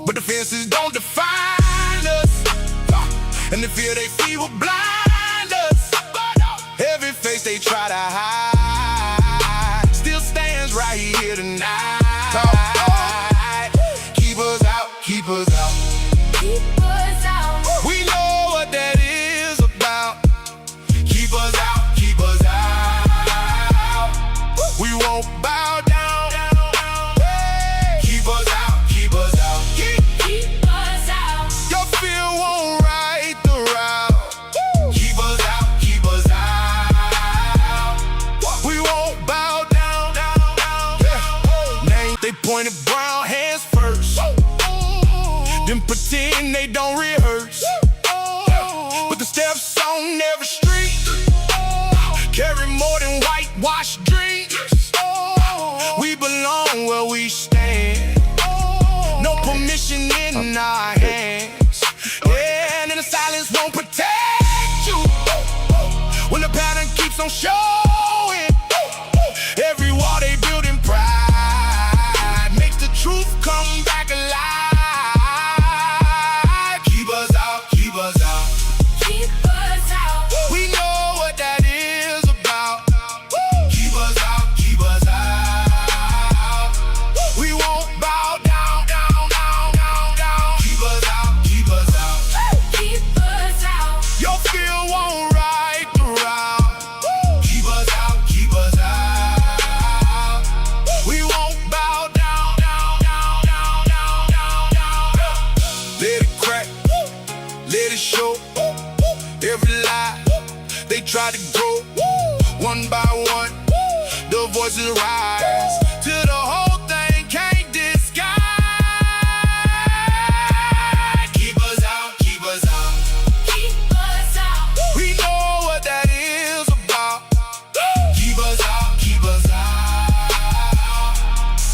But the fences don't define us, and the fear they feel will blind us. Every face they try to hide still stands right here tonight. Keep us out, keep us out, keep us out. We know what that is about. Keep us out, keep us out. We won't bow down. Keep us out, keep us out, keep us out. Your fear won't right the route. Keep us out, keep us out. We won't bow down. Name they pointed brown hands first, then pretend they don't rehearse. But the steps on every street carry more than whitewashed dreams. We belong where we stand, no permission in our hands. Yeah, and the silence won't protect you when the pattern keeps on showing. Every wall they build in pride makes the truth come back alive. Keep us out, keep us out, keep us out. We know what that is about. Keep us out, keep us out. We won't bow down, down, down, down, down. Keep us out, keep us out, keep us out. Your fear won't right the route. Keep us out, keep us out. We won't bow down, down, down, down, down, down, down. Let it crack, let it show. Every lie they try to grow, one by one, the voices rise till the whole thing can't disguise. Keep us out, keep us out, keep us out. We know what that is about. Keep us out, keep us out.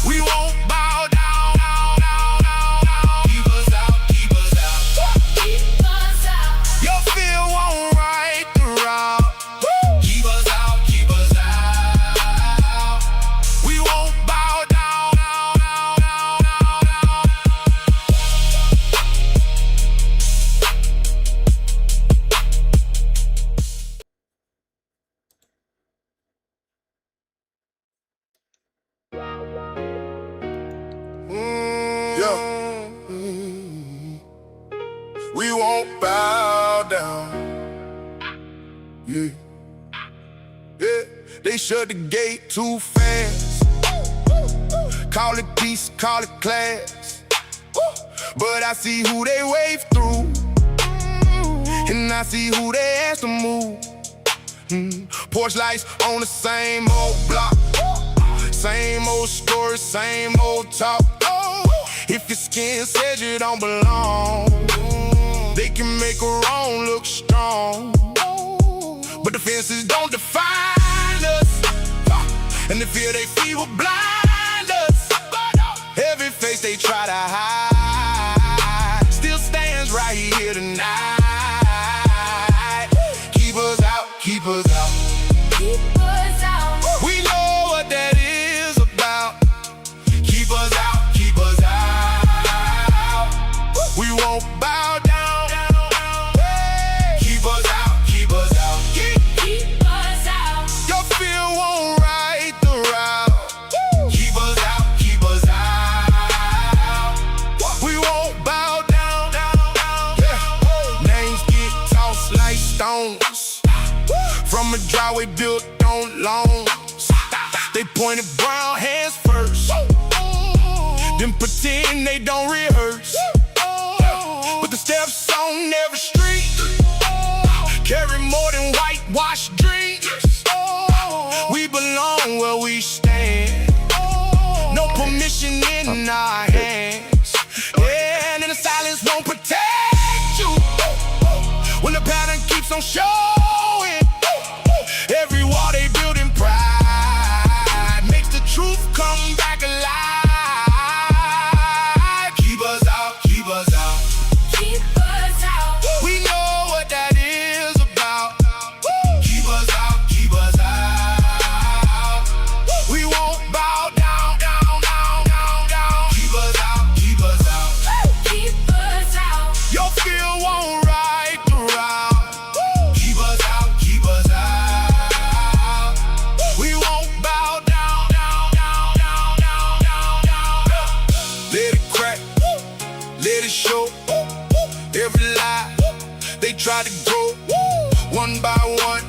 We won't bow down, down, down, down, down. Keep us out, keep us out, keep us out. Your fear won't right the route. Keep us out, keep us out. We won't bow down, down, down, down, down, We won't bow down. Yeah. Yeah. They shut the gate too fast. Call it peace, call it class. But I see who they wave through, and I see who they ask to move. Porch lights on the same old block, same old story, same old talk. If your skin says you don't belong, they can make a wrong look strong. But the fences don't define us, and the fear they feel will blind us. Every face they try to hide still stands right here tonight. Keep us out, keep us out, keep us out. We know what that is about. Keep us out, keep us out. We won't bow down. Keep us out, keep from a driveway built on lawns. They pointed brown hands first, then pretend they don't rehearse. But the steps on every street carry more than whitewashed dreams. We belong where we stand, no permission in our hands. Yeah, and the silence won't protect you when the pattern keeps on showing. Every wall they build in pride makes the truth come back alive. Keep us out, keep us out, keep us out. We know what that is about. Keep us out, keep us out. We won't bow down, down, down, down, down. Keep us out, keep us out, keep us out. Your fear won't right the route. Keep us out, keep us out. We won't bow down, down, down, down, down, down, down. Let it crack, let it show. Every lie they try to grow, one by one,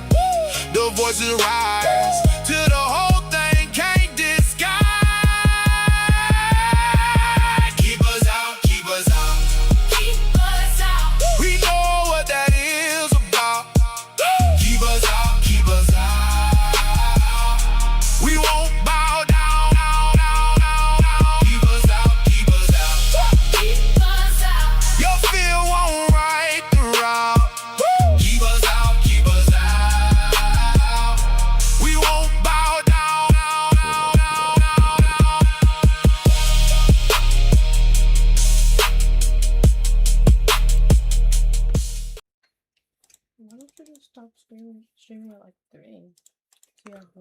the voices rise till the whole thing can't disguise. Keep us out, keep us out, keep us out. We know what that is about. Keep us out, keep us out. We won't bow down, down, down, down, down. Keep us out, keep us out, keep us out. Your fear won't right the route. Keep us out, keep us out. We won't bow down, down, down, down, down, down. Why don't you just stop streaming at like 3? Yeah.